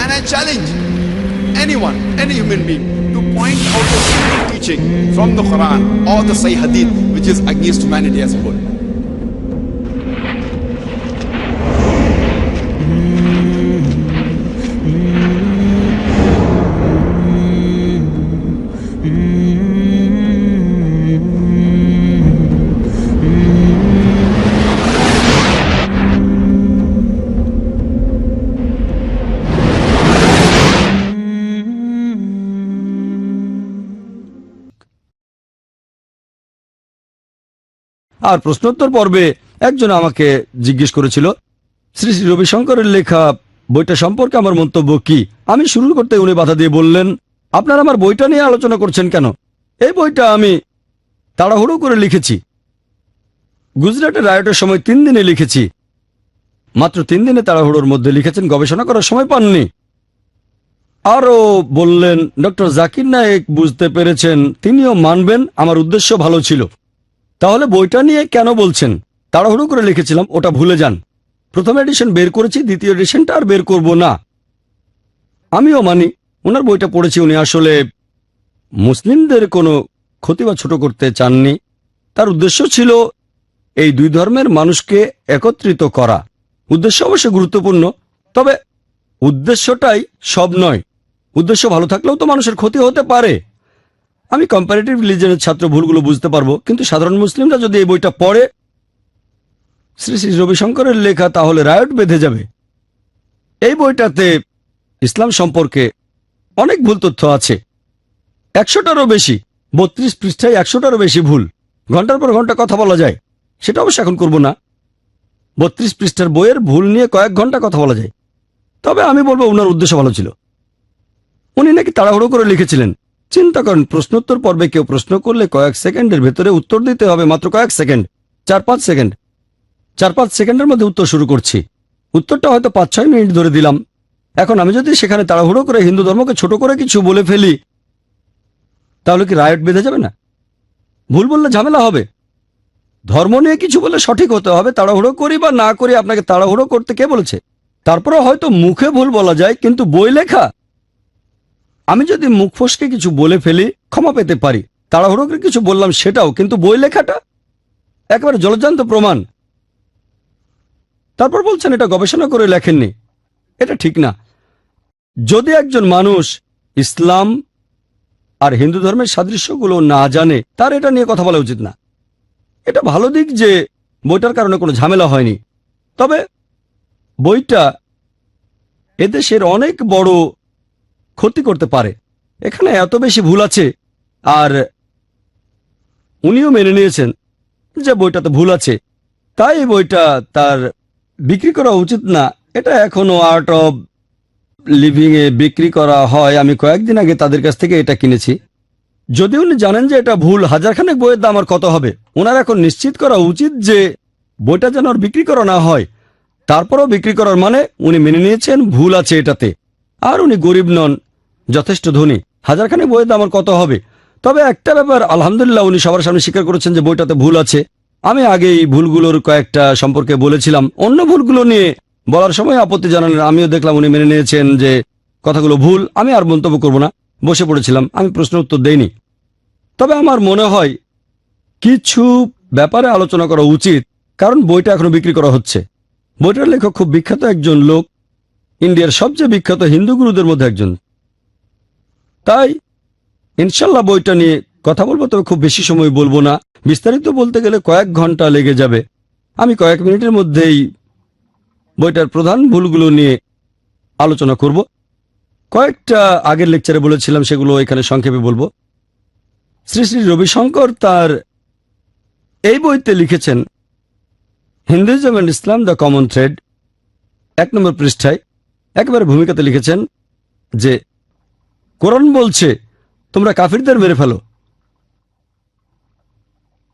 And I challenge anyone, any human being, to point out a single teaching from the Quran or the Sahih Hadith which is against humanity as a whole. আর প্রশ্নোত্তর পর্বে একজন আমাকে জিজ্ঞেস করেছিল শ্রী শ্রী রবিশঙ্করের লেখা বইটা সম্পর্কে আমার মন্তব্য কি। আমি শুরু করতে উনি বাধা দিয়ে বললেন, আপনারা আমার বইটা নিয়ে আলোচনা করছেন কেন? এই বইটা আমি তাড়াহুড়ো করে লিখেছি। গুজরাটের রায়টের সময় 3 দিনে লিখেছি। মাত্র 3 দিনে তাড়াহুড়োর মধ্যে লিখেছেন, গবেষণা করার সময় পাননি। আরও বললেন, ডক্টর জাকির নায়েক বুঝতে পেরেছেন, তিনিও মানবেন আমার উদ্দেশ্য ভালো ছিল। তাহলে বইটা নিয়ে কেন বলছেন? তাড়াহুড়ো করে লিখেছিলাম, ওটা ভুলে যান। প্রথম এডিশন বের করেছি, দ্বিতীয় এডিশনটা আর বের করব না। আমিও মানি ওনার বইটা পড়েছি, উনি আসলে মুসলিমদের কোনো ক্ষতি বা ছোট করতে চাননি। তার উদ্দেশ্য ছিল এই দুই ধর্মের মানুষকে একত্রিত করা। উদ্দেশ্য অবশ্যই গুরুত্বপূর্ণ, তবে উদ্দেশ্যটাই সব নয়। উদ্দেশ্য ভালো থাকলেও তো মানুষের ক্ষতি হতে পারে। আমি কম্পারেটিভ রিলিজনের ছাত্র, ভুলগুলো বুঝতে পারবো, কিন্তু সাধারণ মুসলিমরা যদি এই বইটা পড়ে শ্রী শ্রী রবিশঙ্করের লেখা, তাহলে রায়ট বেঁধে যাবে। এই বইটাতে ইসলাম সম্পর্কে অনেক ভুল তথ্য আছে, 100টারও বেশি। 32 পৃষ্ঠায় 100টারও বেশি ভুল। ঘন্টার পর ঘন্টা কথা বলা যায়, সেটা অবশ্য এখন করব না। 32 পৃষ্ঠার বইয়ের ভুল নিয়ে কয়েক ঘন্টা কথা বলা যায়। তবে আমি বলবো ওনার উদ্দেশ্য ভালো ছিল। উনি নাকি তাড়াহুড়ো করে লিখেছিলেন। চিন্তা করেন, প্রশ্নোত্তর পর্বে কেউ প্রশ্ন করলে কয়েক সেকেন্ডের ভেতরে উত্তর দিতে হবে, মাত্র কয়েক সেকেন্ড, 4-5 সেকেন্ড। 4-5 সেকেন্ডের মধ্যে উত্তর শুরু করছি। উত্তরটা হয়তো 5-6 মিনিট ধরে দিলাম। এখন আমি যদি সেখানে তাড়াহুড়ো করে হিন্দু ধর্মকে ছোট করে কিছু বলে ফেলি, তাহলে কি রায়ট বেঁধে যাবে না? ভুল বললে ঝামেলা হবে। ধর্ম নিয়ে কিছু বলে সঠিক হতে হবে। তাড়াহুড়ো করি বা না করি, আপনাকে তাড়াহুড়ো করতে কে বলেছে? তারপরে হয়তো মুখে ভুল বলা যায়, কিন্তু বই লেখা, আমি যদি মুখ ফসকে কিছু বলে ফেলি ক্ষমা পেতে পারি। তাড়াহুড়ো করে কিছু বললাম সেটাও, কিন্তু বই লেখাটা একেবারে জলজ্যান্ত প্রমাণ। তারপর বলছেন এটা গবেষণা করে লেখেননি, এটা ঠিক না। যদি একজন মানুষ ইসলাম আর হিন্দু ধর্মের সাদৃশ্যগুলো না জানে, তার এটা নিয়ে কথা বলা উচিত না। এটা ভালো দিক যে বইটার কারণে কোনো ঝামেলা হয়নি, তবে বইটা এদেশের অনেক বড় ক্ষতি করতে পারে। এখানে এত বেশি ভুল আছে, আর উনিও মেনে নিয়েছেন যে বইটাতে ভুল আছে, তাই এই বইটা তার বিক্রি করা উচিত না। এটা এখনো আর্ট অব লিভিং এ বিক্রি করা হয়। আমি কয়েকদিন আগে তাদের কাছ থেকে এটা কিনেছি। যদি উনি জানেন যে এটা ভুল, হাজারখানেক বইয়ের দাম আর কত হবে? ওনার এখন নিশ্চিত করা উচিত যে বইটা যেন আর বিক্রি করা না হয়। তারপরও বিক্রি করার মানে উনি মেনে নিয়েছেন ভুল আছে এটাতে। আর উনি গরিব নন, যথেষ্ট ধনী। হাজারখানেক বইয়ের দাম আর কত হবে? তবে একটা ব্যাপার, আলহামদুলিল্লাহ, উনি সবার সামনে স্বীকার করেছেন যে বইটাতে ভুল আছে। আমি আগে এই ভুলগুলোর কয়েকটা সম্পর্কে বলেছিলাম। অন্য ভুলগুলো নিয়ে বলার সময় আপত্তি জানালেন, আমিও দেখলাম উনি মেনে নিয়েছেন যে কথাগুলো ভুল। আমি আর মন্তব্য করব না, বসে পড়েছিলাম। আমি প্রশ্ন উত্তর দেইনি। তবে আমার মনে হয় কিছু ব্যাপারে আলোচনা করা উচিত, কারণ বইটা এখনো বিক্রি করা হচ্ছে। বইটার লেখক খুব বিখ্যাত একজন লোক, ইন্ডিয়ার সবচেয়ে বিখ্যাত হিন্দু গুরুদের মধ্যে একজন। তাই ইনশাল্লাহ বইটা নিয়ে কথা বলবো, তবে খুব বেশি সময় বলবো না। বিস্তারিত বলতে গেলে কয়েক ঘন্টা লেগে যাবে। আমি কয়েক মিনিটের মধ্যেই বইটার প্রধান ভুলগুলো নিয়ে আলোচনা করব। কয়েকটা আগের লেকচারে বলেছিলাম, সেগুলো এখানে সংক্ষেপে বলবো। শ্রী শ্রী রবিশঙ্কর তার এই বইতে লিখেছেন, Hinduism and Islam the common thread, 1 নম্বর পৃষ্ঠায় একেবারে ভূমিকাতে লিখেছেন যে কোরআন বলছে তোমরা কাফিরদের মেরে ফেলো।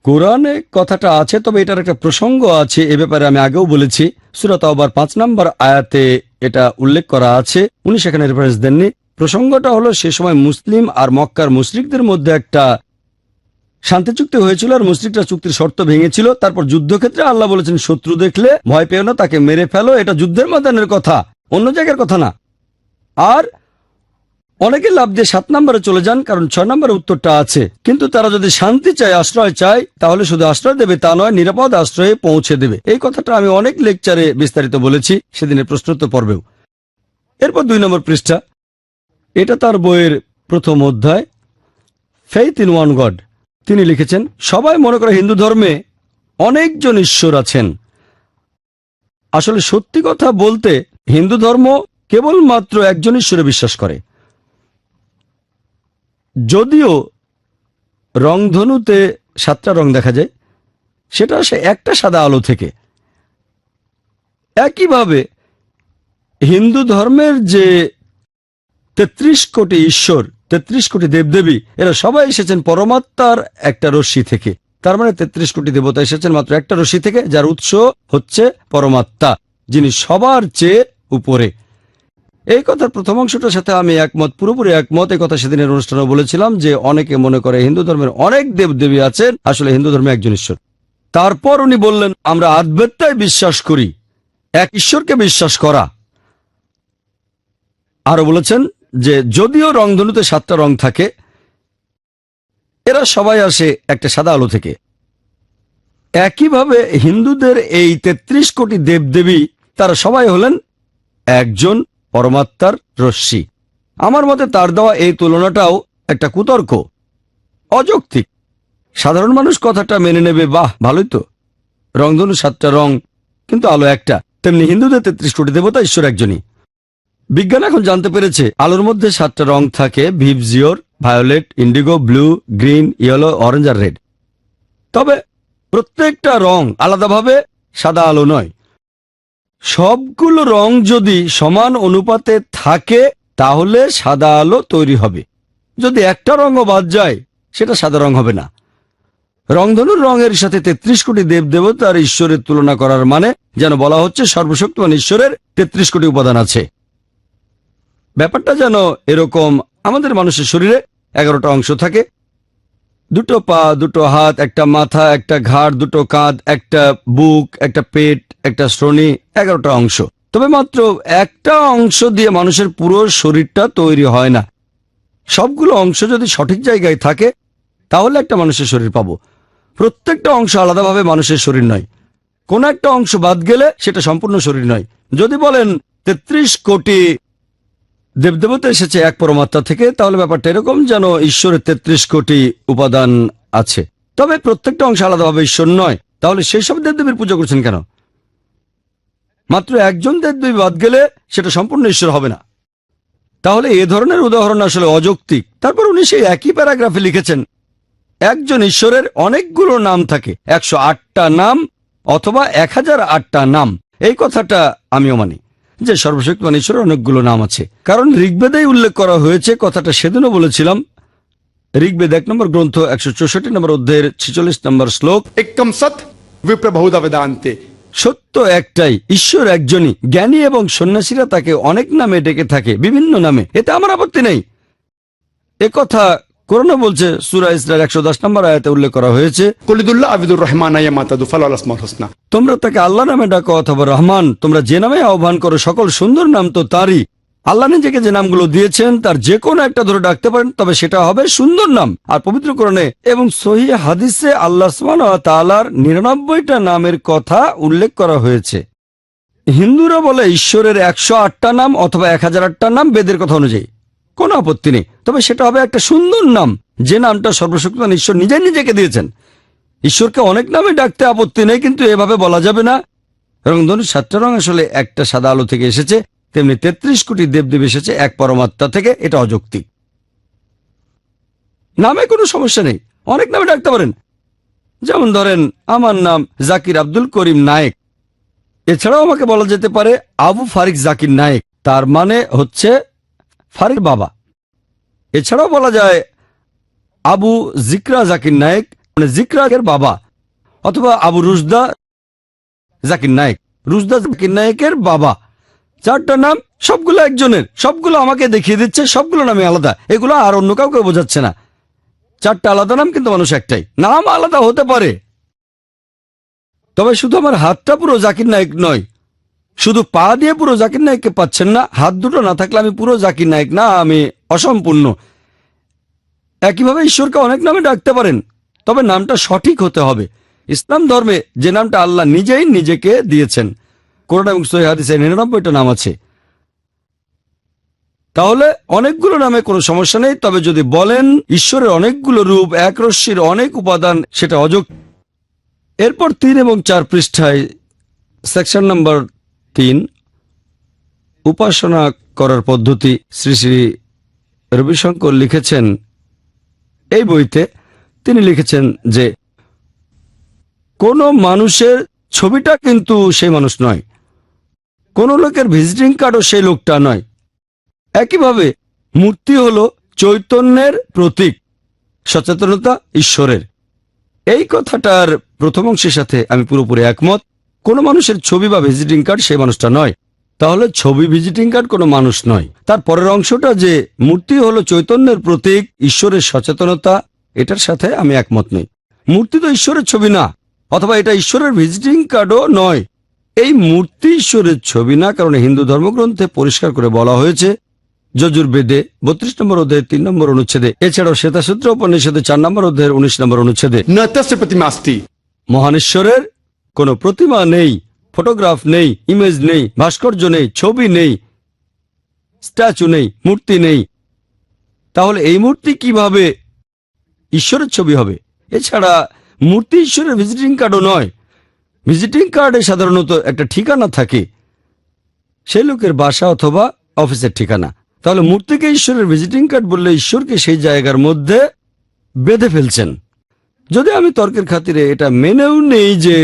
কোরআনে কথাটা আছে, তবে এটার একটা প্রসঙ্গ আছে। এ ব্যাপারে আমি আগেও বলেছি। সূরা তাওবার 5 নম্বর আয়াতে এটা উল্লেখ করা আছে। উনি সেখানে রেফারেন্স দেননি। প্রসঙ্গটা হলো সে সময় মুসলিম আর মক্কার মুশরিকদের মধ্যে একটা শান্তি চুক্তি হয়েছিল আর মুশরিকরা চুক্তির শর্ত ভেঙেছিল। তারপর যুদ্ধক্ষেত্রে আল্লাহ বলেছেন শত্রু দেখলে ভয় পেও না, তাকে মেরে ফেলো। এটা যুদ্ধের ময়দানের কথা, অন্য জায়গার কথা না। আর অনেকে লাভ দিয়ে 7 নম্বরে চলে যান, কারণ 6 নম্বরে উত্তরটা আছে। কিন্তু তারা যদি শান্তি চায়, আশ্রয় চায়, তাহলে শুধু আশ্রয় দেবে তা নয়, নিরাপদ আশ্রয়ে পৌঁছে দেবে। এই কথাটা আমি অনেক লেকচারে বিস্তারিত বলেছি, সেদিনের প্রশ্নোত্তর পর্বেও। এরপর 2 নম্বর পৃষ্ঠা, এটা তার বইয়ের প্রথম অধ্যায়, ফেইথ ইন ওয়ান গড। তিনি লিখেছেন, সবাই মনে করে হিন্দু ধর্মে অনেকজন ঈশ্বর আছেন। আসলে সত্যি কথা বলতে হিন্দু ধর্ম কেবলমাত্র একজন ঈশ্বরে বিশ্বাস করে। যদিও রংধনুতে 7টা রং দেখা যায়, সেটা আসে একটা সাদা আলো থেকে। একইভাবে হিন্দু ধর্মের যে 33 কোটি ঈশ্বর, 33 কোটি দেবদেবী, এরা সবাই এসেছেন পরমাত্মার একটা রশ্মি থেকে। তার মানে 33 কোটি দেবতা এসেছেন মাত্র একটা রশ্মি থেকে, যার উৎস হচ্ছে পরমাত্মা, যিনি সবার চেয়ে উপরে। এই কথার প্রথম অংশটার সাথে আমি একমত, পুরোপুরি একমত। এই কথা সেদিনের অনুষ্ঠানে বলেছিলাম যে অনেকে মনে করে হিন্দু ধর্মের অনেক দেবদেবী আছেন, আসলে হিন্দু ধর্মে একজন ঈশ্বর। তারপর উনি বললেন, আমরা আদ্বৈতায় বিশ্বাস করি, এক ঈশ্বরকে বিশ্বাস করা। আরো বলেছেন যে যদিও রংধনুতে 7টা রং থাকে, এরা সবাই আসে একটা সাদা আলো থেকে। একইভাবে হিন্দুদের এই 33 কোটি দেবদেবী, তারা সবাই হলেন একজন পরমাত্মার রশ্মি। আমার মতে তার দেওয়া এই তুলনাটাও একটা কুতর্ক, অযৌক্তিক। সাধারণ মানুষ কথাটা মেনে নেবে, বাহ ভালোই তো, রংধনু 7টা রং কিন্তু আলো একটা। তেমনি হিন্দুদের 33 কোটি দেবতা, ঈশ্বর একজনই। বিজ্ঞান এখন জানতে পেরেছে আলোর মধ্যে 7টা রং থাকে, VIBGYOR, violet, indigo, blue, green, yellow, orange আর রেড। তবে প্রত্যেকটা রং আলাদাভাবে সাদা আলো নয়। সবগুলো রং যদি সমান অনুপাতে থাকে তাহলে সাদা আলো তৈরি হবে। যদি একটা রঙও বাদ যায়, সেটা সাদা রং হবে না। রংধনুর রঙের সাথে 33 কোটি দেবদেবতার ঈশ্বরের তুলনা করার মানে যেন বলা হচ্ছে সর্বশক্তিমান ঈশ্বরের 33 কোটি উপাদান আছে। ব্যাপারটা যেন এরকম, আমাদের মানুষের শরীরে 11টা অংশ থাকে, 2টো পা, 2টো হাত, একটা মাথা, একটা ঘাড়, 2টো কাঁধ, একটা বুক, একটা পেট, একটা শ্রোণী, 11টা অংশ। তবে মাত্র একটা অংশ দিয়ে মানুষের পুরো শরীরটা তৈরি হয় না। সবগুলো অংশ যদি সঠিক জায়গায় থাকে তাহলে একটা মানুষের শরীর পাবো। প্রত্যেকটা অংশ আলাদাভাবে মানুষের শরীর নয়। কোন একটা অংশ বাদ গেলে সেটা সম্পূর্ণ শরীর নয়। যদি বলেন 33 কোটি দেবদেবতা এসেছে এক পরমাত্মা থেকে, তাহলে ব্যাপারটা এরকম যেন ঈশ্বরের 33 কোটি উপাদান আছে। তবে প্রত্যেকটা অংশ আলাদাভাবে ঈশ্বর নয়। তাহলে সেই সব দেবদেবীর পূজা করছেন কেন? মাত্র একজন দেবদেবী বাদ গেলে সেটা সম্পূর্ণ ঈশ্বর হবে না। তাহলে এ ধরনের উদাহরণ আসলে অযৌক্তিক। তারপর উনি সেই একই প্যারাগ্রাফে লিখেছেন, একজন ঈশ্বরের অনেকগুলো নাম থাকে, 108টা নাম অথবা 1008টা নাম। এই কথাটা আমিও মানি যে সর্বশক্তিমান ঈশ্বরের অনেকগুলো নাম আছে, কারণ ঋগ্বেদেই উল্লেখ করা হয়েছে। কথাটা সেদিনও বলেছিলাম। ঋগ্বেদ 1 নম্বর গ্রন্থ 164 নম্বর অধ্যায়ের 46 নম্বর শ্লোক, एकम सत विप्र बहुधा वेदांते। সত্য একটাই, ঈশ্বর একজনই। জ্ঞানী এবং সন্ন্যাসীরা তাকে অনেক নামে ডেকে থাকে, বিভিন্ন নামে। এতে আমার আপত্তি নেই। একথা কোরআনে বলছে, সূরা ইসরার 110 নম্বর আয়াতে উল্লেখ করা হয়েছে, কুলিদুল্লাহ আবিদুর রহমান ইয়ামাতাদু ফালাল আসমাউল হুসনা। তোমরা তাকে আল্লাহ নামে ডাকো অথবা রহমান, তোমরা যে নামে আহ্বান করো, সকল সুন্দর নাম তো তারই। আল্লাহ নিজেকে যে নামগুলো দিয়েছেন তার যে কোনো একটা ধরে ডাকতে পারেন, তবে সেটা হবে সুন্দর নাম। আর পবিত্র কোরআনে এবং সহিহ হাদিসে আল্লাহ সুবহানাহু ওয়া তাআলার 99টা নামের কথা উল্লেখ করা হয়েছে। হিন্দুরা বলে ঈশ্বরের 108টা নাম অথবা 1008টা নাম বেদের কথা অনুযায়ী, কোনো আপত্তি নেই। তবে সেটা হবে একটা সুন্দর নাম, যে নামটা সর্বশক্তিমান ঈশ্বর নিজেই নিজেকে দিয়েছেন। ঈশ্বরকে অনেক নামে ডাকতে আপত্তি নেই, কিন্তু এভাবে বলা যাবে না। রংধনুর 7টা রং আসলে একটা সাদা আলো থেকে এসেছে, তেমনি 33 কোটি দেবদেব এসেছে এক পরমাত্মা থেকে। এটা অযৌক্তিক। নামে কোনো সমস্যা নেই, অনেক নামে ডাকতে পারেন। যেমন ধরেন, আমার নাম জাকির আব্দুল করিম নায়েক, এছাড়াও আমাকে বলা যেতে পারে আবু ফারিক জাকির নায়েক, তার মানে হচ্ছে ফারিক বাবা। এছাড়াও বলা যায় আবু জিকরা জাকির নায়েক, মানে জিকরাকের বাবা, অথবা আবু রুজদা জাকির নায়েক, রুজদা জাকির নায়েকের বাবা। 4টা নাম, সবগুলো একজনের, সবগুলো আমাকে দেখিয়ে দিচ্ছে, সবগুলো নামে আলাদা। এগুলো আর অন্য কাউকে বোঝাচ্ছে না। চারটা আলাদা নাম, কিন্তু মানুষ একটাই। নাম আলাদা হতে পারে, তবে শুধু আমার হাতটা পুরো জাকির নায়েক নয়, শুধু পা দিয়ে পুরো জাকির নায়েককে পাচ্ছেন না। হাত দুটো না থাকলে আমি পুরো জাকির নায়েক না, আমি অসম্পূর্ণ। একইভাবে ঈশ্বরকে অনেক নামে ডাকতে পারেন, তবে নামটা সঠিক হতে হবে। ইসলাম ধর্মে যে নামটা আল্লাহ নিজেই নিজেকে দিয়েছেন, কোরআন এবং সহিহ হাদিসে 99টা নাম আছে। তাহলে অনেকগুলো নামে কোনো সমস্যা নেই, তবে যদি বলেন ঈশ্বরের অনেকগুলো রূপ, এক রশ্মির অনেক উপাদান, সেটা অযৌক্তিক। এরপর 3 এবং 4 পৃষ্ঠায় সেকশন নাম্বার 3, উপাসনা করার পদ্ধতি, শ্রী শ্রী রবিশঙ্কর লিখেছেন এই বইতে। তিনি লিখেছেন যে কোনো মানুষের ছবিটা কিন্তু সেই মানুষ নয়, কোনো লোকের ভিজিটিং কার্ডও সেই লোকটা নয়। একইভাবে মূর্তি হলো চৈতন্যের প্রতীক, সচেতনতা ঈশ্বরের। এই কথাটার প্রথম অংশের সাথে আমি পুরোপুরি একমত। কোনো মানুষের ছবি বা ভিজিটিং কার্ড সেই মানুষটা নয়। তাহলে ছবি, ভিজিটিং কার্ড কোনো মানুষ নয়। তার পরের অংশটা যে মূর্তি হলো চৈতন্যের প্রতীক, ঈশ্বরের সচেতনতা, এটার সাথে আমি একমত নই। মূর্তি তো ঈশ্বরের ছবি না, অথবা এটা ঈশ্বরের ভিজিটিং কার্ডও নয়। এই মূর্তি ঈশ্বরের ছবি না, কারণ হিন্দু ধর্মগ্রন্থে পরিষ্কার করে বলা হয়েছে, যজুর্বেদে 32 নম্বর অধ্যায়ের 3 নম্বর অনুচ্ছেদে, এছাড়াও শ্বেতাসূত্র উপনিষদে 4 নম্বর অধ্যায়ের 19 নম্বর অনুচ্ছেদে, न तस्य प्रतिमास्ति। মহানেশ্বরের কোনো প্রতিমা নেই, ফটোগ্রাফ নেই, ইমেজ নেই, ভাস্কর্য নেই, ছবি নেই, স্ট্যাচু নেই, মূর্তি নেই। তাহলে এই মূর্তি কিভাবে ঈশ্বরের ছবি হবে? এছাড়া মূর্তি ঈশ্বরের ভিজিটিং কার্ডও নয়। ভিজিটিং কার্ডে সাধারণত একটা ঠিকানা থাকে, সেই লোকের বাসা অথবা অফিসের ঠিকানা। তাহলে মূর্তিকে ঈশ্বরের ভিজিটিং কার্ড বললে ঈশ্বরকে সেই জায়গার মধ্যে বেঁধে ফেলছেন। যদি আমি তর্কের খাতিরে এটা মেনেও নেই যে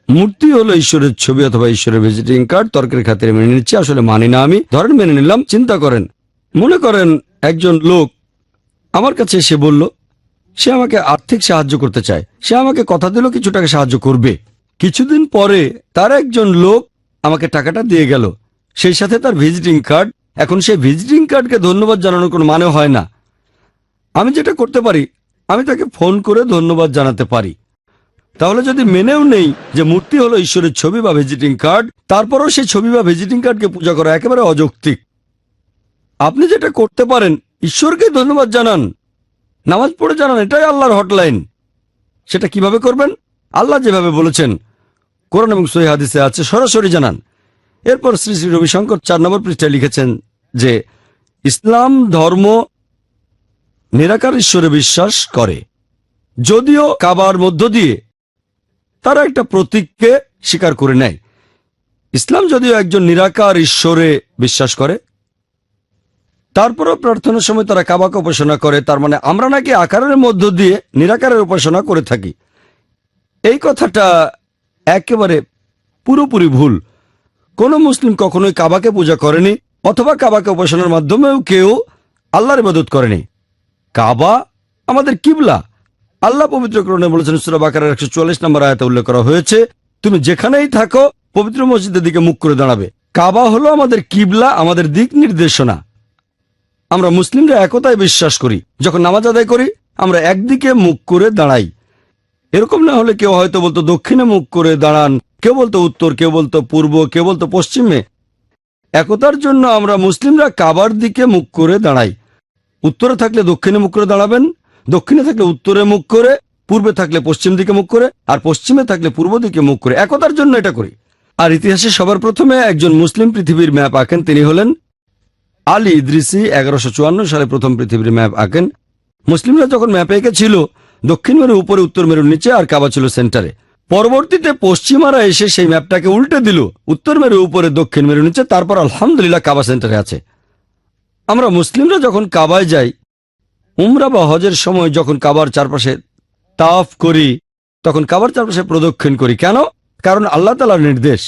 মূর্তি হলো ঈশ্বরের ছবি অথবা ঈশ্বরের ভিজিটিং কার্ড, তর্কের খাতিরে মেনে নিচ্ছি, আসলে মানি না আমি। ধরেন মেনে নিলাম। চিন্তা করেন, মনে করেন একজন লোক আমার কাছে এসে বলল সে আমাকে আর্থিক সাহায্য করতে চায়। সে আমাকে কথা দিল কিছু টাকা সাহায্য করবে। কিছুদিন পরে তার একজন লোক আমাকে টাকাটা দিয়ে গেল, সেই সাথে তার ভিজিটিং কার্ড। এখন সেই ভিজিটিং কার্ডকে ধন্যবাদ জানানোর কোনো মানে হয় না। আমি যেটা করতে পারি, আমি তাকে ফোন করে ধন্যবাদ জানাতে পারি। তাহলে যদি মেনেও নেই যে মূর্তি হলো ঈশ্বরের ছবি বা ভিজিটিং কার্ড, তারপরও সেই ছবি বা ভিজিটিং কার্ডকে পূজা করা একেবারে অযৌক্তিক। আপনি যেটা করতে পারেন, ঈশ্বরকে ধন্যবাদ জানান, নামাজ পড়ে জানান, এটাই আল্লাহর হটলাইন। সেটা কিভাবে করবেন? আল্লাহ যেভাবে বলেছেন কোরআন এবং সহিহ হাদিসে আছে, সরাসরি জানান। এরপর শ্রী শ্রী রবিশঙ্কর 4 নম্বর পৃষ্ঠায় লিখেছেন যে ইসলাম ধর্ম নিরাকার ঈশ্বরে বিশ্বাস করে, যদিও কাবার মধ্য দিয়ে তারা একটা প্রতীককে স্বীকার করে নেয়। ইসলাম যদিও একজন নিরাকার ঈশ্বরে বিশ্বাস করে, তারপরও প্রার্থনার সময় তারা কাবাকে উপাসনা করে। তার মানে আমরা নাকি আকারের মধ্য দিয়ে নিরাকারের উপাসনা করে থাকি। এই কথাটা একেবারে পুরোপুরি ভুল। কোনো মুসলিম কখনোই কাবাকে পূজা করেনি, অথবা কাবাকে উপাসনার মাধ্যমেও কেউ আল্লাহর ইবাদত করেনি। কাবা আমাদের কিবলা। আল্লাহ পবিত্র কোরআনে বলেছেন, সূরা বাকারার 144 নম্বর আয়াতে উল্লেখ করা হয়েছে, তুমি যেখানেই থাকো পবিত্র মসজিদের দিকে মুখ করে দাঁড়াবে। কাবা হলো আমাদের কিবলা, আমাদের দিক নির্দেশনা। আমরা মুসলিমরা একতায় বিশ্বাস করি। যখন নামাজ আদায় করি আমরা একদিকে মুখ করে দাঁড়াই। এরকম না হলে কেউ হয়তো বলতো দক্ষিণে মুখ করে দাঁড়ান, কেউ বলতো উত্তর, কেউ বলতো পূর্ব, কেউ বলতো পশ্চিমে। একতার জন্য আমরা মুসলিমরা কাবার দিকে মুখ করে দাঁড়াই। উত্তরে থাকলে দক্ষিণে মুখ করে দাঁড়াবেন, দক্ষিণে থাকলে উত্তরে মুখ করে, পূর্বে থাকলে পশ্চিম দিকে মুখ করে, আর পশ্চিমে থাকলে পূর্ব দিকে মুখ করে। একতার জন্য এটা করি। আর ইতিহাসে সবার প্রথমে একজন মুসলিম পৃথিবীর ম্যাপ আঁকেন, তিনি হলেন আলী ইদ্রিসি। 1154 সালে প্রথম পৃথিবীর ম্যাপ আঁকেন। মুসলিমরা যখন ম্যাপে এঁকেছিল, দক্ষিণ মেরু উপরে, উত্তর মেরুর নিচে, আর কাবা ছিল সেন্টারে। পরবর্তীতে পশ্চিমারা এসে সেই ম্যাপটাকে উল্টে দিল, উত্তর মেরু উপরে, দক্ষিণ মেরু নিচে, তারপর আলহামদুলিল্লাহ কাবা সেন্টারে আছে। আমরা মুসলিমরা যখন কাবায় যাই, উমরা বা হজের সময় যখন কাবার চারপাশে তাওয়াফ করি, তখন কাবার চারপাশে প্রদক্ষিণ করি। কেন? কারণ আল্লাহ তাআলার নির্দেশ,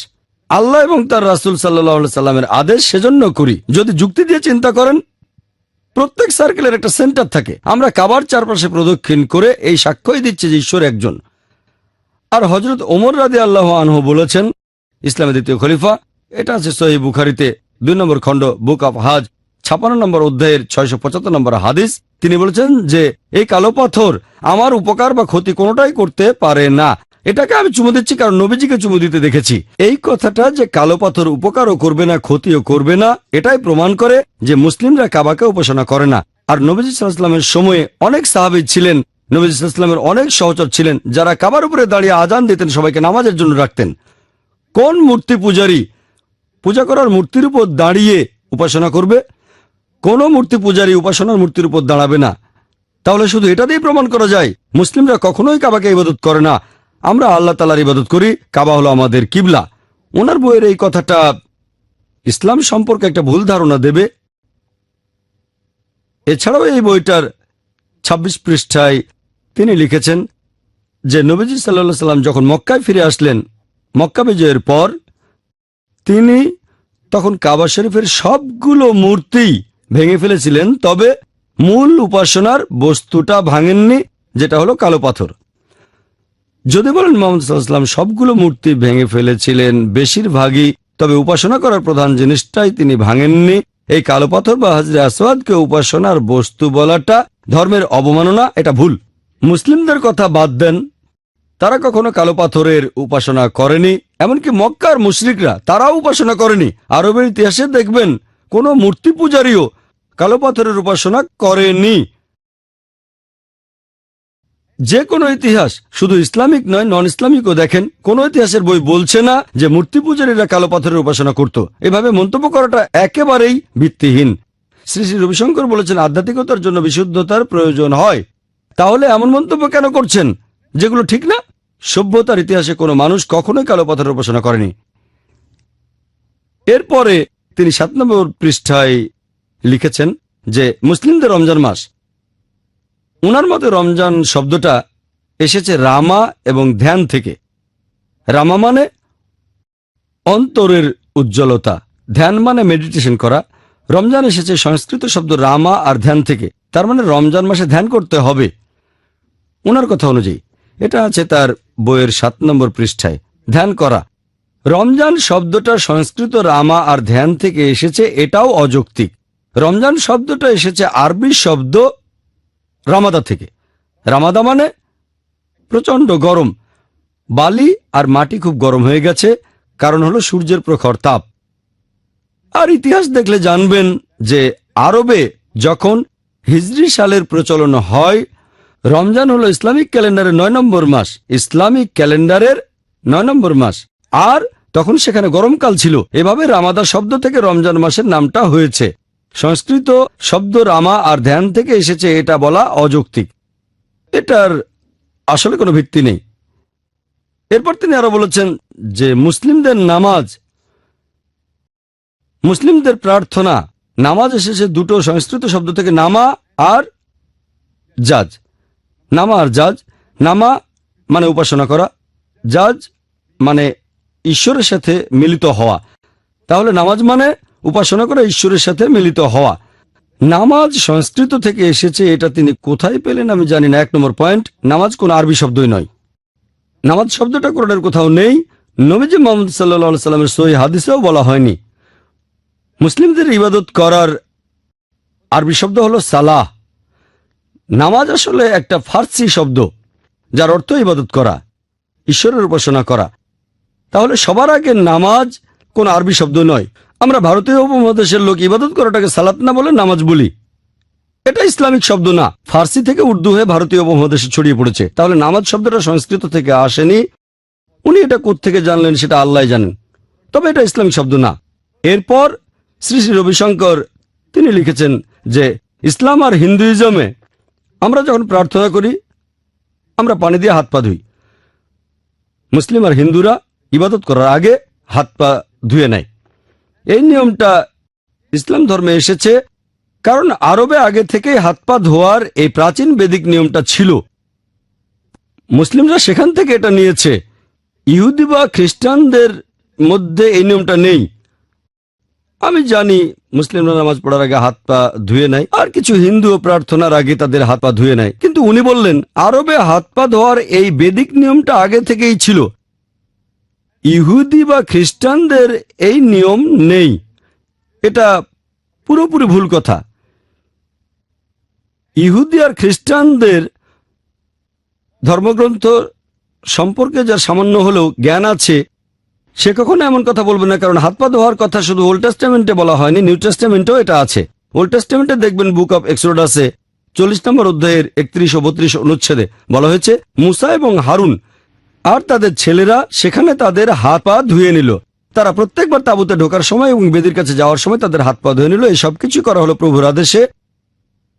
আল্লাহ এবং তার রাসূল সাল্লাল্লাহু আলাইহি সাল্লামের আদেশ, সেজন্য করি। যদি যুক্তি দিয়ে চিন্তা করেন, প্রত্যেক সার্কেলের একটা সেন্টার থাকে। আমরা কাবার চারপাশে প্রদক্ষিণ করে এই সাক্ষ্যই দিচ্ছি যে ঈশ্বর একজন। আর হযরত ওমর রাদিয়াল্লাহু আনহু বলেছেন, ইসলামের দ্বিতীয় খলিফা, এটা আছে সহিহ বুখারীতে 2 নম্বর খণ্ড, বুক অফ হাজ, 56 নম্বর অধ্যায়ের 675 নম্বর হাদিস। তিনি বলেছেন যে এই কালো পাথর আমার উপকার বা ক্ষতি কোনোটাই করতে পারে না। এটাকে আমি চুমু দিচ্ছি কারণ নবীজিকে চুমু দিতে দেখেছি। এই কথাটা যে কালো পাথর উপকারও করবে না ক্ষতিও করবে না, এটাই প্রমাণ করে যে মুসলিমরা কাবাকে উপাসনা করে না। আর নবীজি সাল্লাল্লাহু আলাইহি ওয়াসাল্লামের সময়ে অনেক সাহাবী ছিলেন, নবীজি সাল্লাল্লাহু আলাইহি ওয়াসাল্লামের অনেক সহচর ছিলেন, যারা কাবার উপরে দাঁড়িয়ে আজান দিতেন, সবাইকে নামাজের জন্য রাখতেন। কোন মূর্তি পূজারী পূজা করার মূর্তির উপর দাঁড়িয়ে উপাসনা করবে? কোন মূর্তি পূজারী উপাসনার মূর্তির উপর দাঁড়াবে না। তাহলে শুধু এটা দিয়ে প্রমাণ করা যায় মুসলিমরা কখনোই কাবাকে ইবাদত করে না। আমরা আল্লাহ তাআলার ইবাদত করি, কাবা হলো আমাদের কিবলা। ওনার বইয়ের এই কথাটা ইসলাম সম্পর্কে একটা ভুল ধারণা দেবে। এছাড়াও এই বইটার 26 পৃষ্ঠায় তিনি লিখেছেন যে নবীজি সাল্লাল্লাহু আলাইহি সাল্লাম যখন মক্কায় ফিরে আসলেন, মক্কা বিজয়ের পর, তিনি তখন কাবা শরীফের সবগুলো মূর্তি ভেঙে ফেলেছিলেন, তবে মূল উপাসনার বস্তুটা ভাঙেননি, যেটা হলো কালো পাথর। যদি বলেন মুহাম্মদ সাল্লাল্লাহু আলাইহি ওয়াসাল্লাম সবগুলো মূর্তি ভেঙে ফেলেছিলেন বেশিরভাগই, তবে উপাসনা করার প্রধান জিনিসটাই তিনি ভাঙেননি। এই কালো পাথর বা হাজরে আসওয়াদকে উপাসনার বস্তু বলাটা ধর্মের অবমাননা, এটা ভুল। মুসলিমদের কথা বাদ দেন, তারা কখনো কালো পাথরের উপাসনা করেনি। এমনকি মক্কার মুশরিকরা তারাও উপাসনা করেনি। আরবের ইতিহাসে দেখবেন কোনো মূর্তি পূজারীও কালো পাথরের উপাসনা করেনি। যে কোনো ইতিহাস, শুধু ইসলামিক নয় নন ইসলামিকও দেখেন, কোন ইতিহাসের বই বলছে না যে মূর্তি পূজারীরা কালো পাথরের উপাসনা করত। এভাবে মন্তব্য করাটা একেবারেই ভিত্তিহীন। শ্রী শ্রী রবিশঙ্কর বলেছেন আধ্যাত্মিকতার জন্য বিশুদ্ধতার প্রয়োজন হয়। তাহলে এমন মন্তব্য কেন করছেন যেগুলো ঠিক না? সভ্যতার ইতিহাসে কোনো মানুষ কখনোই কালো পাথরের উপাসনা করেনি। এরপরে তিনি 7 নম্বর পৃষ্ঠায় লিখেছেন যে মুসলিমদের রমজান মাস। ওনার মতে রমজান শব্দটা এসেছে রামা এবং ধ্যান থেকে। রামা মানে অন্তরের উজ্জ্বলতা, ধ্যান মানে মেডিটেশন করা। রমজান এসেছে সংস্কৃত শব্দ রামা আর ধ্যান থেকে, তার মানে রমজান মাসে ধ্যান করতে হবে ওনার কথা অনুযায়ী। এটা আছে তার বইয়ের 7 নম্বর পৃষ্ঠায়। ধ্যান করা, রমজান শব্দটা সংস্কৃত রামা আর ধ্যান থেকে এসেছে, এটাও অযৌক্তিক। রমজান শব্দটা এসেছে আরবি শব্দ রামাদা থেকে। রামাদা মানে প্রচন্ড গরম। বালি আর মাটি খুব গরম হয়ে গেছে, কারণ হলো সূর্যের প্রখর তাপ। আর ইতিহাস দেখলে জানবেন যে আরবে যখন হিজরি সালের প্রচলন হয়, রমজান হলো ইসলামিক ক্যালেন্ডারের 9 নম্বর মাস, ইসলামিক ক্যালেন্ডারের 9 নম্বর মাস, আর তখন সেখানে গরমকাল ছিল। এভাবে রামাদা শব্দ থেকে রমজান মাসের নামটা হয়েছে। সংস্কৃত শব্দ রামা আর ধ্যান থেকে এসেছে, এটা বলা অযৌক্তিক। এটার আসলে কোনো ভিত্তি নেই। এরপর তিনি আরো বলেছেন যে মুসলিমদের নামাজ, মুসলিমদের প্রার্থনা, নামাজ এসেছে দুটো সংস্কৃত শব্দ থেকে, নামা আর জাজ। নামা আর জাজ, নামা মানে উপাসনা করা, জাজ মানে ঈশ্বরের সাথে মিলিত হওয়া। তাহলে নামাজ মানে উপাসনা করা, ঈশ্বরের সাথে মিলিত হওয়া। নামাজ সংস্কৃত থেকে এসেছে, এটা তিনি কোথায় পেলেন আমি জানি না। 1 নম্বর পয়েন্ট, নামাজ কোন আরবি শব্দই নয়। নামাজ শব্দটা কোরআনের কোথাও নেই, নবীজি মুহাম্মদ সাল্লাল্লাহু আলাইহি সাল্লামের সহিহ হাদিসেও বলা হয়নি। মুসলিমদের ইবাদত করার আরবি শব্দ হলো সালাহ। নামাজ আসলে একটা ফার্সি শব্দ যার অর্থ ইবাদত করা, ঈশ্বরের উপাসনা করা। তাহলে সবার আগে নামাজ কোন আরবি শব্দ নয়। আমরা ভারতীয় উপমহাদেশের লোক ইবাদত করাটাকে সালাত না বলে নামাজ বলি। এটা ইসলামিক শব্দ না, ফার্সি থেকে উর্দু হয়ে ভারতীয় উপমহাদেশে ছড়িয়ে পড়েছে। তাহলে নামাজ শব্দটা সংস্কৃত থেকে আসেনি। উনি এটা কোত্থেকে জানলেন সেটা আল্লাহ জানেন, তবে এটা ইসলামিক শব্দ না। এরপর শ্রী শ্রী রবিশঙ্কর তিনি লিখেছেন যে ইসলাম আর হিন্দুইজমে আমরা যখন প্রার্থনা করি আমরা পানি দিয়ে হাত পা ধুই। মুসলিম আর হিন্দুরা ইবাদত করার আগে হাত পা ধুয়ে নেয়। এই নিয়মটা ইসলাম ধর্মে এসেছে কারণ আরবে আগে থেকেই হাত পা ধোয়ার এই প্রাচীন বেদিক নিয়মটা ছিল। মুসলিমরা সেখান থেকে এটা নিয়েছে। ইহুদি বা খ্রিস্টানদের মধ্যে এই নিয়মটা নেই। আমি জানি মুসলিমরা নামাজ পড়ার আগে হাত পা ধুয়ে নেয়, আর কিছু হিন্দু প্রার্থনার আগে তাদের হাত পা ধুয়ে নেয়। কিন্তু উনি বললেন আরবে হাত পা ধোয়ার এই বেদিক নিয়মটা আগে থেকেই ছিল। ইহুদি বা খ্রিস্টানদের এই নিয়ম নেই। এটা পুরোপুরি ভুল কথা। ইহুদি আর খ্রিস্টানদের ধর্মগ্রন্থ সম্পর্কে যার সামান্য হলেও জ্ঞান আছে সে কখনো এমন কথা বলবে না, কারণ হাত পা ধোয়ার কথা শুধু ওল্ড টেস্টামেন্টে বলা হয়নি, নিউ টেস্টামেন্টেও এটা আছে। ওল্ড টেস্টামেন্টে দেখবেন বুক অফ এক্সোডাসে 40 নম্বর অধ্যায়ের 31 ও 32 অনুচ্ছেদে বলা হয়েছে মুসা এবং হারুন আর তাদের ছেলেরা সেখানে তাদের হাত পা ধুয়ে নিল। তারা প্রত্যেকবার তাঁবুতে ঢোকার সময় এবং বেদির কাছে যাওয়ার সময় তাদের হাত পা ধুয়ে নিল। এই সব কিছু করা হলো প্রভুর আদেশে।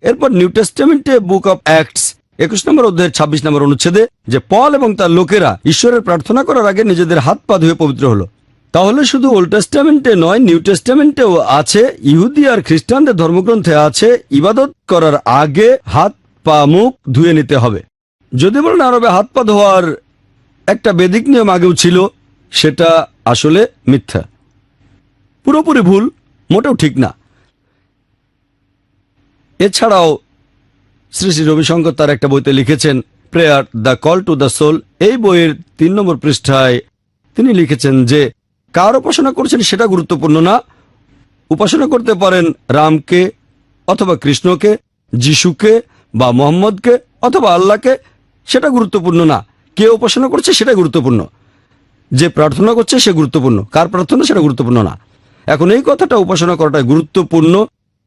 এরপর নিউ টেস্টামেন্টে বুক অফ অ্যাক্টস 21 নম্বর অধ্যায়ের 26 নম্বর অনুচ্ছেদে যে পল এবং তার লোকেরা ঈশ্বরের প্রার্থনা করার আগে নিজেদের হাত পা ধুয়ে পবিত্র হলো। তাহলে শুধু ওল্ড টেস্টামেন্টে নয়, নিউ টেস্টামেন্টেও আছে, ইহুদি আর খ্রিস্টানদের ধর্মগ্রন্থে আছে ইবাদত করার আগে হাত পা মুখ ধুয়ে নিতে হবে। যদি বলেন আরবে হাত পা ধোয়ার একটা বেদিক নিয়ম আগেও ছিল, সেটা আসলে মিথ্যা, পুরোপুরি ভুল, মোটেও ঠিক না। এছাড়াও শ্রী শ্রী রবিশঙ্কর তার একটা বইতে লিখেছেন prayer the call to the soul. এই বইয়ের 3 নম্বর পৃষ্ঠায় তিনি লিখেছেন যে কার উপাসনা করছেন সেটা গুরুত্বপূর্ণ না। উপাসনা করতে পারেন রামকে অথবা কৃষ্ণকে, যিশুকে বা মোহাম্মদকে অথবা আল্লাহকে, সেটা গুরুত্বপূর্ণ না। কে উপাসনা করছে সেটা গুরুত্বপূর্ণ, যে প্রার্থনা করছে সে গুরুত্বপূর্ণ, কার প্রার্থনা সেটা গুরুত্বপূর্ণ না। এখন এই কথাটা উপাসনা করাটাই গুরুত্বপূর্ণ,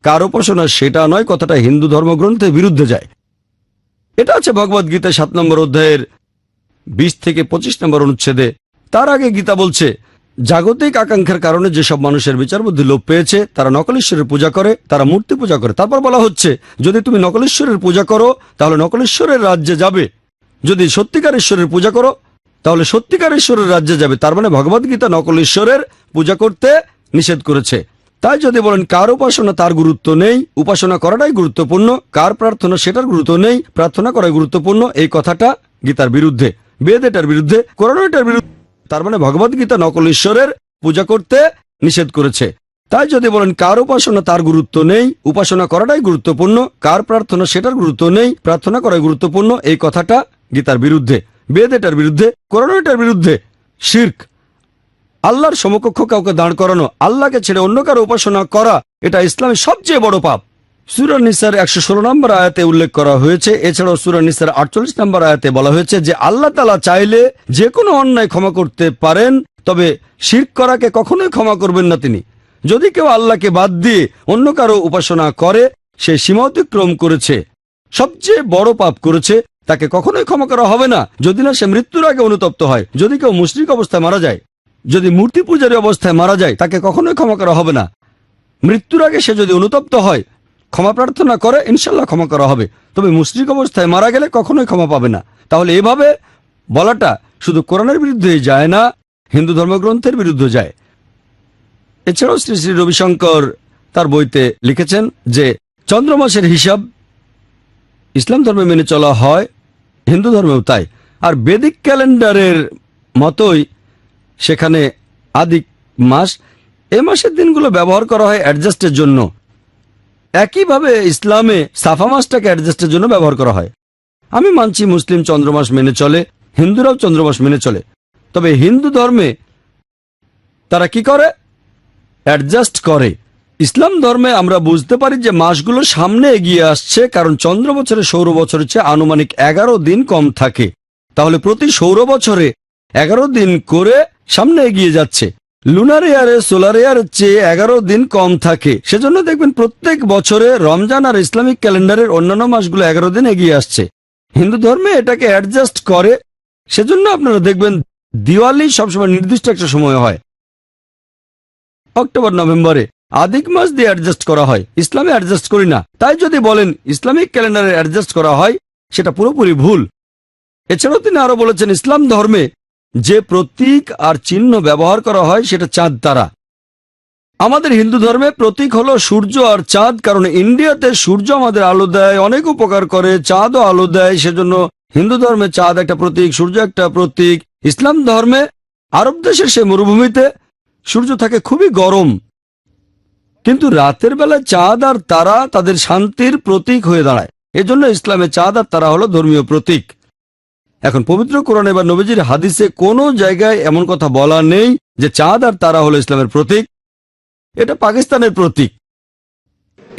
কার উপাসনা সেটা নয়, কথাটা হিন্দু ধর্মগ্রন্থের বিরুদ্ধে যায়। এটা আছে ভগবদ গীতা 7 নম্বর অধ্যায়ের 20 থেকে 25 নম্বর অনুচ্ছেদে। তার আগে গীতা বলছে জাগতিক আকাঙ্ক্ষার কারণে যেসব মানুষের বিচার বুদ্ধি লোপ পেয়েছে তারা নকল ঈশ্বরের পূজা করে, তারা মূর্তি পূজা করে। তারপর বলা হচ্ছে যদি তুমি নকল ঈশ্বরের পূজা করো তাহলে নকল ঈশ্বরের রাজ্যে যাবে, যদি সত্যিকার ঈশ্বরের পূজা করো তাহলে সত্যিকার ঈশ্বরের রাজ্যে যাবে। তার মানে ভগবদ গীতা নকল ঈশ্বরের পূজা করতে নিষেধ করেছে। তাই যদি বলেন কার উপাসনা তার গুরুত্ব নেই, উপাসনা করাটাই গুরুত্বপূর্ণ, কার প্রার্থনা সেটার গুরুত্ব নেই, প্রার্থনা করাই গুরুত্বপূর্ণ, এই কথাটা গীতার বিরুদ্ধে, বেদ এটার বিরুদ্ধে, কোরআন এটার বিরুদ্ধে। তার মানে ভগবদ গীতা নকল ঈশ্বরের পূজা করতে নিষেধ করেছে। তাই যদি বলেন কার উপাসনা তার গুরুত্ব নেই, উপাসনা করাটাই গুরুত্বপূর্ণ, কার প্রার্থনা সেটার গুরুত্ব নেই, প্রার্থনা করাই গুরুত্বপূর্ণ, এই কথাটা গীতার বিরুদ্ধে, বেদ এটার বিরুদ্ধে, কোরআন এটার বিরুদ্ধে। শিরক, আল্লাহর সমকক্ষ কাউকে দাঁড় করানো, আল্লাহকে ছেড়ে অন্য কারো উপাসনা করা, এটা ইসলামের সবচেয়ে বড় পাপ। সূরা নিসার 116 নম্বর আয়াতে উল্লেখ করা হয়েছে। এছাড়াও সূরা নিসার 48 নম্বর আয়াতে বলা হয়েছে যে আল্লাহ তাআলা চাইলে যে কোনো অন্যায় ক্ষমা করতে পারেন, তবে শিরক করাকে কখনোই ক্ষমা করবেন না তিনি। যদি কেউ আল্লাহকে বাদ দিয়ে অন্য কারো উপাসনা করে সে সীমা অতিক্রম করেছে, সবচেয়ে বড় পাপ করেছে, তাকে কখনোই ক্ষমা করা হবে না যদি না সে মৃত্যুর আগে অনুতপ্ত হয়। যদি কেউ মুশরিক অবস্থায় মারা যায়, যদি মূর্তি পূজারী অবস্থায় মারা যায়, তাকে কখনোই ক্ষমা করা হবে না। মৃত্যুর আগে সে যদি অনুতপ্ত হয়, ক্ষমা প্রার্থনা করে, ইনশাল্লাহ ক্ষমা করা হবে। তবে মুশরিক অবস্থায় মারা গেলে কখনোই ক্ষমা পাবে না। তাহলে এভাবে বলাটা শুধু কোরআনের বিরুদ্ধে যায় না, হিন্দু ধর্মগ্রন্থের বিরুদ্ধে যায়। এছাড়াও শ্রী শ্রী রবিশঙ্কর তার বইতে লিখেছেন যে চন্দ্রমাসের হিসাব ইসলাম ধর্মে মেনে চলা হয়, হিন্দু ধর্মেও তাই। আর বেদিক ক্যালেন্ডারের মতোই সেখানে আদিক মাস, এই মাসের দিনগুলো ব্যবহার করা হয় অ্যাডজাস্টের জন্য। একইভাবে ইসলামে সাফা মাসটাকে অ্যাডজাস্টের জন্য ব্যবহার করা হয়। আমি মানছি মুসলিম চন্দ্রমাস মেনে চলে, হিন্দুরাও চন্দ্রমাস মেনে চলে, তবে হিন্দু ধর্মে তারা কি করে? অ্যাডজাস্ট করে। ইসলাম ধর্মে আমরা বুঝতে পারি যে মাসগুলো সামনে এগিয়ে আসছে, কারণ চন্দ্র বছরে সৌর বছরের চেয়ে আনুমানিক 11 দিন কম থাকে। তাহলে প্রতি সৌর বছরে 11 দিন করে সামনে এগিয়ে যাচ্ছে। লুনার ইয়ারে সোলার ইয়ারের চেয়ে 11 দিন কম থাকে। সেজন্য দেখবেন প্রত্যেক বছরে রমজান আর ইসলামিক ক্যালেন্ডারের অন্যান্য মাসগুলো 11 দিন এগিয়ে আসছে। হিন্দু ধর্মে এটাকে অ্যাডজাস্ট করে। সেজন্য আপনারা দেখবেন দিওয়ালি সবসময় নির্দিষ্ট একটা সময় হয়, অক্টোবর নভেম্বরে। আদিক মাস দিয়ে অ্যাডজাস্ট করা হয়, ইসলামে অ্যাডজাস্ট করি না। তাই যদি বলেন ইসলামিক ক্যালেন্ডারে অ্যাডজাস্ট করা হয়, সেটা পুরোপুরি ভুল। এছাড়াও তিনি আরো বলেছেন ইসলাম ধর্মে যে প্রতীক আর চিহ্ন ব্যবহার করা হয় সেটা চাঁদ তারা। আমাদের হিন্দু ধর্মে প্রতীক হলো সূর্য আর চাঁদ, কারণ ইন্ডিয়াতে সূর্য আমাদের আলো দেয়, অনেক উপকার করে, চাঁদও আলো দেয়। সেজন্য হিন্দু ধর্মে চাঁদ একটা প্রতীক, সূর্য একটা প্রতীক। ইসলাম ধর্মে আরব দেশের সে মরুভূমিতে সূর্য থাকে খুবই গরম, কিন্তু রাতের বেলা চাঁদ আর তারা তাদের শান্তির প্রতীক হয়ে দাঁড়ায়। এজন্য ইসলামে চাঁদ আর তারা হলো ধর্মীয় প্রতীক। এখন পবিত্র কোরআনে বা নবীজির হাদিসে কোনো জায়গায় এমন কথা বলা নেই যে চাঁদ আর তারা হলো ইসলামের প্রতীক। এটা পাকিস্তানের প্রতীক।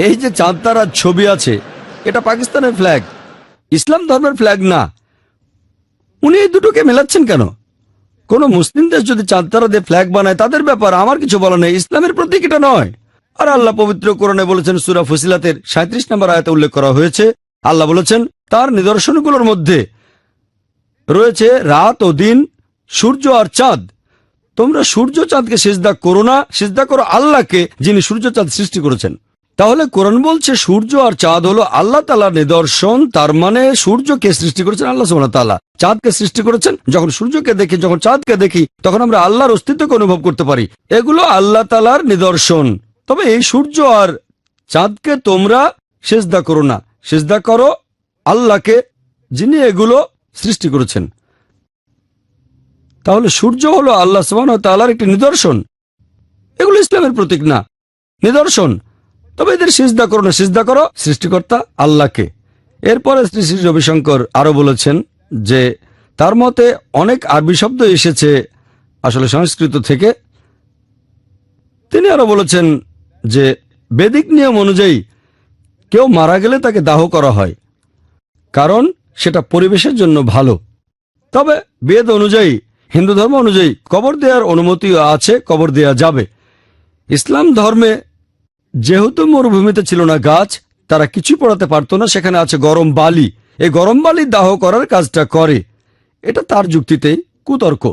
এই যে চাঁদ তারার ছবি আছে, এটা পাকিস্তানের ফ্ল্যাগ, ইসলাম ধর্মের ফ্ল্যাগ না। উনি এই দুটোকে মেলাচ্ছেন কেন? কোন মুসলিম দেশ যদি চাঁদ তারা দিয়ে ফ্ল্যাগ বানায় তাদের ব্যাপার, আমার কিছু বলা নেই। ইসলামের প্রতীক এটা নয়। আর আল্লাহ পবিত্র কোরআনে বলেছেন, সূরা ফুসিলাতের 37 নম্বর আয়াতে উল্লেখ করা হয়েছে, আল্লাহ বলেছেন তার নিদর্শনগুলোর মধ্যে রয়েছে রাত ও দিন, সূর্য আর চাঁদ। তোমরা সূর্য চাঁদকে সিজদা করো না, সিজদা করো আল্লাহকে, যিনি সূর্য চাঁদ সৃষ্টি করেছেন। তাহলে কোরআন বলছে সূর্য আর চাঁদ হলো আল্লাহ তাআলার নিদর্শন। তার মানে সূর্যকে সৃষ্টি করেছেন আল্লাহ সুবহানাহু ওয়া তাআলা, চাঁদকে সৃষ্টি করেছেন। যখন সূর্যকে দেখি, যখন চাঁদকে দেখি, তখন আমরা আল্লাহর অস্তিত্বকে অনুভব করতে পারি। এগুলো আল্লাহ তাআলার নিদর্শন। তবে এই সূর্য আর চাঁদকে তোমরা সিজদা করো না, সিজদা করো আল্লাহকে, যিনি এগুলো সৃষ্টি করেছেন। তাহলে সূর্য হলো আল্লাহ সুবহানাহু ওয়া তাআলার একটি নিদর্শন। এগুলো ইসলামের প্রতীক না, নিদর্শন। তবে এদের সিজদা করো না, সিজদা করো সৃষ্টিকর্তা আল্লাহকে। এরপরে শ্রী শ্রী রবিশঙ্কর আরো বলেছেন যে তার মতে অনেক আরবি শব্দ এসেছে আসলে সংস্কৃত থেকে। তিনি আরো বলেছেন যে বেদিক নিয়ম অনুযায়ী কেউ মারা গেলে তাকে দাহ করা হয়, কারণ সেটা পরিবেশের জন্য ভালো। তবে বেদ অনুযায়ী, হিন্দু ধর্ম অনুযায়ী কবর দেওয়ার অনুমতিও আছে, কবর দেওয়া যাবে। ইসলাম ধর্মে যেহেতু মরুভূমিতে ছিল না গাছ, তারা কিছু পড়াতে পারতো না, সেখানে আছে গরম বালি। এই গরম বালি দাহ করার কাজটা করে। এটা তার যুক্তিতেই কুতর্ক।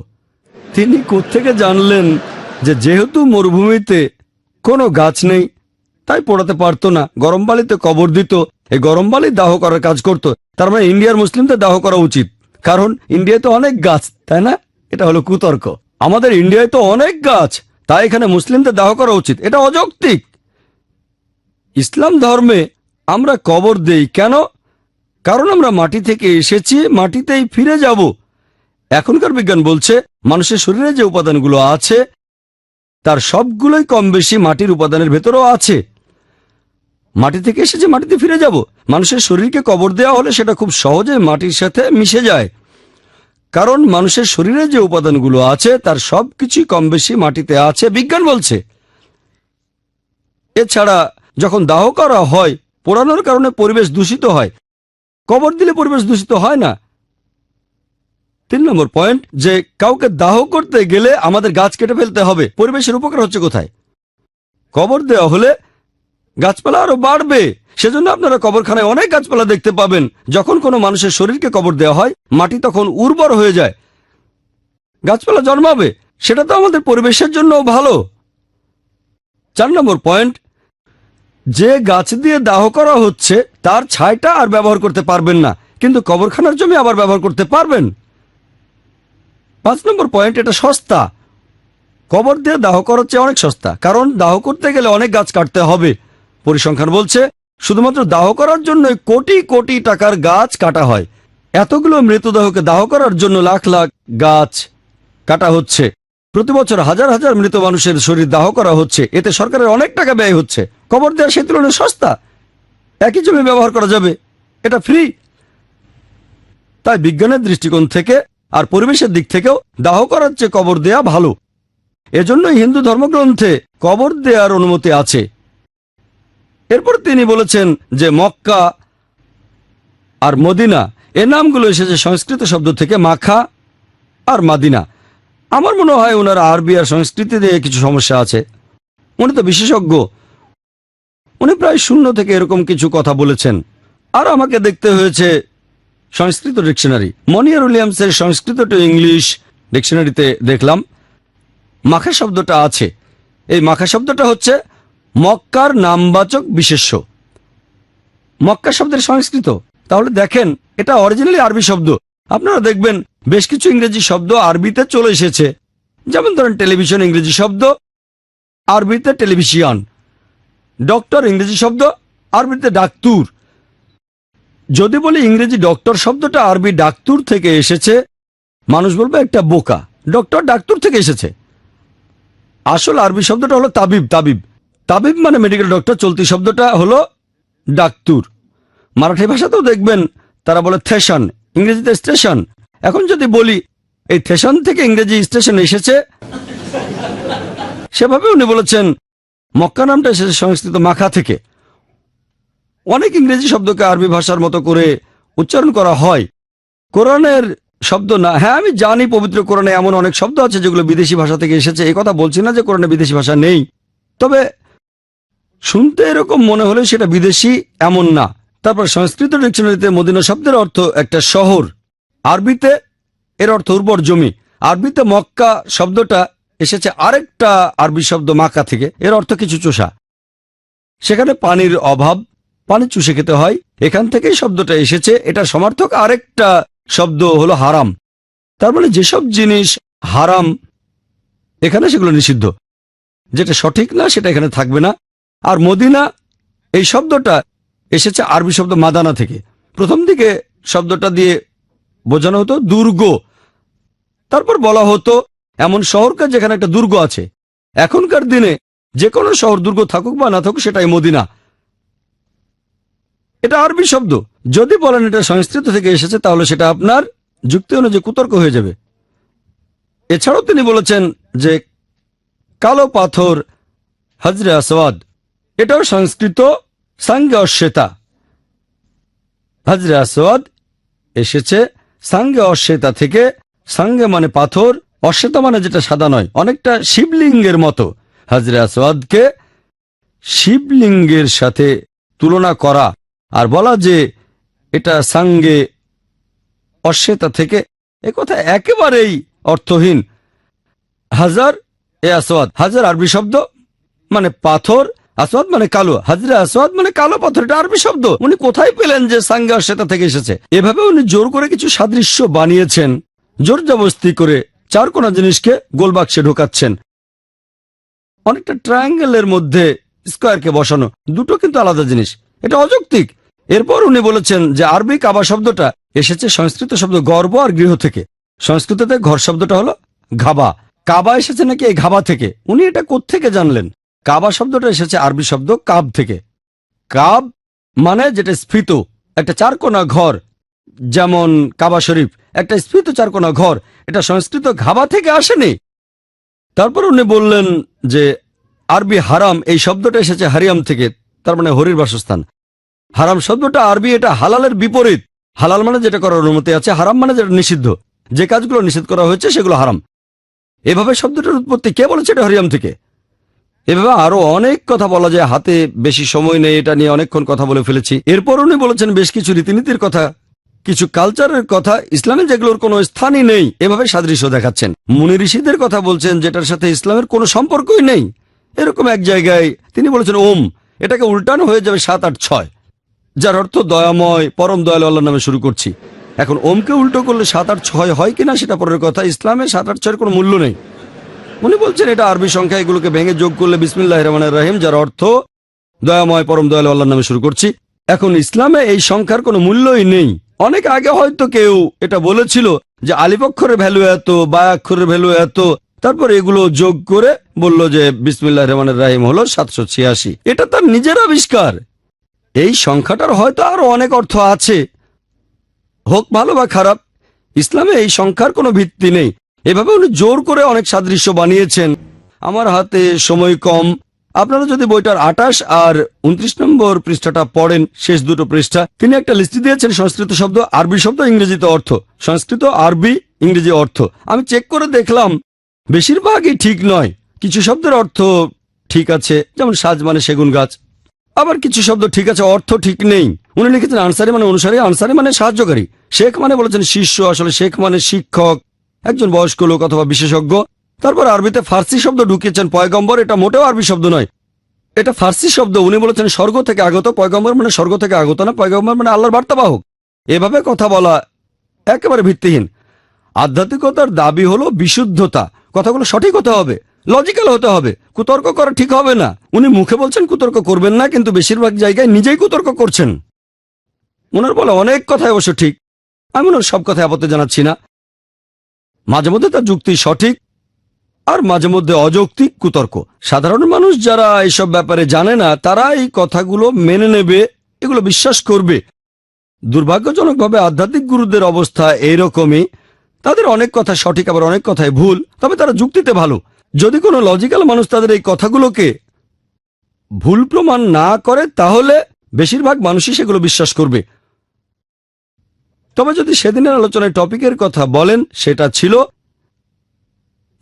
তিনি কোত্থেকে জানলেন যে যেহেতু মরুভূমিতে কোনো গাছ নেই তাই পড়াতে পারতো না, গরম বালিতে কবর দিত, এই গরম বালি দাহ করার কাজ করত। তার মানে ইন্ডিয়ার মুসলিমদের দাহ করা উচিত, কারণ ইন্ডিয়ায় তো অনেক গাছ, তাই না? এটা হলো কুতর্ক। আমাদের ইন্ডিয়ায় তো অনেক গাছ, তাই এখানে মুসলিমদের দাহ করা উচিত, এটা অযৌক্তিক। ইসলাম ধর্মে আমরা কবর দেই কেন? কারণ আমরা মাটি থেকে এসেছি, মাটিতেই ফিরে যাব। এখনকার বিজ্ঞান বলছে মানুষের শরীরে যে উপাদানগুলো আছে তার সবগুলোই কম বেশি মাটির উপাদানের ভেতরেও আছে। মাটি থেকে এসেছে, মাটিতে ফিরে যাব। মানুষের শরীরকে কবর দেওয়া হলে সেটা খুব সহজে মাটির সাথে মিশে যায়, কারণ মানুষের শরীরে যে উপাদানগুলো আছে তার সবকিছুই কম বেশি মাটিতে আছে, বিজ্ঞান বলছে। এছাড়া যখন দাহ করা হয়, পোড়ানোর কারণে পরিবেশ দূষিত হয়, কবর দিলে পরিবেশ দূষিত হয় না। 3 নম্বর পয়েন্ট, যে কাউকে দাহ করতে গেলে আমাদের গাছ কেটে ফেলতে হবে। পরিবেশের উপকার হচ্ছে কোথায়? কবর দেওয়া হলে গাছপালা আরো বাড়বে। সেজন্য আপনারা কবরখানায় অনেক গাছপালা দেখতে পাবেন। যখন কোনো মানুষের শরীরকে কবর দেওয়া হয়, মাটি তখন উর্বর হয়ে যায়, গাছপালা জন্মাবে। সেটা তো আমাদের পরিবেশের জন্য ভালো। 4 নম্বর পয়েন্ট, যে গাছ দিয়ে দাহ করা হচ্ছে তার ছাইটা আর ব্যবহার করতে পারবেন না, কিন্তু কবরখানার জমি আবার ব্যবহার করতে পারবেন। 5 নম্বর পয়েন্ট, এটা সস্তা। কবর দিয়ে দাহ করার চেয়ে অনেক সস্তা, কারণ দাহ করতে গেলে অনেক গাছ কাটতে হবে। পরিসংখ্যান বলছে শুধুমাত্র দাহ করার জন্য কোটি কোটি টাকার গাছ কাটা হয়। এতগুলো মৃতদেহকে দাহ করার জন্য লাখ লাখ গাছ কাটা হচ্ছে। প্রতি বছর হাজার হাজার মৃত মানুষের শরীর দাহ করা হচ্ছে, এতে সরকারের অনেক টাকা ব্যয় হচ্ছে। কবর দেওয়া সেই তুলনায় সস্তা, একই জমি ব্যবহার করা যাবে, এটা ফ্রি। তাই বিজ্ঞানের দৃষ্টিকোণ থেকে আর পরিবেশের দিক থেকেও দাহ করার চেয়ে কবর দেয়া ভালো। এজন্যই হিন্দু ধর্মগ্রন্থে কবর দেওয়ার অনুমতি আছে। এরপর তিনি বলেছেন যে মক্কা আর মদিনা এ নামগুলো এসেছে সংস্কৃত শব্দ থেকে মাখা আর মাদিনা। আমার মনে হয় ওনার আরবি আর সংস্কৃতি দিয়ে কিছু সমস্যা আছে। উনি তো বিশেষজ্ঞ, উনি প্রায় শূন্য থেকে এরকম কিছু কথা বলেছেন। আর আমাকে দেখতে হয়েছে সংস্কৃত ডিকশনারি। মনিয়ার উইলিয়ামসের সংস্কৃত টু ইংলিশ ডিকশনারিতে দেখলাম মাখা শব্দটা আছে। এই মাখা শব্দটা হচ্ছে মক্কার নামবাচক বিশেষ্য। মক্কা শব্দের সংস্কৃত। তাহলে দেখেন, এটা অরিজিনালি আরবি শব্দ। আপনারা দেখবেন বেশ কিছু ইংরেজি শব্দ আরবিতে চলে এসেছে। যেমন ধরেন টেলিভিশন ইংরেজি শব্দ, আরবিতে টেলিভিশন। ডক্টর ইংরেজি শব্দ, আরবিতে ডাক্তুর। যদি বলি ইংরেজি ডক্টর শব্দটা আরবি ডাক্তুর থেকে এসেছে, মানুষ বলবে একটা বোকা, ডক্টর ডাক্তুর থেকে এসেছে। আসল আরবি শব্দটা হলো তাবিব। তাবিব তাবিব মানে মেডিকেল ডক্টর। চলতি শব্দটা হলো ডাক্তুর। মারাঠি ভাষাতেও দেখবেন তারা বলে থেশন, ইংরেজিতে স্টেশন। এখন যদি বলি এই থেশন থেকে ইংরেজি স্টেশন এসেছে, সেভাবে উনি বলেছেন মক্কা নামটা এসেছে সংস্কৃত মাখা থেকে। অনেক ইংরেজি শব্দকে আরবি ভাষার মতো করে উচ্চারণ করা হয়, কোরআনের শব্দ না। হ্যাঁ, আমি জানি পবিত্র কোরআনে এমন অনেক শব্দ আছে যেগুলো বিদেশি ভাষা থেকে এসেছে, এই কথা বলছি না যে কোরআনে বিদেশি ভাষা নেই, তবে শুনতে এরকম মনে হলে সেটা বিদেশি এমন না। তারপর সংস্কৃত ডিকশনারিতে মদিনা শব্দের অর্থ একটা শহর, আরবিতে এর অর্থ উর্বর জমি। আরবিতে মক্কা শব্দটা এসেছে আরেকটা আরবি শব্দ মাক্কা থেকে, এর অর্থ কিছু চোষা। সেখানে পানির অভাব, পানি চুষে খেতে হয়, এখান থেকেই শব্দটা এসেছে। এটা সমার্থক আরেকটা শব্দ হলো হারাম। তার মানে যেসব জিনিস হারাম এখানে সেগুলো নিষিদ্ধ, যেটা সঠিক না সেটা এখানে থাকবে না। আর মদিনা এই শব্দটা এসেছে আরবি শব্দ মাদানা থেকে। প্রথম দিকে শব্দটা দিয়ে বোঝানো হতো দুর্গ, তারপর বলা হতো এমন শহরকে যেখানে একটা দুর্গ আছে। এখনকার দিনে যে কোনো শহর দুর্গ থাকুক বা না থাকুক সেটাই মদিনা। এটা আরবি শব্দ। যদি বলেন এটা সংস্কৃত থেকে এসেছে তাহলে সেটা আপনার যুক্তি অনুযায়ী কুতর্ক হয়ে যাবে। এছাড়াও তিনি বলেছেন যে কালো পাথর হজরে আসওয়াদ, এটাও সংস্কৃত সাঙ্গে অশ্বেতা। হজরে আসওয়াদ এসেছে সাঙ্গে অশ্বেতা থেকে। সাঙ্গে মানে পাথর, অশ্বেতা মানে যেটা সাদা নয়, অনেকটা শিবলিঙ্গের মতো। হজরে আসওয়াদকে শিবলিঙ্গের সাথে তুলনা করা আর বলা যে এটা সাঙ্গে অশ্বেতা থেকে, একথা একেবারেই অর্থহীন। হাজার এ আসওয়াদ, হাজার আরবি শব্দ মানে পাথর, আসওয়াদ মানে কালো। হাজরে আসওয়াদ মানে কালো পাথর, এটা আরবি শব্দ। উনি কোথায় পেলেন যে সাঙ্গে অশ্বেতা থেকে এসেছে? এভাবে উনি জোর করে কিছু সাদৃশ্য বানিয়েছেন, জোর জবরদস্তি করে চার কোনা জিনিসকে গোল বাক্সে ঢোকাচ্ছেন। অনেকটা ট্রায়াঙ্গেলের মধ্যে স্কোয়ারকে বসানো, দুটো কিন্তু আলাদা জিনিস, এটা অযৌক্তিক। এরপর উনি বলেছেন যে আরবি কাবা শব্দটা এসেছে সংস্কৃত শব্দ গর্ব আর গৃহ থেকে। সংস্কৃততে ঘর শব্দটা হলো ঘাবা, কাবা এসেছে নাকি এই ঘাবা থেকে। উনি এটা কোত্থেকে জানলেন? কাবা শব্দটা এসেছে আরবি শব্দ কাব থেকে। কাব মানে যেটা স্ফীত, একটা চারকোনা ঘর, যেমন কাবা শরীফ একটা স্ফীত চারকোনা ঘর, এটা সংস্কৃত ঘাবা থেকে আসেনি। তারপর উনি বললেন যে আরবি হারাম এই শব্দটা এসেছে হারিয়াম থেকে, তার মানে হরির বাসস্থান। হারাম শব্দটা আরবি, এটা হালালের বিপরীত। হালাল মানে যেটা করার অনুমতি আছে, হারাম মানে যেটা নিষিদ্ধ, যে কাজগুলো নিষেধ করা হয়েছে সেগুলো হারাম। এভাবে শব্দটার উৎপত্তি কে বলেছে এটা হরিয়াম থেকে। এভাবে আরো অনেক কথা বলা যায়, হাতে বেশি সময় নেই, এটা নিয়ে অনেকক্ষণ কথা বলে ফেলেছি। এরপর উনি বলেছেন বেশ কিছু রীতিনীতির কথা, কিছু কালচারের কথা, ইসলামে যেগুলোর কোনো স্থানই নেই, এভাবে সাদৃশ্য দেখাচ্ছেন। মুনি ঋষিদের কথা বলছেন যেটার সাথে ইসলামের কোনো সম্পর্কই নেই। এরকম এক জায়গায় তিনি বলেছেন ওম, এটাকে উল্টানো হয়ে যাবে 7, 8, 6, যার অর্থ দয়াময় পরম দয়ালু আল্লাহর নামে শুরু করছি। এখন ওমকে উল্টো করলে 7, 8, 6 হয় কিনা সেটা পরের কথা। ইসলামে 7, 8, 6 কোনো মূল্য নেই। উনি বলছেন এটা আরবি সংখ্যা, এগুলোকে ভেঙে যোগ করলে বিসমিল্লাহির রহমানির রহিম, যার অর্থ দয়াময় পরম দয়ালু আল্লাহর নামে শুরু করছি। এখন ইসলামে এই সংখ্যার কোনো মূল্যই নেই। অনেক আগে হয়তো কেউ এটা বলেছিল যে আলিফ অক্ষরের ভ্যালু এত, বা অক্ষরের ভ্যালু এত, তারপর এগুলো যোগ করে বলল যে বিসমিল্লাহির রহমানির রহিম হলো 786। এটা তার নিজের আবিষ্কার। এই সংখ্যাটার হয়তো আরো অনেক অর্থ আছে, হোক ভালো বা খারাপ। ইসলামে এই সংখ্যার কোনো ভিত্তি নেই। এভাবে উনি জোর করে অনেক সাদৃশ্য বানিয়েছেন। আমার হাতে সময় কম, আপনারা যদি বইটার 28 আর 29 নম্বর পৃষ্ঠাটা পড়েন, শেষ দুটো পৃষ্ঠা, তিনি একটা লিস্ট দিয়েছেন সংস্কৃত শব্দ, আরবি শব্দ, ইংরেজিতে অর্থ। সংস্কৃত, আরবি, ইংরেজি অর্থ আমি চেক করে দেখলাম বেশিরভাগই ঠিক নয়। কিছু শব্দের অর্থ ঠিক আছে, যেমন সাজ মানে সেগুন গাছ, আবার কিছু শব্দ ঠিক আছে, অর্থ ঠিক নেই। উনি লিখেছেন আনসারি মানে অনুসারী, আনসারি মানে সাহায্যকারী। শেখ মানে বলেছেন শিষ্য, আসলে শেখ মানে শিক্ষক, একজন বয়স্ক লোক অথবা বিশেষজ্ঞ। তারপর আরবিতে ফার্সি শব্দ ঢুকিয়েছেন পয়গম্বর, এটা মোটেও আরবি শব্দ নয়, এটা ফার্সি শব্দ। উনি বলেছেন স্বর্গ থেকে আগত, পয়গম্বর মানে স্বর্গ থেকে আগত না, পয়গম্বর মানে আল্লাহর বার্তাবাহক। এভাবে কথা বলা একেবারে ভিত্তিহীন। আধ্যাত্মিকতার দাবি হলো বিশুদ্ধতা, কথাগুলো সঠিক হতে হবে, লজিক্যাল হতে হবে, কুতর্ক করা ঠিক হবে না। উনি মুখে বলছেন কুতর্ক করবেন না, কিন্তু বেশিরভাগ জায়গায় নিজেই কুতর্ক করছেন। ওনার বলে অনেক কথাই অবশ্য ঠিক, আমি ওনার সব কথায় আপত্তি জানাচ্ছি না। মাঝে মধ্যে তার যুক্তি সঠিক, আর মাঝে মধ্যে অযৌক্তিক কুতর্ক। সাধারণ মানুষ যারা এইসব ব্যাপারে জানে না, তারা এই কথাগুলো মেনে নেবে, এগুলো বিশ্বাস করবে। দুর্ভাগ্যজনকভাবে আধ্যাত্মিক গুরুদের অবস্থা এইরকমই। তাদের অনেক কথা সঠিক, আবার অনেক কথাই ভুল, তবে তারা যুক্তিতে ভালো। যদি কোনো লজিক্যাল মানুষ তাদের এই কথাগুলোকে ভুল প্রমাণ না করে, তাহলে বেশিরভাগ মানুষই সেগুলো বিশ্বাস করবে। তবে যদি সেদিনের আলোচনায় টপিকের কথা বলেন, সেটা ছিল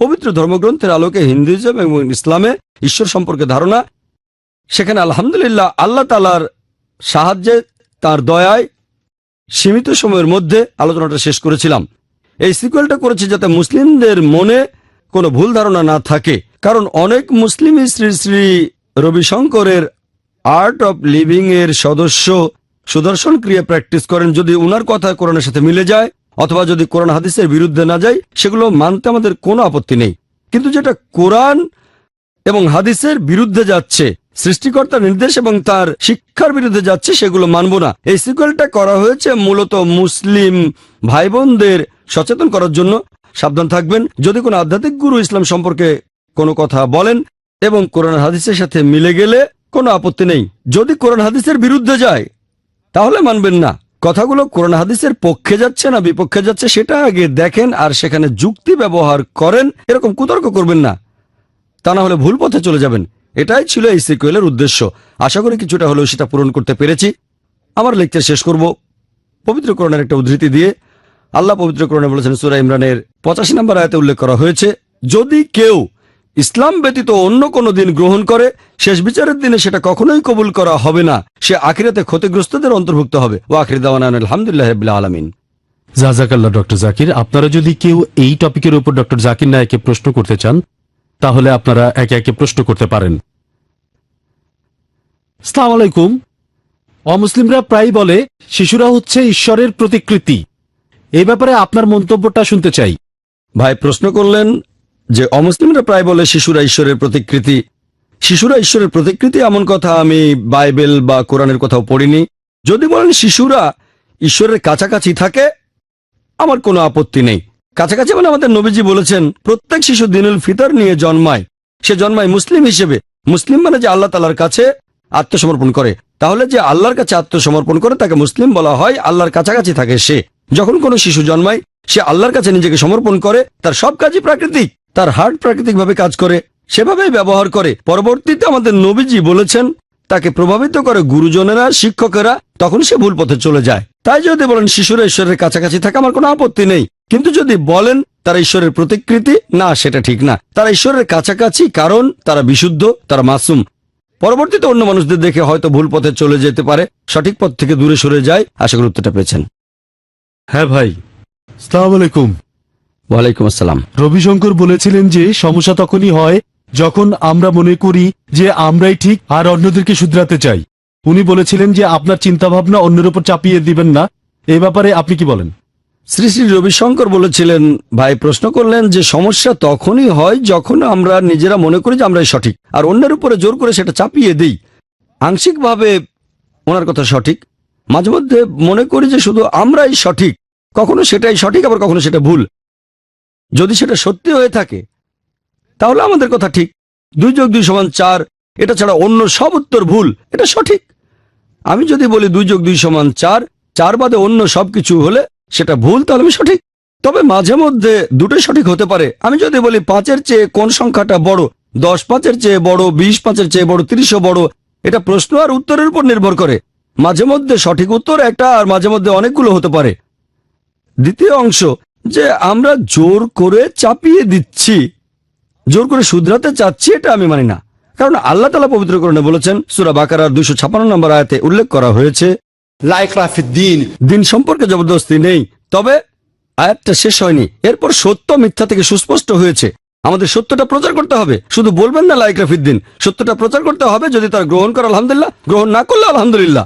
পবিত্র ধর্মগ্রন্থের আলোকে হিন্দুইজম এবং ইসলামে ঈশ্বর সম্পর্কে ধারণা। সেখানে আলহামদুলিল্লাহ আল্লাহ তাআলার সাহায্যে, তার দয়ায় সীমিত সময়ের মধ্যে আলোচনাটা শেষ করেছিলাম। এই সিকুয়েলটা করেছি যাতে মুসলিমদের মনে কোনো ভুল ধারণা না থাকে, কারণ অনেক মুসলিমই শ্রী শ্রী রবিশঙ্করের আর্ট অফ লিভিং এর সদস্য সুদর্শন ক্রিয়া প্র্যাকটিস করেন। যদি উনার কথা কোরআনের সাথে মিলে যায় অথবা যদি কোরআন হাদিসের বিরুদ্ধে না যায়, সেগুলো মানতে আমাদের কোনো আপত্তি নেই। কিন্তু যেটা কোরআন এবং হাদিসের বিরুদ্ধে যাচ্ছে, সৃষ্টিকর্তার নির্দেশ এবং তার শিক্ষার বিরুদ্ধে যাচ্ছে, সেগুলো মানব না। এই সিকুয়েলটা করা হয়েছে মূলত মুসলিম ভাই বোনদের সচেতন করার জন্য। সাবধান থাকবেন, যদি কোনো আধ্যাত্মিক গুরু ইসলাম সম্পর্কে কোনো কথা বলেন এবং কোরআন হাদিসের সাথে মিলে গেলে কোনো আপত্তি নেই। যদি কোরআন হাদিসের বিরুদ্ধে যায় তাহলে মানবেন না। কথাগুলো কোরআন হাদিসের পক্ষে যাচ্ছে না বিপক্ষে যাচ্ছে সেটা আগে দেখেন, আর সেখানে যুক্তি ব্যবহার করেন। এরকম কুতর্ক করবেন না, তা না হলে ভুল পথে চলে যাবেন। এটাই ছিল এই সিকুয়েলের উদ্দেশ্য। আশা করি কিছুটা হলেও সেটা পূরণ করতে পেরেছি। আমার লেকচার শেষ করব পবিত্র কোরআনের একটা উদ্ধৃতি দিয়ে। আল্লাহ পবিত্র কোরআনে বলেছেন, সূরা ইমরানের 85 নম্বর আয়াতে উল্লেখ করা হয়েছে, যদি কেউ ইসলাম ব্যতীত অন্য কোনো দিন গ্রহণ করে, শেষ বিচারের দিনে সেটা কখনোই কবুল করা হবে না। সে আখিরাতে ক্ষতিগ্রস্তদের অন্তর্ভুক্ত হবে। ওয়া আখির দাওয়ানা আলহামদুলিল্লাহি রাব্বিল আলামিন। জাযাকাল্লাহ ডক্টর জাকির। আপনারা যদি কেউ এই টপিকের উপর ডক্টর জাকির নায়েককে প্রশ্ন করতে চান, তাহলে আপনারা একে একে প্রশ্ন করতে পারেন। আসসালামু আলাইকুম। অমুসলিমরা প্রায় বলে শিশুরা হচ্ছে ঈশ্বরের প্রতিকৃতি। এই ব্যাপারে আপনার মন্তব্যটা শুনতে চাই। ভাই প্রশ্ন করলেন যে অমুসলিমরা প্রায় বলে শিশুরা ঈশ্বরের প্রতিকৃতি। শিশুরা ঈশ্বরের প্রতিকৃতি এমন কথা আমি বাইবেল বা কোরআনের কোথাও পড়িনি। যদি বলেন শিশুরা ঈশ্বরের কাছাকাছি থাকে, আমার কোনো আপত্তি নেই। কাছাকাছি মানে আমাদের নবীজি বলেছেন প্রত্যেক শিশু দিনুল ফিতর নিয়ে জন্মায়। সে জন্মায় মুসলিম হিসেবে। মুসলিম মানে যে আল্লাহ তাআলার কাছে আত্মসমর্পণ করে। তাহলে যে আল্লাহর কাছে আত্মসমর্পণ করে তাকে মুসলিম বলা হয়। আল্লাহর কাছাকাছি থাকে সে। যখন কোনো শিশু জন্মায় সে আল্লাহর কাছে নিজেকে সমর্পণ করে। তার সব কাজই প্রাকৃতিক, তার হার্ট প্রাকৃতিকভাবে কাজ করে, সেভাবেই ব্যবহার করে। পরবর্তীতে আমাদের নবীজি বলেছেন তাকে প্রভাবিত করে গুরুজনেরা, শিক্ষকেরা, তখন সে ভুল পথে চলে যায়। তাই যদি বলেন শিশুরা ঈশ্বরের কাছাকাছি থাকে, আমার কোনো আপত্তি নেই। কিন্তু যদি বলেন তারা ঈশ্বরের প্রতিকৃতি, না, সেটা ঠিক না। তারা ঈশ্বরের কাছাকাছি কারণ তারা বিশুদ্ধ, তারা মাসুম। পরবর্তীতে অন্য মানুষদের দেখে হয়তো ভুল পথে চলে যেতে পারে, সঠিক পথ থেকে দূরে সরে যায়। আশা করি উত্তরটা পেয়েছেন। হ্যাঁ ভাই, আসসালামু আলাইকুম। ওয়ালাইকুম আসসালাম। রবিশঙ্কর বলেছিলেন যে সমস্যা তখনই হয় যখন আমরা মনে করি যে আমরাই ঠিক আর অন্যদেরকে শুধরাতে চাই। উনি বলেছিলেন যে আপনার চিন্তাভাবনা অন্যের উপর চাপিয়ে দিবেন না। এই ব্যাপারে আপনি কি বলেন? শ্রী শ্রী রবিশঙ্কর বলেছিলেন, ভাই প্রশ্ন করলেন যে সমস্যা তখনই হয় যখন আমরা নিজেরা মনে করি যে আমরাই সঠিক আর অন্যের উপরে জোর করে সেটা চাপিয়ে দিই। আংশিকভাবে ওনার কথা সঠিক। মাঝে মধ্যে মনে করি যে শুধু আমরাই সঠিক, কখনো সেটাই সঠিক আবার কখনো সেটা ভুল। যদি সেটা সত্যি হয়ে থাকে তাহলে আমাদের কথা ঠিক। 2 + 2 = 4, এটা ছাড়া অন্য সব উত্তর ভুল, এটা সঠিক। আমি যদি বলি 2 + 2 = 4, 4 বাদে অন্য সবকিছু হলে সেটা ভুল, তাহলে আমি সঠিক। তবে মাঝে মধ্যে দুটোই সঠিক হতে পারে। আমি যদি বলি 5-এর চেয়ে কোন সংখ্যাটা বড়, 10 5-এর চেয়ে বড়, 20 5-এর চেয়ে বড়, 30ও বড়, এটা প্রশ্ন আর উত্তরের উপর নির্ভর করে। মাঝে মধ্যে সঠিক উত্তর একটা আর মাঝে মধ্যে অনেকগুলো হতে পারে। দ্বিতীয় অংশ, যে আমরা জোর করে চাপিয়ে দিচ্ছি, জোর করে শুধরাতে চাচ্ছি, এটা আমি মানি না। কারণ আল্লাহ তাআলা পবিত্র কোরআনে বলেছেন, সূরা বাকারার 256 নম্বর আয়াতে উল্লেখ করা হয়েছে, লা ইকরাহা ফিদ-দীন। দিন সম্পর্কে জবরদস্তি নেই। তবে আয়াতটা শেষ হয়নি। এরপর সত্য মিথ্যা থেকে সুস্পষ্ট হয়েছে। আমাদের সত্যটা প্রচার করতে হবে। শুধু বলবেন না লা ইকরাহা ফিদ-দীন, সত্যটা প্রচার করতে হবে। যদি তার গ্রহণ করে আলহামদুলিল্লাহ, গ্রহণ না করলে আলহামদুলিল্লাহ।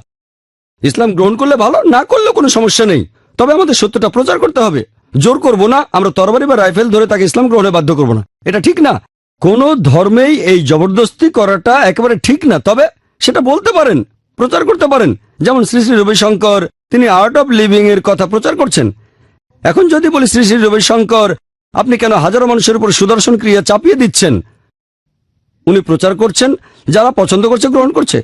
ইসলাম গ্রহণ করলে ভালো, না করলে কোনো সমস্যা নেই। তবে আমাদের সত্যটা প্রচার করতে হবে। জোর করব না, আমরা তরবারি বা রাইফেল ধরে তাকে ইসলাম গ্রহণে বাধ্য করব না, এটা ঠিক না। কোন ধর্মেই এই জবরদস্তি করাটা একেবারে ঠিক না। তবে সেটা বলতে পারেন, প্রচার করতে পারেন। যেমন শ্রী শ্রী রবিশঙ্কর, তিনি আর্ট অফ লিভিং এর কথা প্রচার করছেন। এখন যদি বলি শ্রী শ্রী রবিশঙ্কর, আপনি কেন হাজারো মানুষের উপর সুদর্শন ক্রিয়া চাপিয়ে দিচ্ছেন? উনি প্রচার করছেন, যারা পছন্দ করছে গ্রহণ করছে।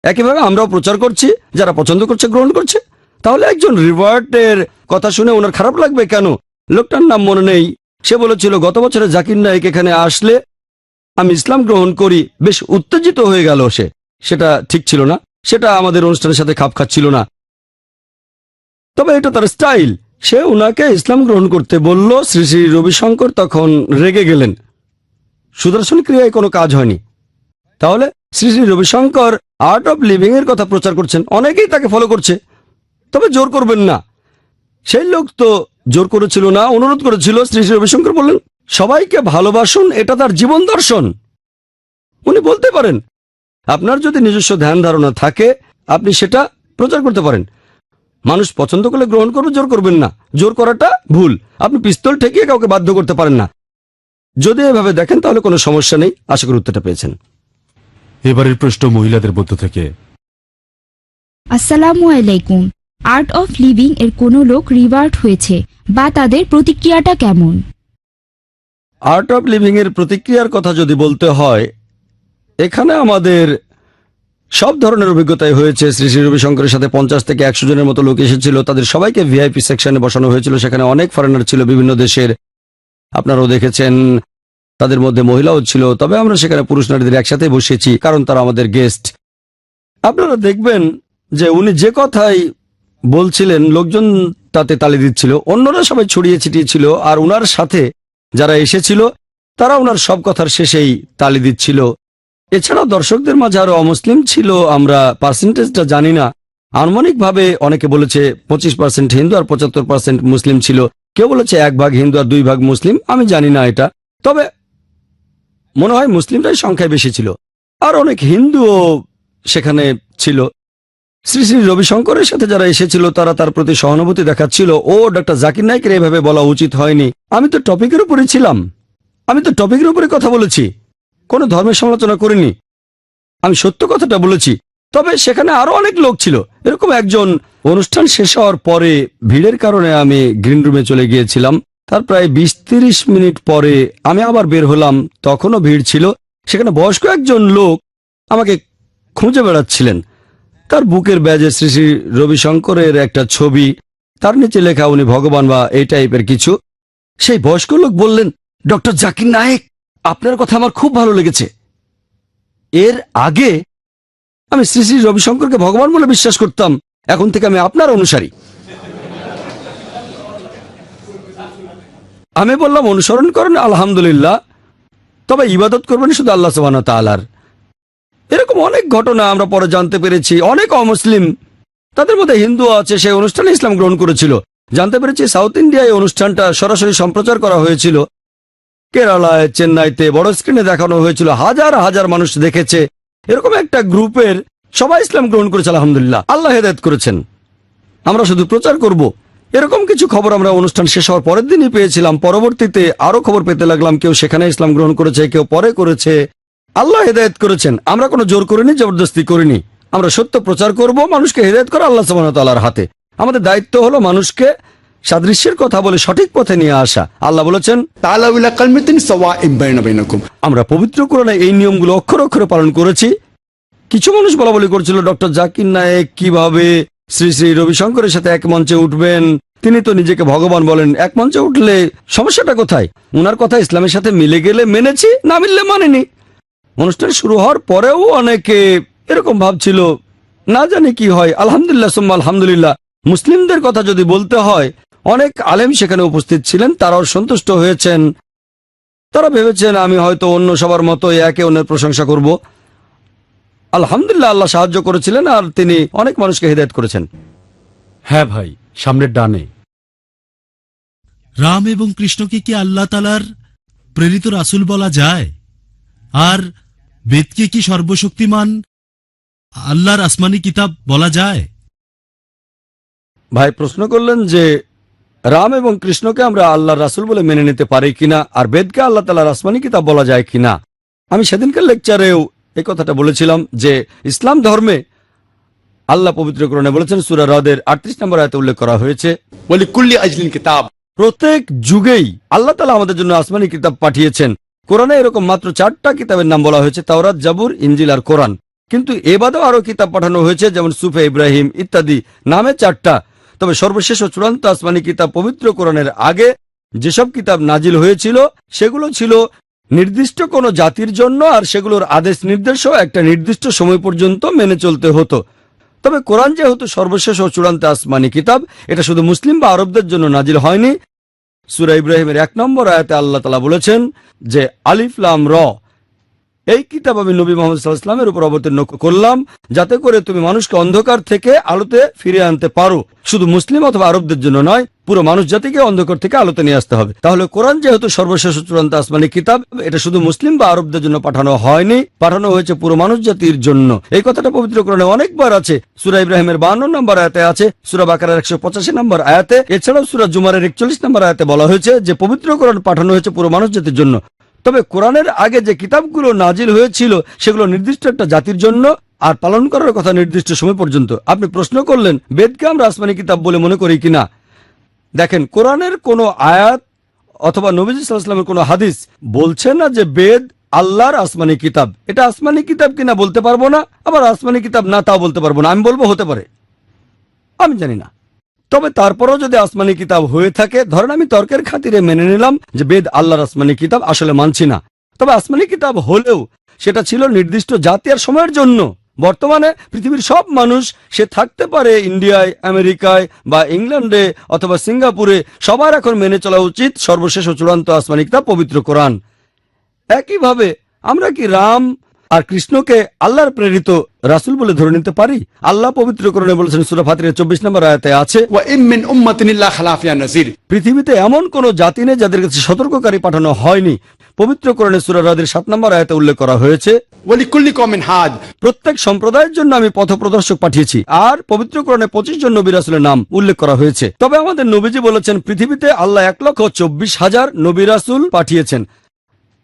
একইভাবে আমরাও প্রচার করছি, যারা পছন্দ করছে গ্রহণ করছে। তাহলে একজন রিভার্টের কথা শুনে ওনার খারাপ লাগবে কেন? লোকটার নাম মনে নেই, সে বলেছিল গত বছরে জাকির নায়েক এখানে আসলে আমি ইসলাম গ্রহণ করি, বেশ উত্তেজিত হয়ে গেল সে। সেটা ঠিক ছিল না। সেটা আমাদের অনুষ্ঠানের সাথে খাপ খাচ্ছিল না। তবে এটা তার স্টাইল। সে উনাকে ইসলাম গ্রহণ করতে বলল। শ্রী শ্রী রবিশঙ্কর তখন রেগে গেলেন। সুদর্শন ক্রিয়ায় কোনো কাজ হয়নি। তাহলে Shri Shri Ravishankar art of living এর কথা প্রচার করছেন, অনেকেই তাকে ফলো করছে। তবে জোর করবেন না। সেই লোক তো জোর করেছিল না, অনুরোধ করেছিল। শ্রী শ্রী রবিশঙ্কর বললেন, সবাইকে ভালোবাসুন, এটা তার জীবন দর্শন। উনি বলতে পারেন, আপনার যদি নিজস্ব ধ্যান ধারণা থাকে আপনি সেটা প্রচার করতে পারেন। মানুষ পছন্দ করলে গ্রহণ করবে, জোর করবেন না। জোর করাটা ভুল। আপনি পিস্তল ঠেকিয়ে কাউকে বাধ্য করতে পারেন না। যদি এভাবে দেখেন তাহলে কোনো সমস্যা নেই। আশা করি উত্তরটা পেয়েছেন। এবারের প্রশ্ন মহিলাদের মধ্য থেকে। আসসালামু আলাইকুম। আর্ট অফ লিভিং এর কোনো লোক রিভার্ট হয়েছে বা তাদের প্রতিক্রিয়াটা কেমন? আর্ট অফ লিভিং এর প্রতিক্রিয়ার কথা যদি বলতে হয়, এখানে আমাদের সব ধরনের অভিজ্ঞতাই হয়েছে। শ্রী শ্রী রবিশঙ্করের সাথে 50 থেকে 100 জনের মতো লোক এসেছিল। তাদের সবাইকে ভিআইপি সেকশনে বসানো হয়েছিল। সেখানে অনেক ফরেনার ছিল বিভিন্ন দেশের, আপনারাও দেখেছেন। তাদের মধ্যে মহিলাও ছিল। তবে আমরা সেখানে পুরুষ নারীদের একসাথে বসেছি, কারণ তারা আমাদের গেস্ট। আপনারা দেখবেন যে উনি যে কথাই বলছিলেন লোকজন তাতে তালি দিচ্ছিল, অন্যরা সবাই ছড়িয়ে ছিটিয়ে ছিল। আর উনার সাথে যারা এসেছিল তারা উনার সব কথার শেষেই তালি দিচ্ছিল। এছাড়াও দর্শকদের মাঝে আরো অমুসলিম ছিল। আমরা পার্সেন্টেজটা জানি না। আনুমানিকভাবে অনেকে বলেছে 25% হিন্দু আর 75% মুসলিম ছিল। কেউ বলেছে 1 ভাগ হিন্দু আর 2 ভাগ মুসলিম। আমি জানি না এটা। তবে মনে হয় মুসলিমরাই সংখ্যায় বেশি ছিল। আর অনেক হিন্দুও সেখানে ছিল। শ্রী শ্রী রবিশঙ্করের সাথে যারা এসেছিল তারা তার প্রতি সহানুভূতি দেখাচ্ছিল। ও ডক্টর জাকির নায়েকের এভাবে বলা উচিত হয়নি। আমি তো টপিকের উপরে ছিলাম। আমি তো টপিকের উপরে কথা বলেছি, কোনো ধর্মের সমালোচনা করিনি। আমি সত্য কথাটা বলেছি। তবে সেখানে আরো অনেক লোক ছিল। এরকম একজন অনুষ্ঠান শেষ হওয়ার পরে ভিড়ের কারণে আমি গ্রিন রুমে চলে গিয়েছিলাম। তার প্রায় 20-30 মিনিট পরে আমি আবার বের হলাম। তখনও ভিড় ছিল। সেখানে বয়স্ক একজন লোক আমাকে খুঁজে বেড়াচ্ছিলেন। তার বুকের ব্যাজে শ্রী শ্রী রবিশঙ্করের একটা ছবি, তার নিচে লেখা উনি ভগবান বা এই টাইপের কিছু। সেই বয়স্ক লোক বললেন, ডক্টর জাকির নায়েক, আপনার কথা আমার খুব ভালো লেগেছে। এর আগে আমি শ্রী শ্রী রবিশঙ্করকে ভগবান বলে বিশ্বাস করতাম। এখন থেকে আমি আপনার অনুসারী। আমি বললাম, অনুসরণ করেন আলহামদুলিল্লাহ, তবে ইবাদত করবেন শুধু আল্লাহ সুবহানাহু ওয়া তাআলার। এরকম অনেক ঘটনা আমরা পরে জানতে পেরেছি। অনেক অমুসলিম, তাদের মধ্যে হিন্দু আছে, সেই অনুষ্ঠানে ইসলাম গ্রহণ করেছিল। জানতে পেরেছি সাউথ ইন্ডিয়ায় অনুষ্ঠানটা সরাসরি সম্প্রচার করা হয়েছিল। কেরালায়, চেন্নাইতে বড় স্ক্রিনে দেখানো হয়েছিল। হাজার হাজার মানুষ দেখেছে। এরকম একটা গ্রুপের সবাই ইসলাম গ্রহণ করেছে আলহামদুলিল্লাহ। আল্লাহ হেদায়েত করেছেন। আমরা শুধু প্রচার করব। এরকম কিছু খবর আমরা অনুষ্ঠান শেষ হওয়ার পরের দিনই পেয়েছিলাম। পরবর্তীতে আরো খবর পেতে লাগলাম, কেউ সেখানে ইসলাম গ্রহণ করেছে, কেউ পরে করেছে। আল্লাহ হেদায়েত করেছেন। আমরা কোনো জোর করিনি, জবরদস্তি করিনি। আমরা সত্য প্রচার করব। মানুষকে হেদায়েত করা আল্লাহ সুবহানাহু ওয়া তাআলার হাতে। আমাদের দায়িত্ব হলো মানুষকে সাদৃশ্যের কথা বলে সঠিক পথে নিয়ে আসা। আল্লাহ বলেছেন, তাআলাউ ইলা কালিমাতিন সাওয়াইন বাইনাকুম। আমরা পবিত্র কোরআনে এই নিয়মগুলো অক্ষরে অক্ষরে পালন করেছি। কিছু মানুষ বলা বলি করছিল, ডক্টর জাকির নায়েক কিভাবে শ্রী শ্রী রবিশঙ্করের সাথে এক মঞ্চে উঠবেন? তিনি তো নিজেকে ভগবান বলেন। এক মঞ্চে উঠলে সমস্যাটা কোথায়? উনার কথা ইসলামের সাথে মিলে গেলে মেনেছি, না মিললে মানেনি। অনুষ্ঠান শুরু হওয়ার পরেও অনেকে এরকম ভাবছিল, না জানি কি হয়। আলহামদুলিল্লাহ সুম্মা আলহামদুলিল্লাহ। মুসলিমদের কথা যদি বলতে হয়, অনেক আলেম সেখানে উপস্থিত ছিলেন, তারাও সন্তুষ্ট হয়েছেন। তারা ভেবেছেন আমি হয়তো অন্য সবার মতো একে অন্যের প্রশংসা করব। আলহামদুলিল্লাহ, আল্লাহ সাহায্য করেছিলেন আর তিনি অনেক মানুষকে হেদায়েত করেছেন। হ্যাঁ ভাই, সামনের ডানে। রাম এবং কৃষ্ণকে কি আল্লাহ তাআলার প্রেরিত রাসূল বলা যায়? আর বেদকে কি সর্বশক্তিমান আল্লাহর আসমানি কিতাব বলা যায়? ভাই প্রশ্ন করলেন যে রাম এবং কৃষ্ণকে আমরা আল্লাহর রাসূল বলে মেনে নিতে পারি কিনা, আর বেদকে আল্লাহ তাআলার আসমানি কিতাব বলা যায় কিনা। আমি সেদিনকার লেকচারেও এই কথাটা বলেছিলাম যে ইসলাম ধর্মে আল্লাহ পবিত্র কোরআনে বলেছেন, সূরা রদের 38 নম্বর আয়াতে উল্লেখ করা হয়েছে, ওয়ালিকুল্লি আজলিন কিতাব। প্রত্যেক যুগেই আল্লাহ তাআলা আমাদের জন্য আসমানি কিতাব পাঠিয়েছেন। কোরআনে এরকম মাত্র 4টা কিতাবের নাম বলা হয়েছে, তাওরাত, জাবুর, ইনজিল আর কোরআন। কিন্তু এ বাদেও আরো কিতাব পাঠানো হয়েছে, যেমন সুফে ইব্রাহিম ইত্যাদি, নামে 4টা। তবে সর্বশেষ ও চূড়ান্ত আসমানি কিতাব পবিত্র কোরআনের আগে যেসব কিতাব নাজিল হয়েছিল সেগুলো ছিল নির্দিষ্ট কোনো জাতির জন্য, আর সেগুলোর আদেশ নির্দেশও একটা নির্দিষ্ট সময় পর্যন্ত মেনে চলতে হতো। তবে কোরআন যেহেতু সর্বশেষ ও চূড়ান্ত আসমানি কিতাব, এটা শুধু মুসলিম বা আরবদের জন্য নাজিল হয়নি। সূরা ইব্রাহিমের 1 নম্বর আয়াতে আল্লাহ তাআলা বলেছেন যে আলিফ লাম র, এই কিতাব আমি নবী মুহাম্মদ সাল্লাল্লাহু আলাইহি ওয়াসাল্লামের উপর অবতীর্ণ করলাম যাতে করে তুমি মানুষকে অন্ধকার থেকে আলোতে ফিরিয়ে আনতে পারো। শুধু মুসলিম অথবা আরবদের জন্য নয়, পুরো মানুষ জাতিকে অন্ধকার থেকে আলোতে নিয়ে আসতে হবে। তাহলে কোরআন যেহেতু সর্বশেষ ও চূড়ান্ত আসমানি কিতাব, এটা শুধু মুসলিম বা আরবদের জন্য পাঠানো হয়নি, পাঠানো হয়েছে পুরো মানুষ জাতির জন্য। এই কথাটা পবিত্র কোরআনে অনেকবার আছে। সূরা ইব্রাহিমের 52 নম্বর আয়াতে আছে, সূরা বাকারার 185 নম্বর আয়াতে, এছাড়াও সূরা জুমারের 41 নম্বর আয়াতে বলা হয়েছে যে পবিত্র কোরআন পাঠানো হয়েছে পুরো মানুষ জাতির জন্য। তবে কোরআনের আগে যে কিতাবগুলো নাজিল হয়েছিল সেগুলো নির্দিষ্ট একটা জাতির জন্য, আর পালন করার কথা নির্দিষ্ট সময় পর্যন্ত। আপনি প্রশ্ন করলেন বেদকে আমরা আসমানি কিতাব বলে মনে করি কিনা। দেখেন, কোরআনের কোনো আয়াত অথবা নবীজি সাল্লাল্লাহু আলাইহি ওয়াসাল্লামের কোনো হাদিস বলছে না যে বেদ আল্লাহর আসমানি কিতাব। এটা আসমানি কিতাব কিনা বলতে পারবো না, আবার আসমানি কিতাব না তাও বলতে পারবো না। আমি বলবো হতে পারে, আমি জানি না। তবে তারপরও যদি আসমানি কিতাব হয়ে থাকে, ধরেন আমি তর্কের খাতিরে মেনে নিলাম যে বেদ আল্লাহর আসমানি কিতাব, আসলে মানছি না। তবে আসমানি কিতাব হলেও সেটা ছিল নির্দিষ্ট জাতি আর সময়ের জন্য। বর্তমানে পৃথিবীর সব মানুষ, সে থাকতে পারে ইন্ডিয়ায়, আমেরিকায় বা ইংল্যান্ডে অথবা সিঙ্গাপুরে, সবার এখন মেনে চলা উচিত সর্বশেষ ও চূড়ান্ত আসমানি কিতাব পবিত্র কোরআন। একইভাবে আমরা কি রাম আর কৃষ্ণকে আল্লাহর প্রেরিত রাসূল বলে ধরে নিতে পারি? আল্লাহ পবিত্র কোরআনে বলেছেন, সূরা ফাতিরের 24 নম্বর আয়াতে আছে, وَإِن مِّنْ أُمَّةٍ إِلَّا خَلَا فِيهَا نَذِيرٌ। পৃথিবীতে এমন কোন জাতি নেই যাদের কাছে সতর্ককারী পাঠানো হয়নি। পবিত্র কোরআনে সূরা রাদের 7 নম্বর আয়াতে উল্লেখ করা হয়েছে, وَلِكُلِّ قَوْمٍ هَادٍ। প্রত্যেক সম্প্রদায়ের জন্য আমি পথপ্রদর্শক পাঠিয়েছি। আর পবিত্র কোরআনে 25 জন নবী রাসূলের নাম উল্লেখ করা হয়েছে। তবে আমাদের নবীজি বলেছেন পৃথিবীতে আল্লাহ 1,24,000 নবী রাসূল পাঠিয়েছেন।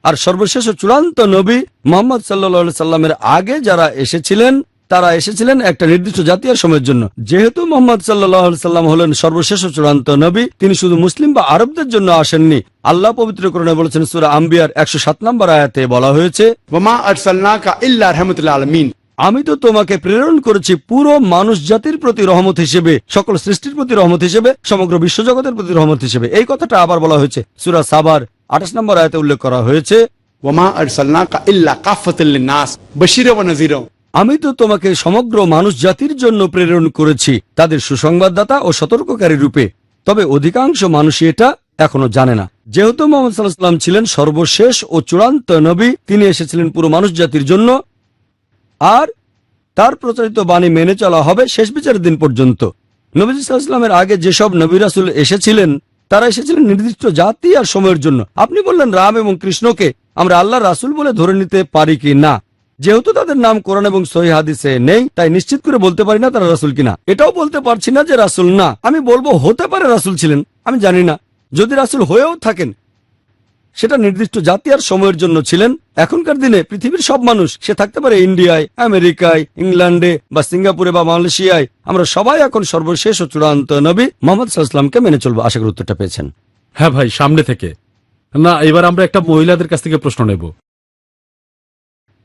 আর সর্বশেষ ও চূড়ান্ত নবী মুহাম্মদ সাল্লাল্লাহু আলাইহি সাল্লামের আগে যারা এসেছিলেন, তারা এসেছিলেন একটা নির্দিষ্ট জাতি আর সময়ের জন্য। যেহেতু মুহাম্মদ সাল্লাল্লাহু আলাইহি সাল্লাম হলেন সর্বশেষ ও চূড়ান্ত নবী, তিনি শুধু মুসলিম বা আরবদের জন্য আসেননি। আল্লাহ পবিত্র কোরআনে বলেছেন, সূরা আম্বিয়ার 107 নম্বর আয়াতে বলা হয়েছে, وَمَا أَرْسَلْنَاكَ إِلَّا رَحْمَةً لِّلْعَالَمِينَ। আমি তো তোমাকে প্রেরণ করেছি পুরো মানুষ জাতির প্রতি রহমত হিসেবে, সকল সৃষ্টির প্রতি রহমত হিসেবে, সমগ্র বিশ্বজগতের প্রতি রহমত হিসেবে। এই কথাটা আবার বলা হয়েছে সূরা সাবার 28 নম্বর আয়াতে উল্লেখ করা হয়েছে, وَمَا أَرْسَلْنَاكَ إِلَّا كَافَّةً لِّلنَّاسِ بَشِيرًا وَنَذِيرًا। আমি তো তোমাকে সমগ্র মানুষ জাতির জন্য প্রেরণ করেছি, তাদের সুসংবাদদাতা ও সতর্ককারী রূপে। তবে অধিকাংশ মানুষই এটা এখনো জানে না। যেহেতু মুহাম্মদ সাল্লাল্লাহু আলাইহি ওয়াসাল্লাম ছিলেন সর্বশেষ ও চূড়ান্ত নবী, তিনি এসেছিলেন পুরো মানুষ জাতির জন্য, আর তার প্রচারিত বাণী মেনে চলা হবে শেষ বিচারের দিন পর্যন্ত। নবী সাল্লাল্লাহু আলাইহি ওয়াসাল্লামের আগে যেসব নবী রাসূল এসেছিলেন, তারা এসেছিলেন নির্দিষ্ট জাতি আর সময়ের জন্য। আপনি বললেন রাম এবং কৃষ্ণকে আমরা আল্লাহর রাসূল বলে ধরে নিতে পারি কি না। যেহেতু তাদের নাম কোরআন এবং সহিহ হাদিসে নেই, তাই নিশ্চিত করে বলতে পারি না তারা রাসূল কিনা। এটাও বলতে পারছি না যে রাসূল না। আমি বলবো হতে পারে রাসূল ছিলেন, আমি জানি না। যদি রাসূল হয়েও থাকেন, সেটা নির্দিষ্ট জাতি আর সময়ের জন্য ছিলেন। এখনকার দিনে পৃথিবীর সব মানুষ, সে থাকতে পারে ইন্ডিয়ায়, আমেরিকায়, ইংল্যান্ডে বা সিঙ্গাপুরে বা মালয়েশিয়ায়, আমরা সবাই এখন সর্বশেষ ও চূড়ান্ত নবী মুহাম্মদ সাল্লাল্লাহু আলাইহি ওয়াসাল্লামকে মেনে চলবো। আশা করি উত্তরটা পেয়েছেন। হ্যাঁ ভাই, সামনে থেকে না। এবার আমরা একটা মহিলাদের কাছ থেকে প্রশ্ন নেব।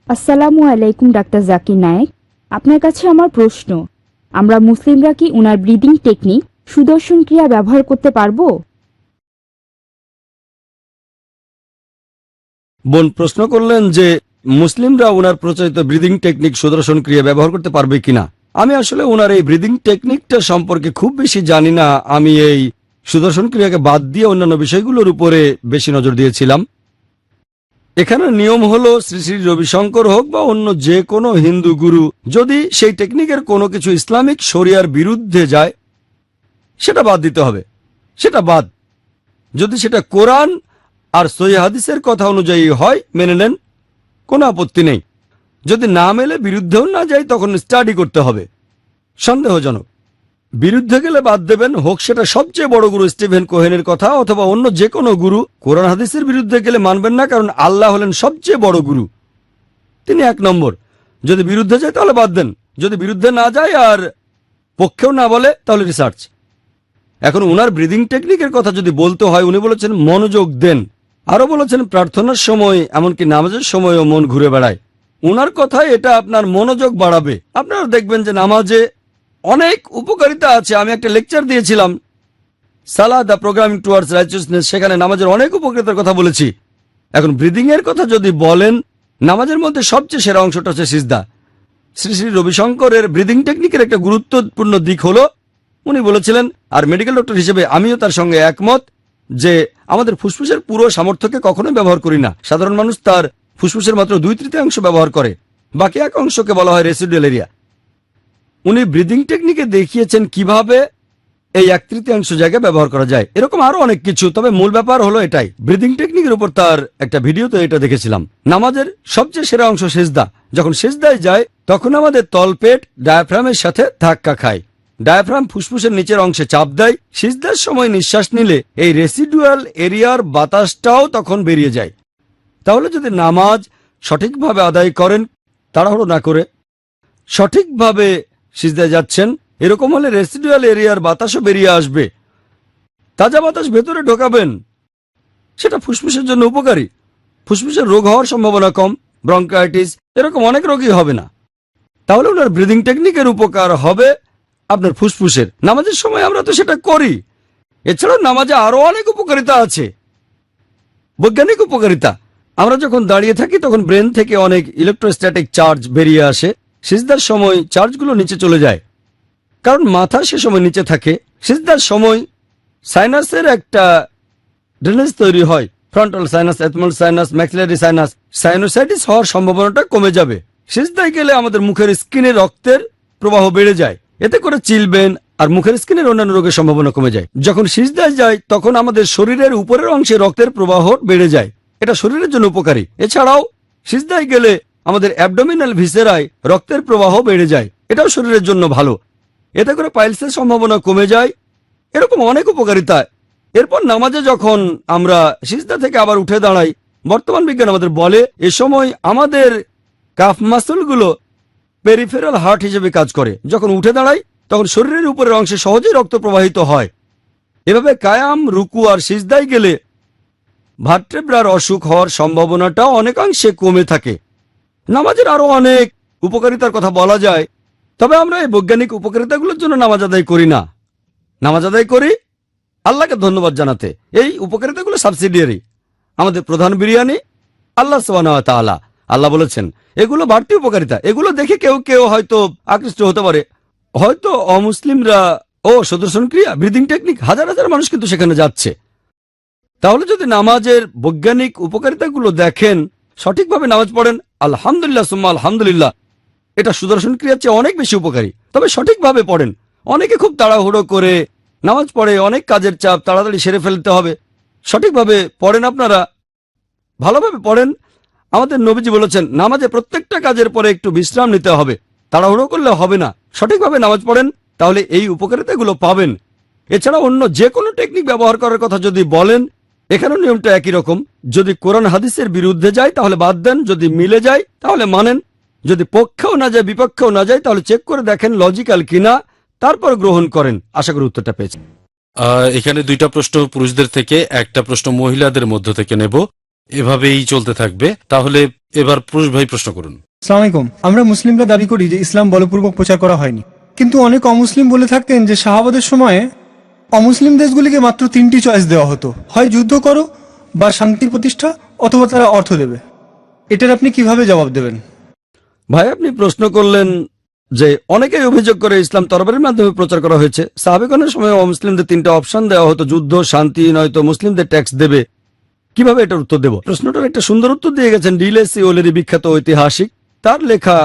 আসসালামু আলাইকুম ডাক্তার জাকির নায়েক, আপনার কাছে আমার প্রশ্ন, আমরা মুসলিমরা কি উনার ব্রিদিং টেকনিক সুদর্শন ক্রিয়া ব্যবহার করতে পারবো? বোন প্রশ্ন করলেন যে মুসলিমরা ওনার প্রচলিত ব্রিদিং টেকনিক সুদর্শন ক্রিয়া ব্যবহার করতে পারবে কিনা। আমি আসলে ওনার এই ব্রিদিং টেকনিকটা সম্পর্কে খুব বেশি জানি না। আমি এই সুদর্শন ক্রিয়াকে বাদ দিয়ে অন্যান্য বিষয়গুলোর উপরে বেশি নজর দিয়েছিলাম। এখানে নিয়ম হলো শ্রী শ্রী রবিশঙ্কর হোক বা অন্য যে কোনো হিন্দু গুরু, যদি সেই টেকনিকের কোনো কিছু ইসলামিক শরিয়ার বিরুদ্ধে যায়, সেটা বাদ দিতে হবে। সেটা বাদ। যদি সেটা কোরআন আর সহিহ হাদিসের কথা অনুযায়ী হয়, মেনে নেন, কোনো আপত্তি নেই। যদি না মেলে, বিরুদ্ধেও না যায়, তখন স্টাডি করতে হবে। সন্দেহজনক। বিরুদ্ধে গেলে বাদ দেবেন, হোক সেটা সবচেয়ে বড় গুরু স্টিভেন কোহেনের কথা অথবা অন্য যে কোনো গুরু। কোরআন হাদিসের বিরুদ্ধে গেলে মানবেন না, কারণ আল্লাহ হলেন সবচেয়ে বড় গুরু, তিনি 1 নম্বর। যদি বিরুদ্ধে যায় তাহলে বাদ দেন। যদি বিরুদ্ধে না যায় আর পক্ষেও না বলে, তাহলে রিসার্চ। এখন উনার ব্রিদিং টেকনিকের কথা যদি বলতে হয়, উনি বলেছেন মনোযোগ দেন। আরো বলেছেন প্রার্থনার সময়, এমনকি নামাজের সময়ও মন ঘুরে বেড়ায়। উনার কথায় এটা আপনার মনোযোগ বাড়াবে। আপনারা দেখবেন যে নামাজে অনেক উপকারিতা আছে। আমি একটা লেকচার দিয়েছিলাম, সালাহ দ্য প্রোগ্রামিং টুয়ার্ডস রাইচিয়াসনেস, সেখানে নামাজের অনেক উপকারিতার কথা বলেছি। এখন ব্রিদিং এর কথা যদি বলেন, নামাজের মধ্যে সবচেয়ে সেরা অংশটা হচ্ছে সিজদা। শ্রী শ্রী রবিশঙ্করের ব্রিদিং টেকনিকের একটা গুরুত্বপূর্ণ দিক হলো, উনি বলেছিলেন, আর মেডিকেল ডক্টর হিসেবে আমিও তার সঙ্গে একমত, যে আমাদের ফুসফুসের পুরো সামর্থ্যকে কখনোই ব্যবহার করি না। সাধারণ মানুষ তার ফুসফুসের মাত্র 2/3 ব্যবহার করে, বাকি 1 অংশকে বলা হয় রেসিডুয়াল এরিয়া। উনি ব্রিদিং টেকনিকে দেখিয়েছেন কিভাবে এই 1/3 জায়গা ব্যবহার করা যায়। এরকম আরো অনেক কিছু, তবে মূল ব্যাপার হলো এটাই। ব্রিদিং টেকনিকের উপর তার একটা ভিডিওতে এটা দেখেছিলাম। নামাজের সবচেয়ে সেরা অংশ সিজদা। যখন সিজদায় যায় তখন আমাদের তলপেট ডায়াফ্রামের সাথে ধাক্কা খায়, ডায়াফ্রাম ফুসফুসের নিচের অংশে চাপ দেয়। সিজদার সময় নিঃশ্বাস নিলে এই রেসিডুয়াল এরিয়ার বাতাসটাও তখন বেরিয়ে যায়। তাহলে যদি নামাজ সঠিকভাবে আদায় করেন, তাড়াহুড়ো না করে সঠিকভাবে সিজদায় যাচ্ছেন, এরকম হলে রেসিডুয়াল এরিয়ার বাতাসও বেরিয়ে আসবে। তাজা বাতাস ভেতরে ঢোকাবেন, সেটা ফুসফুসের জন্য উপকারী। ফুসফুসের রোগ হওয়ার সম্ভাবনা কম, ব্রঙ্কাইটিস এরকম অনেক রোগী হবে না। তাহলে ওনার ব্রিদিং টেকনিকের উপকার হবে আপনার ফুসফুসের। নামাজের সময় আমরা তো সেটা করি। এছাড়াও নামাজে আরো অনেক উপকারিতা আছে, বৈজ্ঞানিক উপকারিতা। আমরা যখন দাঁড়িয়ে থাকি তখন ব্রেন থেকে অনেক ইলেকট্রোস্ট্যাটিক চার্জ বেরিয়ে আসে। সিজদার সময় চার্জগুলো নিচে চলে যায়, কারণ মাথা সে সময় নিচে থাকে। সিজদার সময় সাইনাসের একটা ড্রেনেজ তৈরি হয়, frontal sinus, ethmoidal sinus, maxillary sinus. Sinusitis হওয়ার সম্ভাবনাটা কমে যাবে। সিজদায় গেলে আমাদের মুখের স্কিনে রক্তের প্রবাহ বেড়ে যায়, এতে করে চিলবেন আর মুখের স্কিনের অন্যান্য রোগের সম্ভাবনা কমে যায়। যখন সিজদায় যায় তখন আমাদের শরীরের উপরের অংশে রক্তের প্রবাহ বেড়ে যায়, এটা শরীরের জন্য উপকারী। এছাড়াও সিজদায় গেলে আমাদের অ্যাবডোমিনাল ভিসেরায় রক্তের প্রবাহ বেড়ে যায়, এটাও শরীরের জন্য ভালো। এতে করে পাইলসের সম্ভাবনা কমে যায়। এরকম অনেক উপকারিতা। এরপর নামাজে যখন আমরা সিজদা থেকে আবার উঠে দাঁড়াই, বর্তমান বিজ্ঞান আমাদের বলে এ সময় আমাদের কাফ মাসলগুলো পেরিফেরাল হার্ট হিসেবে কাজ করে। যখন উঠে দাঁড়াই তখন শরীরের উপরের অংশে সহজেই রক্ত প্রবাহিত হয়। এভাবে কায়াম, রুকু আর সিজদায় গেলে ভার্টেব্রার অসুখ হওয়ার সম্ভাবনাটা অনেকাংশে কমে থাকে। নামাজের আরো অনেক উপকারিতার কথা বলা যায়, তবে আমরা এই বৈজ্ঞানিক উপকারিতাগুলোর জন্য নামাজ আদায় করি না। নামাজ আদায় করি আল্লাহকে ধন্যবাদ জানাতে। এই উপকারিতাগুলো সাবসিডিয়ারি। আমাদের প্রধান বিরিয়ানি আল্লাহ সুবহানাহু ওয়া তাআলা। আল্লাহ বলেছেন এগুলো বাড়তি উপকারিতা। এগুলো দেখে কেউ কেউ হয়তো আকৃষ্ট হতে পারে, হয়তো অমুসলিমরা ও সুদর্শন ক্রিয়া, ব্রিদিং টেকনিক, হাজার হাজার মানুষ কিন্তু সেখানে যাচ্ছে। তাহলে যদি নামাজের বৈজ্ঞানিক উপকারিতাগুলো দেখেন, সঠিকভাবে নামাজ পড়েন, আলহামদুলিল্লাহ সুম্মা আলহামদুলিল্লাহ, এটা সুদর্শন ক্রিয়ার চেয়ে অনেক বেশি উপকারী। তবে সঠিকভাবে পড়েন। অনেকে খুব তাড়াহুড়ো করে নামাজ পড়ে, অনেক কাজের চাপ, তাড়াতাড়ি সেরে ফেলতে হবে। সঠিকভাবে পড়েন, আপনারা ভালোভাবে পড়েন। আমাদের নবীজি বলেছেন নামাজে প্রত্যেকটা কাজের পরে একটু বিশ্রাম নিতে হবে, তাড়াহুড়ো করলে হবে না। সঠিকভাবে নামাজ পড়েন, তাহলে এই উপকারিতাগুলো পাবেন। এছাড়া অন্য যে কোনো টেকনিক ব্যবহার করার কথা যদি বলেন, এখানেও নিয়মটা একই রকম। যদি কোরআন হাদিসের বিরুদ্ধে যায় তাহলে বাদ দেন, যদি মিলে যায় তাহলে মানেন, যদি পক্ষেও না যায় বিপক্ষেও না যায় তাহলে চেক করে দেখেন লজিক্যাল কিনা, তারপর গ্রহণ করেন। আশা করি উত্তরটা পেয়েছেন। এখানে 2টা প্রশ্ন পুরুষদের থেকে, একটা প্রশ্ন মহিলাদের মধ্য থেকে নেব, এভাবেই চলতে থাকবে। তাহলে এবার পুরুষ ভাই প্রশ্ন করুন। আসসালামু আলাইকুম। আমরা মুসলিমরা দাবি করি যে ইসলাম বলপূর্বক প্রচার করা হয়নি, কিন্তু অনেক অমুসলিম বলে থাকতেন যে সাহাবাদের সময়ে অমুসলিম দেশগুলিকে মাত্র 3টি চয়েস দেওয়া হতো, হয় যুদ্ধ করো, বা শান্তির প্রতিষ্ঠা, অথবা তারা অর্থ দেবে। এটার আপনি কিভাবে জবাব দেবেন? ভাই, আপনি প্রশ্ন করলেন যে অনেকেই অভিযোগ করে ইসলাম তরবারির মাধ্যমে প্রচার করা হয়েছে। সাহাবেগণের সময় মুসলিমদের 3টা অপশন দেওয়া হতো, যুদ্ধ, শান্তি, নয়তো মুসলিমদের ট্যাক্স দেবে। কিভাবে এটার উত্তর দেব? প্রশ্নটার একটা সুন্দর উত্তর দিয়ে গেছেন ডিলেসি ওলেরি, বিখ্যাত ঐতিহাসিক। তার লেখা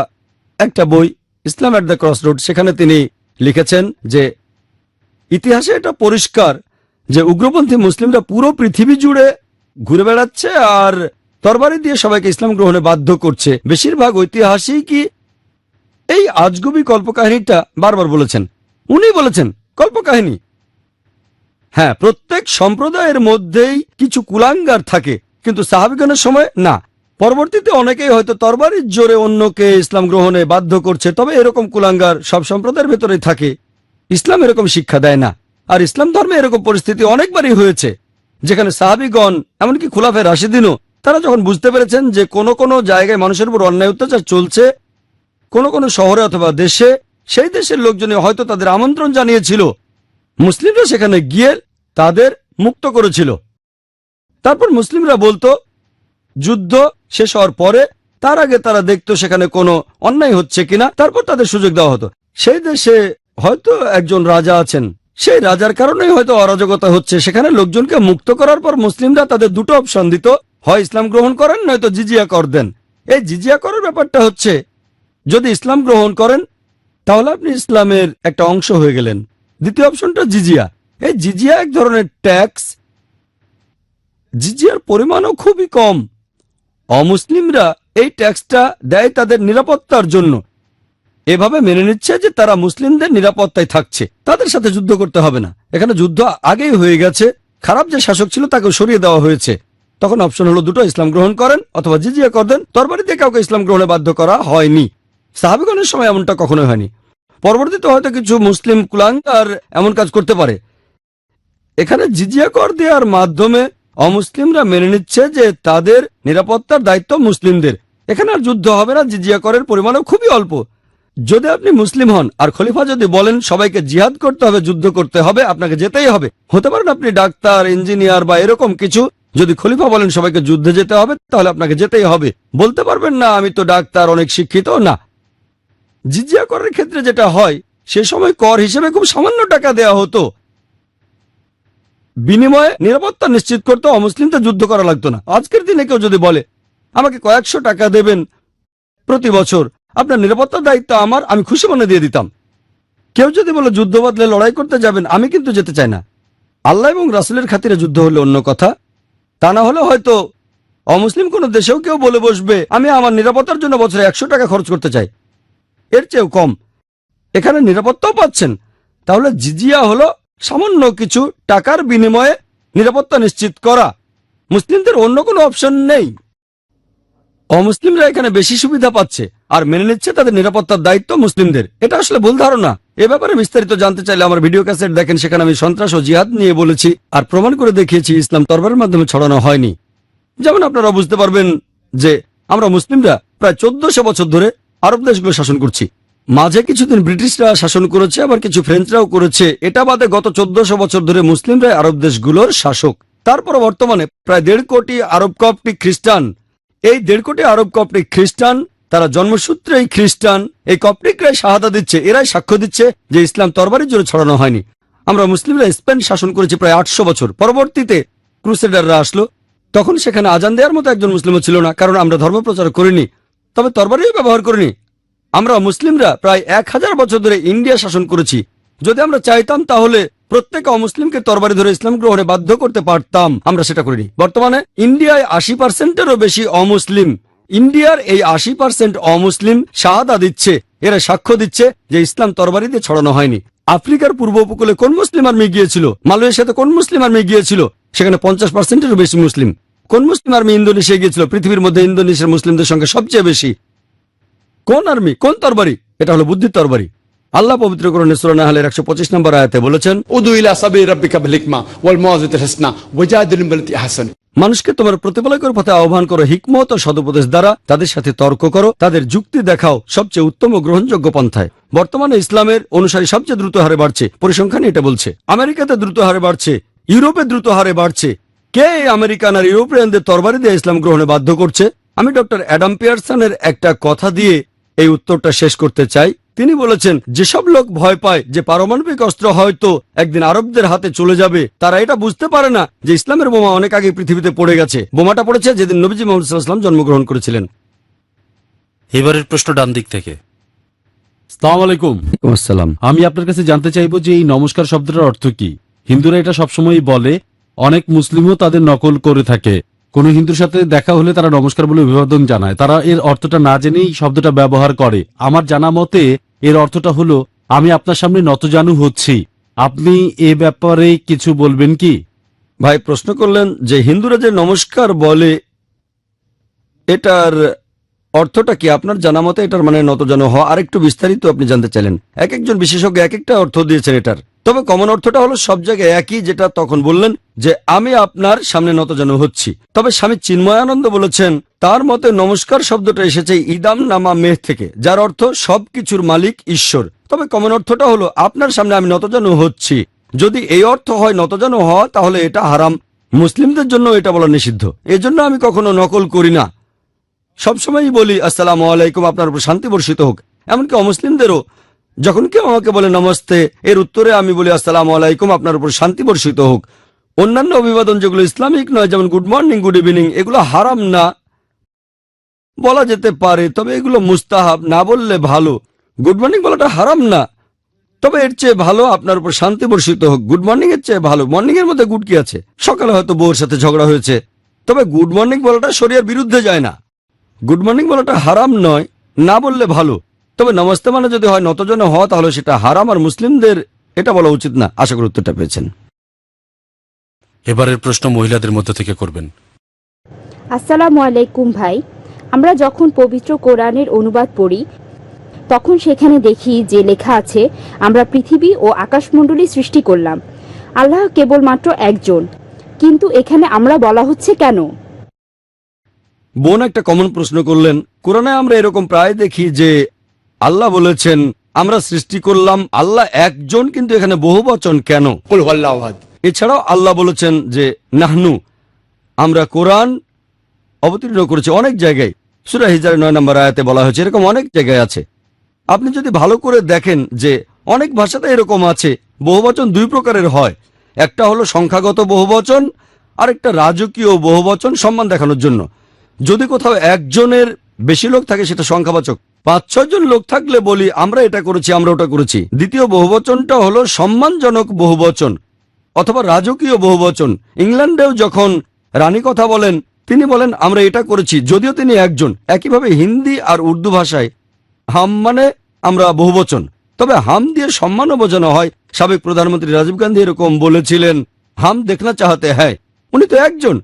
একটা বই ইসলাম এট দ্য ক্রস রোড, সেখানে তিনি লিখেছেন যে ইতিহাসে এটা পরিষ্কার যে উগ্রপন্থী মুসলিমরা পুরো পৃথিবী জুড়ে ঘুরে বেড়াচ্ছে আর তরবারি দিয়ে সবাইকে ইসলাম গ্রহণে বাধ্য করছে। বেশিরভাগ ঐতিহাসিকই এই আজগুবি কল্পকাহিনীটা বারবার বলেছেন। উনি বলেছেন কল্পকাহিনী। হ্যাঁ, প্রত্যেক সম্প্রদায়ের মধ্যেই কিছু কুলাঙ্গার থাকে, কিন্তু সাহাবিগণের সময় না। পরবর্তীতে অনেকেই হয়তো তরবারির জোরে অন্যকে ইসলাম গ্রহণে বাধ্য করছে, তবে এরকম কুলাঙ্গার সব সম্প্রদায়ের ভেতরেই থাকে। ইসলাম এরকম শিক্ষা দেয় না। আর ইসলাম ধর্মে এরকম পরিস্থিতি অনেকবারই হয়েছে, যেখানে সাহাবিগণ, এমনকি খুলাফায়ে রাশিদিনও, তারা যখন বুঝতে পেরেছেন যে কোনো কোনো জায়গায় মানুষের উপর অন্যায় অত্যাচার চলছে, কোনো কোনো শহরে অথবা দেশে, সেই দেশের লোকজনই হয়তো তাদের আমন্ত্রণ জানিয়েছিল, মুসলিমরা সেখানে গিয়ে তাদের মুক্ত করেছিল। তারপর মুসলিমরা বলতো যুদ্ধ শেষ হওয়ার পরে তার আগে তারা দেখতো সেখানে কোনো অন্যায় হচ্ছে কিনা, তারপর তাদের সুযোগ দেওয়া হতো। সেই দেশে হয়তো একজন রাজা আছেন, সেই রাজার কারণেই হয়তো অরাজকতা হচ্ছে, সেখানে লোকজনকে মুক্ত করার পর মুসলিমরা তাদের দুটো অপশন দিত, হয় ইসলাম গ্রহণ করেন নয়তো জিজিয়া কর দেন। এই জিজিয়া করার ব্যাপারটা হচ্ছে, যদি ইসলাম গ্রহণ করেন তাহলে আপনি ইসলামের একটা অংশ হয়ে গেলেন। দ্বিতীয় অপশনটা জিজিয়া। এই জিজিয়া এক ধরনের ট্যাক্স, জিজিয়ার পরিমাণও খুবই কম। অমুসলিমরা এই ট্যাক্সটা দেয় তাদের নিরাপত্তার জন্য, এভাবে মেনে নিচ্ছে যে তারা মুসলিমদের নিরাপত্তায় থাকছে, তাদের সাথে যুদ্ধ করতে হবে না। এখানে যুদ্ধ আগেই হয়ে গেছে, খারাপ যে শাসক ছিল তাকে সরিয়ে দেওয়া হয়েছে। তখন অপশন হলো দুটো, ইসলাম গ্রহণ করেন অথবা জিজিয়া কর দেন। তরবারি দিয়ে কাউকে ইসলাম গ্রহণে বাধ্য করা হয়নি, সাহাবিগণের সময় এমনটা কখনোই হয়নি। পরবর্তীতে হয়তো কিছু মুসলিম কুলাঙ্গার এমন কাজ করতে পারে। এখানে জিজিয়া কর দেওয়ার মাধ্যমে অমুসলিমরা মেনে নিচ্ছে যে তাদের নিরাপত্তার দায়িত্ব মুসলিমদের। এখানে আর যুদ্ধ হবে না, জিজিয়া করের পরিমাণও খুবই অল্প। যদি আপনি মুসলিম হন আর খলিফা যদি বলেন সবাইকে জিহাদ করতে হবে, যুদ্ধ করতে হবে, আপনাকে যেতেই হবে। হতে পারেন আপনি ডাক্তার, ইঞ্জিনিয়ার বা এরকম কিছু, যদি খলিফা বলেন সবাইকে যুদ্ধে যেতে হবে তাহলে আপনাকে যেতেই হবে। বলতে পারবেন না আমি তো ডাক্তার, অনেক শিক্ষিত না। জিজিয়া করের ক্ষেত্রে যেটা হয়, সে সময় কর হিসেবে খুব সামান্য টাকা দেওয়া হতো, বিনিময়ে নিরাপত্তা নিশ্চিত করতে অমুসলিমদের যুদ্ধ করা লাগতো না। আজকের দিনে কেউ যদি বলে আমাকে কয়েকশো টাকা দেবেন প্রতি বছর, আপনার নিরাপত্তার দায়িত্ব আমার, আমি খুশি মনে দিয়ে দিতাম। কেউ যদি বলে যুদ্ধ বদলে লড়াই করতে যাবেন, আমি কিন্তু যেতে চাই না। আল্লাহ এবং রাসূলের খাতিরে যুদ্ধ হলে অন্য কথা, তা না হলে হয়তো অমুসলিম কোনো দেশেও কেউ বলে বসবে আমি আমার নিরাপত্তার জন্য বছরে 100 টাকা খরচ করতে চাই, এর চেয়েও কম। এখানে নিরাপত্তাও পাচ্ছেন। তাহলে জিজিয়া হলো সামান্য কিছু টাকার বিনিময়ে নিরাপত্তা নিশ্চিত করা। মুসলিমদের অন্য কোনো অপশন নেই। অমুসলিমরা এখানে বেশি সুবিধা পাচ্ছে আর মেনে নিচ্ছে তাদের নিরাপত্তার দায়িত্ব মুসলিমদের। এটা আসলে ভুল ধারণা। এ ব্যাপারে বিস্তারিত জানতে চাইলে আমার ভিডিও ক্যাসেট দেখেন, সেখানে আমি সন্ত্রাস ও জিহাদ নিয়ে বলেছি আর প্রমাণ করে দেখিয়েছি ইসলাম তরবারের মাধ্যমে ছড়ানো হয়নি। যেমন আপনারা বুঝতে পারবেন যে আমরা মুসলিমরা প্রায় 1400 বছর ধরে আরব দেশগুলো শাসন করছি। মাঝে কিছুদিন ব্রিটিশরা শাসন করেছে, আবার কিছু ফ্রেঞ্চরাও করেছে। এটা বাদে গত 1400 বছর ধরে মুসলিমরা আরব দেশগুলোর শাসক। তারপর বর্তমানে প্রায় 1.5 কোটি আরব কপ্টিক খ্রিস্টান। এই 1.5 কোটি আরব কপ্টিক খ্রিস্টান, তারা জন্মসূত্রেই খ্রিস্টান। এই কপ্টিকরাই শাহাদা দিচ্ছে, এরাই সাক্ষ্য দিচ্ছে যে ইসলাম তরবারির জোরে ছড়ানো হয়নি। আমরা মুসলিমরা স্পেন শাসন করেছি প্রায় 800 বছর। পরবর্তীতে ক্রুসেডাররা আসলো, তখন সেখানে আজান দেওয়ার মতো একজন মুসলিমও ছিল না, কারণ আমরা ধর্মপ্রচার করিনি, তবে তরবারিও ব্যবহার করিনি। আমরা মুসলিমরা প্রায় 1000 বছর ধরে ইন্ডিয়া শাসন করেছি। যদি আমরা চাইতাম তাহলে প্রত্যেক অমুসলিমকে তরবারি ধরে ইসলাম গ্রহণে বাধ্য করতে পারতাম, আমরা সেটা করিনি। বর্তমানে ইন্ডিয়ায় 80%-এরও বেশি অমুসলিম। ইন্ডিয়ার এই 80% অমুসলিম শাহাদা দিচ্ছে, এরা সাক্ষ্য দিচ্ছে যে ইসলাম তরবারি দিয়ে ছড়ানো হয়নি। আফ্রিকার পূর্ব উপকূলে কোন মুসলিম আর্মি গিয়েছিল? মালয়েশিয়াতে কোন মুসলিম আর্মি গিয়েছিল? সেখানে 50%-এরও বেশি মুসলিম। কোন মুসলিম আর্মি ইন্দোনেশিয়া গিয়েছিল? পৃথিবীর মধ্যে ইন্দোনেশিয়ার মুসলিমদের সংখ্যা সবচেয়ে বেশি। কোন আর্মি, কোন তরবারি? এটা হলো বুদ্ধির তরবারি। আল্লাহ পবিত্র কোরআনে সূরা নাহলের 125 নম্বর আয়াতে বলেছেন, উদু ইলা সাবিলি রাব্বিকা বিল হিকমা ওয়াল মাউযিজাতিল হাসানা ওয়াজাদিলহুম বিল্লাতি আহসান। মানুষকে তোমার প্রতিপালকের পথে আহ্বান করো হিকমত ও সদুপদেশ দ্বারা, তাদের সাথে তর্ক করো, তাদের যুক্তি দেখাও সবচেয়ে উত্তম ও গ্রহণযোগ্য পন্থায়। বর্তমানে ইসলামের অনুসারী সবচেয়ে দ্রুত হারে বাড়ছে, পরিসংখ্যান এটা বলছে। আমেরিকাতে দ্রুত হারে বাড়ছে, ইউরোপে দ্রুত হারে বাড়ছে। কে এই আমেরিকান আর ইউরোপিয়ানদের তরবারি দিয়ে ইসলাম গ্রহণে বাধ্য করছে? আমি ডক্টর অ্যাডাম পিয়ারসনের একটা কথা দিয়ে এই উত্তরটা শেষ করতে চাই। তিনি বলেছেন, যেসব লোক ভয় পায় যে পারমাণবিক অস্ত্র হয়তো একদিন আরবদের হাতে চলে যাবে, তারা এটা বুঝতে পারে না যে ইসলামের বোমা অনেক আগে পৃথিবীতে পড়ে গেছে। বোমাটা পড়েছে যেদিন নবীজি মুহাম্মদ সাল্লাল্লাহু আলাইহি ওয়াসাল্লাম জন্মগ্রহণ করেছিলেন। এবারের প্রশ্ন ডান দিক থেকে। আসসালামু আলাইকুম। আসসালাম। আমি আপনার কাছে জানতে চাইবো যে এই নমস্কার শব্দটার অর্থ কি? হিন্দুরা এটা সবসময় বলে, অনেক মুসলিমও তাদের নকল করে থাকে। কোন হিন্দুর সাথে দেখা হলে তারা নমস্কার বলে অভিবাদন জানায়, তারা এর অর্থটা না জেনেই শব্দটা ব্যবহার করে। আমার জানা মতে এর অর্থটা হলো আমি আপনার সামনে নতজানু হচ্ছি। আপনি এ ব্যাপারে কিছু বলবেন কি? ভাই প্রশ্ন করলেন যে হিন্দুরা যে নমস্কার বলে, এটার অর্থটা কি? আপনার জানা মতে এটার মানে নতজানু হওয়া। আরেকটু বিস্তারিত আপনি জানতে চাইলেন। এক একজন বিশেষজ্ঞ এক একটা অর্থ দিয়েছেন এটার, তবে কমন অর্থটা হলো সব জায়গায় একই, যেটা তখন বললেন যে আমি আপনার সামনে নতজানু হচ্ছি। তবে স্বামী চিন্ময়ানন্দ বলেছেন তার মতে নমস্কার শব্দটা এসেছে ইদাম নামা মেহ থেকে, যার অর্থ সবকিছুর মালিক ঈশ্বর। তবে কমন অর্থটা হলো আপনার সামনে আমি নতজানু হচ্ছি। যদি এই অর্থ হয় নতজানু হওয়া, তাহলে এটা হারাম। মুসলিমদের জন্য এটা বলা নিষিদ্ধ। এজন্য আমি কখনো নকল করি না, সবসময়ই বলি আসসালামু আলাইকুম, আপনার উপর শান্তি বর্ষিত হোক। এমনকি অমুসলিমদেরও যখন কেউ আমাকে বলে নমস্তে, এর উত্তরে আমি বলি আসসালামু আলাইকুম, আপনার উপর শান্তি বর্ষিত হোক। অন্যান্য অভিবাদন যেগুলো ইসলামিক নয়, যেমন গুড মর্নিং, গুড ইভিনিং, এগুলো হারাম না, বলা যেতে পারে, তবে এগুলো মুস্তাহাব, না বললে ভালো। গুড মর্নিং বলাটা হারাম না, তবে এর চেয়ে ভালো আপনার উপর শান্তি বর্ষিত হোক। গুড মর্নিং এর চেয়ে ভালো। মর্নিং এর মধ্যে গুড কি আছে? সকালে হয়তো বউর সাথে ঝগড়া হয়েছে, তবে গুড মর্নিং বলাটা শরিয়ার বিরুদ্ধে যায় না। গুড মর্নিং বলাটা হারাম নয়, না বললে ভালো। তবে নমস্তে মানে যদি হয় নতজনে হওয়া, তাহলে সেটা হারাম, আর মুসলিমদের এটা বলা উচিত না। আশা করি উত্তরটা পেয়েছেন। এবারের প্রশ্ন মহিলাদের মধ্য থেকে করবেন। আসসালামু আলাইকুম ভাই, আমরা যখন পবিত্র কোরআনের অনুবাদ পড়ি তখন সেখানে দেখি যে লেখা আছে আমরা পৃথিবী ও আকাশমণ্ডলী সৃষ্টি করলাম, আল্লাহ কেবলমাত্র একজন, কিন্তু এখানে আমরা বলা হচ্ছে কেন? বোন একটা কমন প্রশ্ন করলেন। কোরআনে আমরা এরকম প্রায় দেখি যে আল্লাহ বলেছেন আমরা সৃষ্টি করলাম, আল্লাহ একজন, কিন্তু এখানে বহুবচন কেন? কুল হুয়াল্লাহু আহাদ। এছাড়াও আল্লাহ বলেছেন যে নাহনু, আমরা কোরআন অবতীর্ণ করেছি অনেক জায়গায়। সূরা হিজরের 9 নম্বর আয়াতে বলা হয়েছে, এরকম অনেক জায়গায় আছে। আপনি যদি ভালো করে দেখেন যে অনেক ভাষাতে এরকম আছে। বহুবচন দুই প্রকারের হয়, একটা হলো সংখ্যাগত বহুবচন, আর একটা রাজকীয় বহুবচন, সম্মান দেখানোর জন্য। যদি কোথাও একজনের বেশি লোক থাকে সেটা সংখ্যাবাচক। 5-6 জন লোক থাকলে বলি আমরা এটা করেছি, আমরা ওটা করেছি। দ্বিতীয় বহুবচনটা হলো সম্মানজনক বহুবচন অথবা রাজকীয় বহুবচন। ইংল্যান্ডেও যখন রানী কথা বলেন, তিনি বলেন আমরা এটা করেছি, যদিও তিনি একজন। একইভাবে হিন্দি আর উর্দু ভাষায় হাম মানে আমরা বহুবচন, তবে হাম দিয়ে সম্মানও বোঝানো হয়। সাবেক প্রধানমন্ত্রী রাজীব গান্ধী এরকম বলেছিলেন, হাম দেখনা চাহাতে হ্যায়, উনি তো একজন।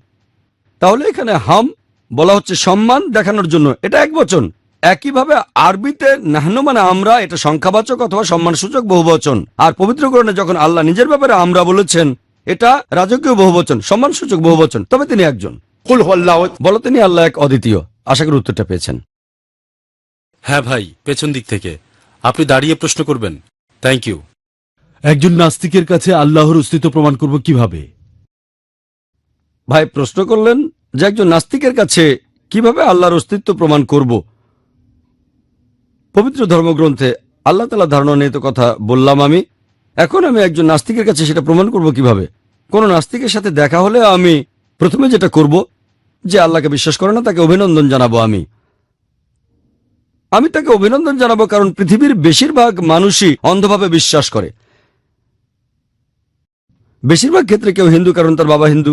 তাহলে এখানে হাম বলা হচ্ছে সম্মান দেখানোর জন্য, এটা একবচন। একইভাবে আরবিতে নাহনু মানে আমরা, এটা সংখ্যাবাচক অথবা সম্মানসূচক বহুবচন। আর পবিত্র কোরআনে যখন আল্লাহ নিজের ব্যাপারে আমরা বলেছেন, এটা রাজকীয় বহুবচন, সম্মানসূচক বহুবচন, তবে তিনি একজন। কুল হুয়াল্লাহু আহাদ। বলো তিনি আল্লাহ এক, অদ্বিতীয়। আশা করি উত্তরটা পেয়েছেন। হ্যাঁ ভাই, পেছন দিক থেকে আপনি দাঁড়িয়ে প্রশ্ন করবেন। Thank you. একজন নাস্তিকের কাছে আল্লাহর অস্তিত্ব প্রমাণ করব কিভাবে? ভাই প্রশ্ন করলেন যে একজন নাস্তিকের কাছে কিভাবে আল্লাহর অস্তিত্ব প্রমাণ করব। পবিত্র ধর্মগ্রন্থে আল্লাহ তাআলার ধারণা নিয়ে তো কথা বললাম আমি। এখন আমি একজন নাস্তিকের কাছে সেটা প্রমাণ করব কিভাবে। কোন নাস্তিকের সাথে দেখা হলে আমি প্রথমে যেটা করব, যে আল্লাহকে বিশ্বাস করে না তাকে অভিনন্দন জানাবো। আমি তাকে অভিনন্দন জানাবো, কারণ পৃথিবীর বেশিরভাগ মানুষই অন্ধভাবে বিশ্বাস করে। বেশিরভাগ ক্ষেত্রে কেউ হিন্দু কারণ তার বাবা হিন্দু,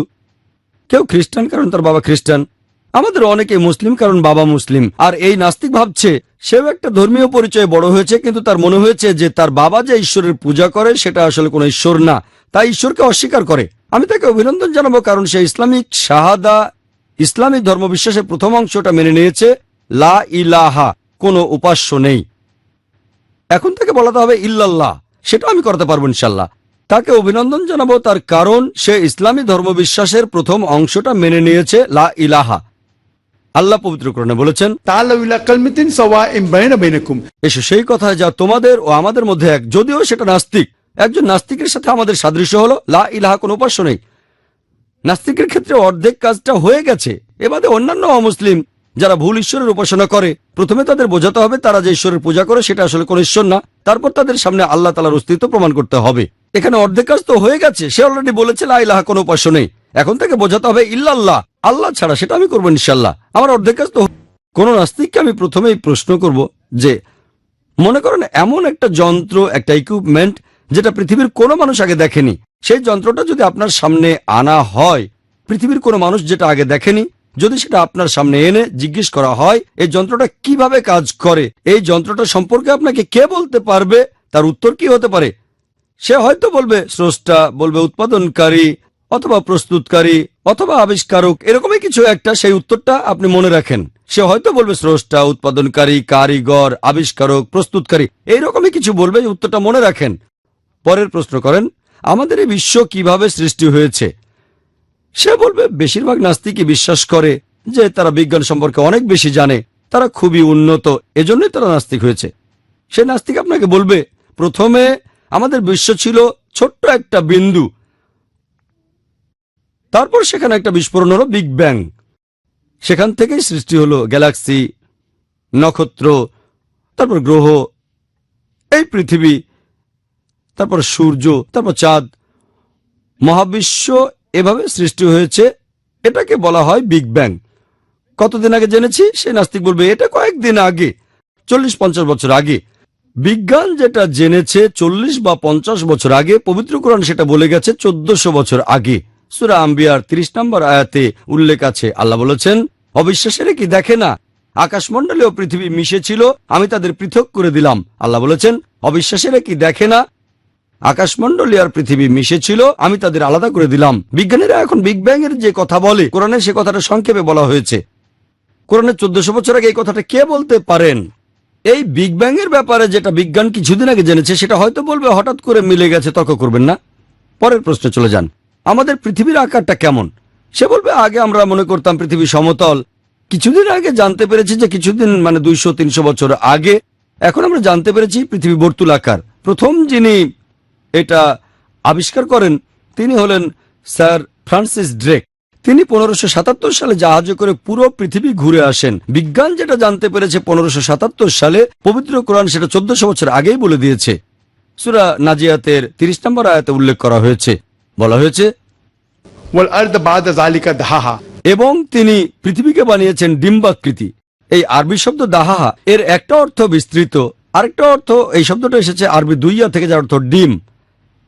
কেউ খ্রিস্টান কারণ তার বাবা খ্রিস্টান, আমাদের অনেকে মুসলিম কারণ বাবা মুসলিম। আর এই নাস্তিক ভাবছে সেও একটা ধর্মীয় পরিচয়ে বড় হয়েছে, কিন্তু তার মনে হয়েছে যে তার বাবা যে ঈশ্বরের পূজা করে সেটা আসলে কোনো ঈশ্বর না, তাই ঈশ্বরকে অস্বীকার করে। আমি তাকে অভিনন্দন জানাবো, কারণ সে ইসলামিক শাহাদা, ইসলামিক ধর্মবিশ্বাসের প্রথম অংশটা মেনে নিয়েছে, লা ইলাহা, কোনো উপাস্য নেই। এখন তাকে বলাতে হবে ইল্লাল্লাহ, সেটা আমি করতে পারবো ইনশাল্লাহ। তাকে অভিনন্দন জানাবো তার কারণ সে ইসলামী ধর্মবিশ্বাসের প্রথম অংশটা মেনে নিয়েছে, লা ইলাহা। আল্লাহ পবিত্র কোরআনে বলেছেন, তাআলাউ ইলা কালিমাতিন সাওয়াইন বাইনা বাইনাকুম। এসো সেই কথায় যা তোমাদের ও আমাদের মধ্যে এক। যদিও সেটা নাস্তিক, একজন নাস্তিকের সাথে আমাদের সাদৃশ্য হলো লা ইলাহা, কোনো উপাস্য নেই। নাস্তিকের ক্ষেত্রে অর্ধেক কাজটা হয়ে গেছে। এবারে অন্যান্য অমুসলিম যারা ভুল ঈশ্বরের উপাসনা করে, প্রথমে তাদের বোঝাতে হবে তারা যে ঈশ্বরের পূজা করে সেটা আসলে কোন ঈশ্বর না, তারপর তাদের সামনে আল্লাহ তাআলার অস্তিত্ব প্রমাণ করতে হবে। এখানে অর্ধেক কাজ তো হয়ে গেছে, সে অলরেডি বলেছে লা ইলাহা, কোনো উপাস্য নেই। এখন তাকে বোঝাতে হবে ইল্লাল্লাহ, আল্লাহ ছাড়া, সেটা আমি করবো ইনশাল্লাহ। আমার অর্ধেক কাজ তো। কোন নাস্তিককে আমি প্রথমেই প্রশ্ন করব যে মনে করেন এমন একটা যন্ত্র, একটা ইকুইপমেন্ট যেটা পৃথিবীর কোনো মানুষ আগে দেখেনি, সেই যন্ত্রটা যদি আপনার সামনে আনা হয়, পৃথিবীর কোনো মানুষ যেটা আগে দেখেনি, যদি সেটা আপনার সামনে এনে জিজ্ঞেস করা হয় এই যন্ত্রটা কিভাবে কাজ করে, এই যন্ত্রটা সম্পর্কে আপনাকে কে বলতে পারবে, তার উত্তর কি হতে পারে? সে হয়তো বলবে স্রষ্টা, বলবে উৎপাদনকারী অথবা প্রস্তুতকারী অথবা আবিষ্কারক, এরকমই কিছু একটা। সেই উত্তরটা আপনি মনে রাখেন। সে হয়তো বলবে স্রষ্টা, উৎপাদনকারী, কারিগর, আবিষ্কারক, প্রস্তুতকারী, এইরকমই কিছু বলবে। এই উত্তরটা মনে রাখেন। পরের প্রশ্ন করেন আমাদের এই বিশ্ব কিভাবে সৃষ্টি হয়েছে। সে বলবে বেশিরভাগ নাস্তিকই বিশ্বাস করে যে তারা বিজ্ঞান সম্পর্কে অনেক বেশি জানে, তারা খুবই উন্নত, এজন্যই তারা নাস্তিক হয়েছে। সে নাস্তিক আপনাকে বলবে প্রথমে আমাদের বিশ্ব ছিল ছোট্ট একটা বিন্দু, তারপর সেখানে একটা বিস্ফোরণ হলো, বিগ ব্যাং। সেখান থেকেই সৃষ্টি হলো গ্যালাক্সি, নক্ষত্র, তারপর গ্রহ, এই পৃথিবী, তারপর সূর্য, তারপর চাঁদ, মহাবিশ্ব, এভাবে সৃষ্টি হয়েছে। এটাকে বলা হয় বিগ ব্যাং। কতদিন আগে জেনেছি? সে নাস্তিক বলবে এটা কয়েকদিন আগে, 40-50 বছর আগে। বিজ্ঞান যেটা জেনেছে 40 বা 50 বছর আগে, পবিত্র কোরআন সেটা বলে গেছে 1400 বছর আগে। সূরা আম্বিয়ার 30 নম্বর আয়াতে উল্লেখ আছে, আল্লাহ বলেছেন, অবিশ্বাসীরা কি দেখে না আকাশমণ্ডলে ও পৃথিবী মিশে ছিল, আমি তাদের পৃথক করে দিলাম। আল্লাহ বলেছেন, অবিশ্বাসীরা কি দেখে না আকাশমণ্ডলী আর পৃথিবী মিশে ছিল, আমি তাদের আলাদা করে দিলাম। বিজ্ঞানীরা এখন বিগ ব্যাং এর যে কথা বলে, কোরআনে সে কথাটা সংক্ষেপে বলা হয়েছে। কোরআনে 1400 বছর আগে এই কথাটা কে বলতে পারেন? এই বিগ ব্যাং এর ব্যাপারে যেটা বিজ্ঞান কিছুদিন আগে জেনেছে সেটা হয়তো বলবে হঠাৎ করে মিলে গেছে, তর্ক করবেন না। পরের প্রশ্নে চলে যান, আমাদের পৃথিবীর আকারটা কেমন? সে বলবে আগে আমরা মনে করতাম পৃথিবী সমতল, কিছুদিন আগে জানতে পেরেছি যে কিছুদিন 200-300 বছর আগে এখন আমরা জানতে পেরেছি পৃথিবী বর্তুলাকার। প্রথম যিনি এটা আবিষ্কার করেন তিনি হলেন স্যার ফ্রান্সিস ড্রেক। তিনি 1577 সালে জাহাজে করে পুরো পৃথিবী ঘুরে আসেন। বিজ্ঞান যেটা জানতে পেরেছে 1577 সালে, পবিত্র কোরআন সেটা 1400 বছর আগেই বলে দিয়েছে। সূরা নাজিয়াতের 30 নম্বর আয়াতে উল্লেখ করা হয়েছে, বলা হয়েছে, وَالْأَرْضَ بَعْدَ ذَلِكَ دَحَاهَا। এবং তিনি পৃথিবীকে বানিয়েছেন ডিম্বাকৃতি। এই আরবি শব্দ দাহাহা এর একটা অর্থ বিস্তৃত, আরেকটা অর্থ, এই শব্দটা এসেছে আরবি দুইয়া থেকে, যার অর্থ ডিম।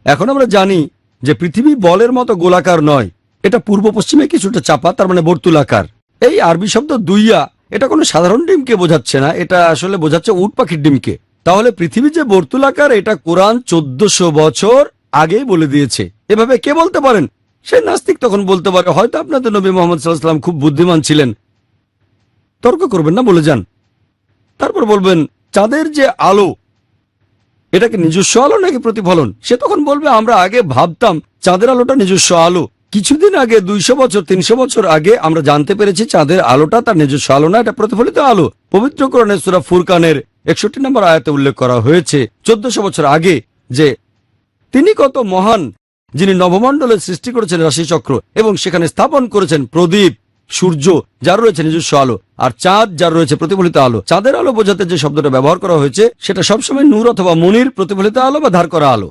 এখন আমরা জানি যে পৃথিবী বলের মতো গোলাকার নয়, এটা পূর্ব পশ্চিমে কিছুটা চাপা, তার মানে বর্তুলাকার। এই আরবি শব্দ দুইয়া এটা কোনো সাধারণ ডিমকে বোঝাচ্ছে না, এটা আসলে বোঝাচ্ছে উট পাখির ডিমকে। তাহলে পৃথিবী যে বর্তুলাকার এটা কোরআন 1400 বছর আগেই বলে দিয়েছে। এভাবে কে বলতে পারেন? সে নাস্তিক তখন বলতে পারে হয়তো আপনাদের নবী মুহাম্মদ সাল্লাল্লাহু আলাইহি ওয়াসাল্লাম খুব বুদ্ধিমান ছিলেন। তর্ক করবেন না, বলে যান। তারপর বলবেন চাঁদের যে আলো, এটাকে নিজস্ব আলো নাকি প্রতিফলন? সে তখন বলবে আমরা আগে ভাবতাম চাঁদের আলোটা নিজস্ব আলো, কিছুদিন আগে 200 বছর 300 বছর আগে আমরা জানতে পেরেছি চাঁদের আলোটা তার নিজস্ব আলো না, এটা প্রতিফলিত আলো। পবিত্র কোরআনে সূরা ফুরকানের 61 নম্বর আয়াতে উল্লেখ করা হয়েছে 1400 বছর আগে যে তিনি কত মহান, যিনি নবমণ্ডলের সৃষ্টি করেছেন রাশিচক্র এবং সেখানে স্থাপন করেছেন প্রদীপ, সূর্য যার রয়েছে নিজস্ব আলো, আর চাঁদ যার রয়েছে প্রতিফলিত আলো। চাঁদের আলো বোঝাতে যে শব্দটা ব্যবহার করা হয়েছে সেটা সবসময় নূর অথবা মনির, প্রতিফলিত আলো বা ধার করা আলো।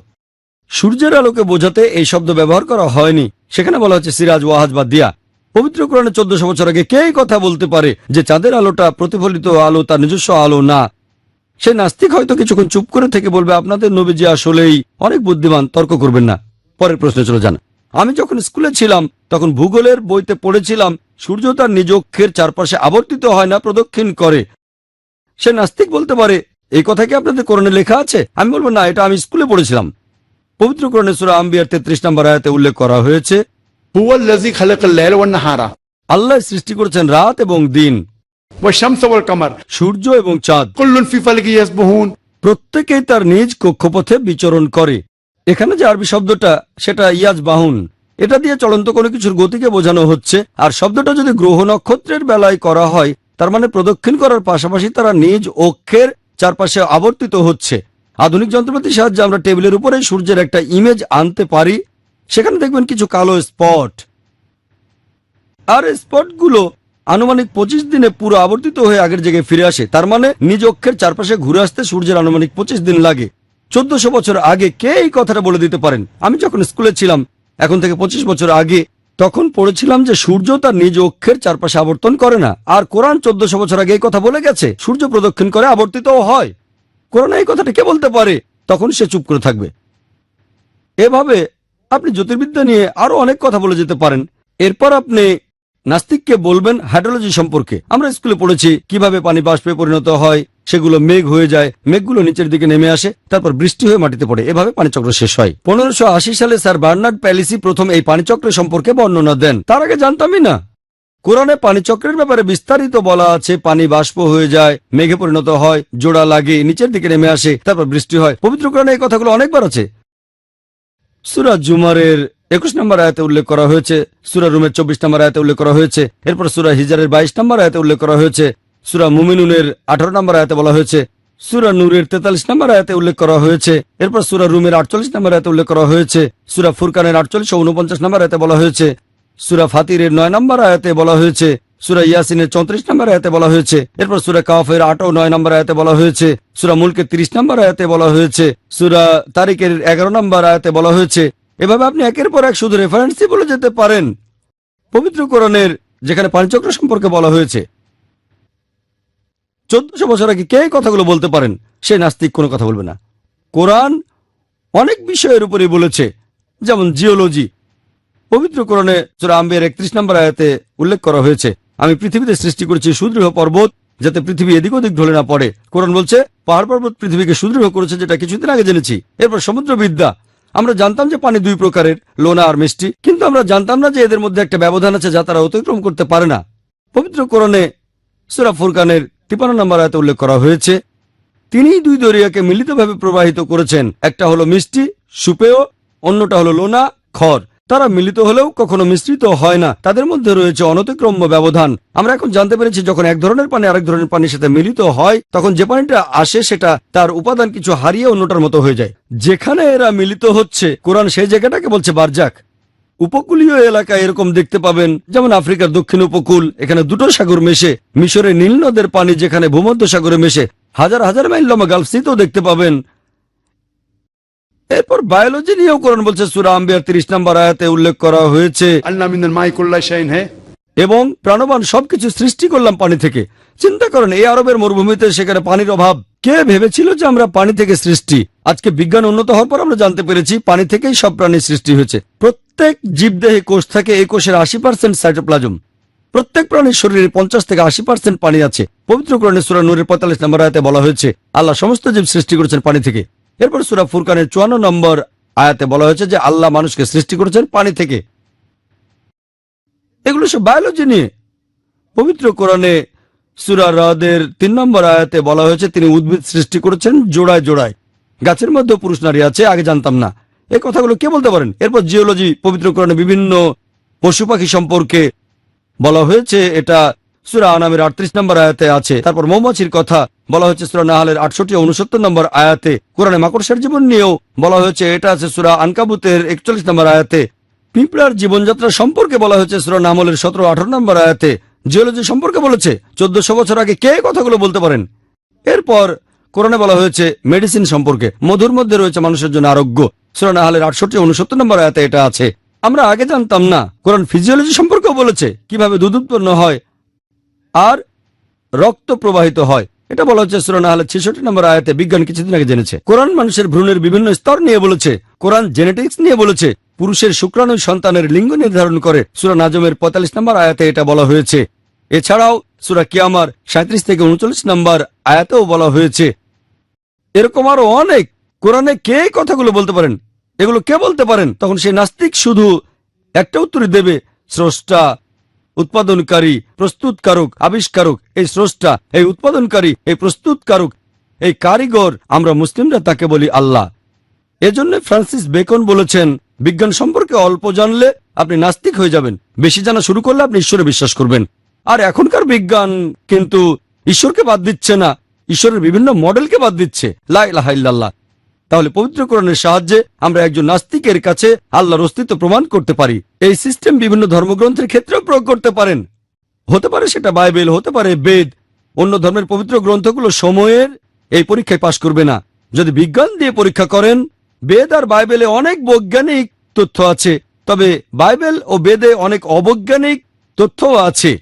সূর্যের আলোকে বোঝাতে এই শব্দ ব্যবহার করা হয়নি, সেখানে বলা হচ্ছে সিরাজ, ওয়াহাজ বা দিয়া। পবিত্র কোরআনে 1400 বছর আগে কে এই কথা বলতে পারে যে চাঁদের আলোটা প্রতিফলিত আলো, তার নিজস্ব আলো না? সে নাস্তিক হয়তো কিছুক্ষণ চুপ করে থেকে বলবে আপনাদের নবীজি আসলেই অনেক বুদ্ধিমান, তর্ক করবেন না। পরের প্রশ্নে চলে যান। আমি যখন স্কুলে ছিলাম তখন ভূগোলের বইতে পড়েছিলাম সূর্য তার নিজ অক্ষের চারপাশে আবর্তিত হয় না, প্রদক্ষিণ করে। সে নাস্তিক বলতে পারে এই কথা কি আপনাদের কোরআনে লেখা আছে? আমি বলবো না, এটা আমি স্কুলে পড়েছিলাম। পবিত্র কোরআনে সূরা আম্বিয়ার 33 নম্বর আয়াতে উল্লেখ করা হয়েছে, هو الذي خلق الليل والنهار আল্লাহ সৃষ্টি করেছেন রাত এবং দিন, والشمس والقمر সূর্য এবং চাঁদ, كل في فلك يسبحون। প্রত্যেকেই তার নিজ কক্ষপথে বিচরণ করে। এখানে যে আরবি শব্দটা সেটা ইয়াজ বাহুন, এটা দিয়ে চলন্ত কোনো কিছুর গতিকে বোঝানো হচ্ছে। আর শব্দটা যদি গ্রহ নক্ষত্রের বেলায় করা হয় তার মানে প্রদক্ষিণ করার পাশাপাশি তারা নিজ অক্ষের চারপাশে আবর্তিত হচ্ছে। আধুনিক যন্ত্রপাতির সাহায্যে আমরা টেবিলের উপরে সূর্যের একটা ইমেজ আনতে পারি, সেখানে দেখবেন কিছু কালো স্পট, আর স্পটগুলো আনুমানিক 25 দিনে পুরো আবর্তিত হয়ে আগের জায়গায় ফিরে আসে। তার মানে নিজ অক্ষের চারপাশে ঘুরে আসতে সূর্যের আনুমানিক 25 দিন লাগে। 1400 বছর আগে কে এই কথাটা বলে দিতে পারেন? আমি যখন স্কুলে ছিলাম, এখন থেকে 25 বছর আগে, তখন পড়েছিলাম যে সূর্য তার নিজ অক্ষের চারপাশে আবর্তন করে না। আর কোরআন 1400 বছর আগে এই কথা বলে গেছে সূর্য প্রদক্ষিণ করে, আবর্তিতও হয়। কোরআন এই কথাটা কে বলতে পারে? তখন সে চুপ করে থাকবে। এভাবে আপনি জ্যোতির্বিদ্যা নিয়ে আরো অনেক কথা বলে যেতে পারেন। এরপর আপনি নাস্তিককে বলবেন হাইড্রোলজি সম্পর্কে। আমরা স্কুলে পড়েছি কিভাবে পানি বাষ্পে পরিণত হয়, সেগুলো মেঘ হয়ে যায়, মেঘগুলো নিচের দিকে নেমে আসে, তারপর বৃষ্টি হয়ে মাটিতে পড়ে, এভাবে পানিচক্র শেষ হয়। 1580 সালে স্যার বার্নার্ড প্যালিসি প্রথম এই পানিচক্রের সম্পর্কে বর্ণনা দেন। তার আগে জানতামই না। কোরআনে পানিচক্রের ব্যাপারে বিস্তারিত বলা আছে, পানি বাষ্প হয়ে যায়, মেঘে পরিণত হয়, জোড়া লাগে, নিচের দিকে নেমে আসে, তারপর বৃষ্টি হয়। পবিত্র কোরআনে এই কথাগুলো অনেকবার আছে। সূরা জুমারের 21 নম্বর আয়াতে উল্লেখ করা হয়েছে, সূরা রুমের 24 নম্বর আয়াতে উল্লেখ করা হয়েছে, এরপর সূরা হিজরের 22 নম্বর আয়াতে উল্লেখ করা হয়েছে, সূরা মুমিনুনের 18 নম্বর আয়াতে বলা হয়েছে, সূরা নূরের 43 নম্বর আয়াতে উল্লেখ করা হয়েছে, এরপর সূরা রুমের 48 নম্বর আয়াতে উল্লেখ করা হয়েছে, সূরা ফুরকানের 48 ও 49 নম্বর আয়াতে বলা হয়েছে, সূরা ফাতিরের 9 নম্বর আয়াতে বলা হয়েছে, সূরা ইয়াসিনের 34 নম্বর আয়াতে বলা হয়েছে, এরপর সূরা কাফের 8 ও 9 নম্বর আয়াতে বলা হয়েছে, সূরা মুলকের 30 নম্বর আয়াতে বলা হয়েছে, সূরা তারিকের 11 নম্বর আয়াতে বলা হয়েছে। এভাবে আপনি একের পর এক শুধু রেফারেন্সই বলে যেতে পারেন। পবিত্র কোরআনের যেখানে পানিচক্র সম্পর্কে বলা হয়েছে, 1400 বছর আগে কে এই কথাগুলো বলতে পারেন? সে নাস্তিক, কোনো কথা বলবে না। কোরআন অনেক বিষয়ের উপরেই বলেছে, যেমন জিওলজি। পবিত্র কোরআনে সূরা আম্বিয়ার 31 নম্বর আয়াতে উল্লেখ করা হয়েছে, আমি পৃথিবীতে সৃষ্টি করেছি সুদৃঢ় পর্বত, যাতে পৃথিবী এদিক ওদিক ঢলে না পড়ে। কোরআন বলছে পাহাড় পর্বত পৃথিবীকে সুদৃঢ় করেছে, যেটা কিছুদিন আগে জেনেছি। এরপর সমুদ্রবিদ্যা, আমরা জানতাম যে পানি দুই প্রকারের, লোনা আর মিষ্টি, কিন্তু আমরা জানতাম না যে এদের মধ্যে একটা ব্যবধান আছে যা তারা অতিক্রম করতে পারে না। পবিত্র কোরআনে সূরা ফুরকানের 53 নম্বর আয়াতে উল্লেখ করা হয়েছে, তিনি দুই দরিয়াকে মিলিতভাবে প্রবাহিত করেছেন, একটা হলো মিষ্টি সুপেয়, অন্যটা হলো লোনা খর। তারা মিলিত হলেও কখনো মিশ্রিত হয় না, তাদের মধ্যে রয়েছে অনতিক্রম্য ব্যবধান। আমরা এখন জানতে পেরেছি যখন এক ধরনের পানি আরেক ধরনের পানির সাথে মিলিত হয়, তখন যে পানিটা আসে সেটা তার উপাদান কিছু হারিয়ে অন্যটার মতো হয়ে যায়। যেখানে এরা মিলিত হচ্ছে, কোরআন সেই জায়গাটাকে বলছে বারজাক। উপকূলীয় এলাকায় এরকম দেখতে পাবেন, যেমন আফ্রিকার দক্ষিণ উপকূল, এখানে দুটো সাগর মেশে, মিশরের নীল নদের পানি যেখানে ভূমধ্য সাগরে মেশে, হাজার হাজার মাইল লম্বা গালফ সিতেও দেখতে পাবেন। এরপর বায়োলজি নিয়েও কোরআন বলছে, সূরা আম্বিয়ার 30 নম্বর আয়াতে উল্লেখ করা হয়েছে, अल्लाह मिनल माई कुल्ला शैइन है। এবং প্রাণবান সবকিছু সৃষ্টি করলাম পানি থেকে। চিন্তা করেন, এই আরবের মরুভূমিতে সেখানে পানির অভাব। কে ভেবেছিল যে আমরা পানি থেকে সৃষ্টি? আজকে বিজ্ঞান উন্নত হওয়ার পর আমরা জানতে পেরেছি পানি থেকেই সব প্রাণীর সৃষ্টি হয়েছে। প্রত্যেক জীবদেহে কোষ থাকে, এই কোষের 80% সাইটোপ্লাজম। প্রত্যেক প্রাণীর শরীরে 50 থেকে 80% পানি আছে। পবিত্র কোরআনে সূরা নূরের 45 নম্বর আয়াতে বলা হয়েছে, আল্লাহ সমস্ত জীব সৃষ্টি করেছেন পানি থেকে। এরপর সূরা ফুরকানের 54 নম্বর আয়াতে বলা হয়েছে যে আল্লাহ মানুষকে সৃষ্টি করেছেন পানি থেকে। এগুলো সব বায়োলজি নিয়ে। পবিত্র কোরআনে সূরা রাদের 3 নম্বর আয়াতে বলা হয়েছে, তিনি উদ্ভিদ সৃষ্টি করেছেন জোড়ায় জোড়ায়। গাছের মধ্যে পুরুষ নারী আছে, আগে জানতাম না। এই কথাগুলো কে বলতে পারেন? এরপর জিওলজি, পবিত্র কোরআনে বিভিন্ন পশু পাখি সম্পর্কে বলা হয়েছে, এটা সূরা আনামের 38 নম্বর আয়াতে আছে। তারপর মৌমাছির কথা বলা হয়েছে সূরা নাহলের 68 ও 69 নম্বর আয়াতে। কোরআনে মাকড়সার জীবন নিয়েও বলা হয়েছে, এটা আছে সূরা আনকাবুতের 41 নম্বর আয়াতে। পিঁপড়ার জীবনযাত্রা সম্পর্কে বলা হয়েছে সূরা নামলের 17 ও 18 নম্বর আয়াতে। জিওলজি সম্পর্কে বলেছে 1400 বছর আগে। কে কথাগুলো বলতে পারেন? এরপর কোরআনে বলা হয়েছে মেডিসিন সম্পর্কে, মধুর মধ্যে রয়েছে মানুষের জন্য আরোগ্য। সূরা নাহলের 68 ও 69 নম্বর আয়াতে এটা আছে। আমরা আগে জানতাম না। কোরআন ফিজিওলজি সম্পর্কেও বলেছে, কিভাবে দুধ উৎপন্ন হয় আর রক্ত প্রবাহিত হয়। এটা বলা হচ্ছে সূরা নাহলের 66 নম্বর আয়াতে। বিজ্ঞান কিছুদিন আগে জেনেছে। কোরআন মানুষের ভ্রূণের বিভিন্ন স্তর নিয়ে বলেছে। কোরআন জেনেটিক্স নিয়ে বলেছে। পুরুষের শুক্রাণু সন্তানের লিঙ্গ নির্ধারণ করে। সূরা নাজমের 45 নম্বর আয়াতে এটা বলা হয়েছে। এছাড়াও সূরা কিয়ামার 37 থেকে 39 নম্বর আয়াতেও বলা হয়েছে। এরকম আরো অনেক। কোরআনে কে এই কথাগুলো বলতে পারেন? এগুলো কে বলতে পারেন? তখন সেই নাস্তিক শুধু একটা উত্তরই দেবে, স্রষ্টা, উৎপাদনকারী, প্রস্তুতকারক, আবিষ্কারক। এই স্রষ্টা, এই উৎপাদনকারী, এই প্রস্তুতকারক, এই কারিগর, আমরা মুসলিমরা তাকে বলি আল্লাহ। এজন্য ফ্রান্সিস বেকন বলেছেন, বিজ্ঞান সম্পর্কে অল্প জানলে আপনি নাস্তিক হয়ে যাবেন, বেশি জানা শুরু করলে আপনি ঈশ্বরে বিশ্বাস করবেন। আর এখনকার বিজ্ঞান কিন্তু ঈশ্বরকে বাদ দিচ্ছে না, ঈশ্বরের বিভিন্ন মডেলকে বাদ দিচ্ছে। লা ইলাহা ইল্লাল্লাহ। তাহলে পবিত্র কোরআনের সাহায্যে আমরা একজন নাস্তিকের কাছে আল্লাহর অস্তিত্ব প্রমাণ করতে পারি। এই সিস্টেম বিভিন্ন ধর্মগ্রন্থের ক্ষেত্রেও প্রয়োগ করতে পারেন। হতে পারে সেটা বাইবেল, হতে পারে বেদ। অন্য ধর্মের পবিত্র গ্রন্থগুলো সময়ের এই পরীক্ষায় পাশ করবে না। যদি বিজ্ঞান দিয়ে পরীক্ষা করেন, বেদ আর বাইবেলে অনেক বৈজ্ঞানিক তথ্য আছে, তবে বাইবেল ও বেদে অনেক অবৈজ্ঞানিক তথ্যও আছে।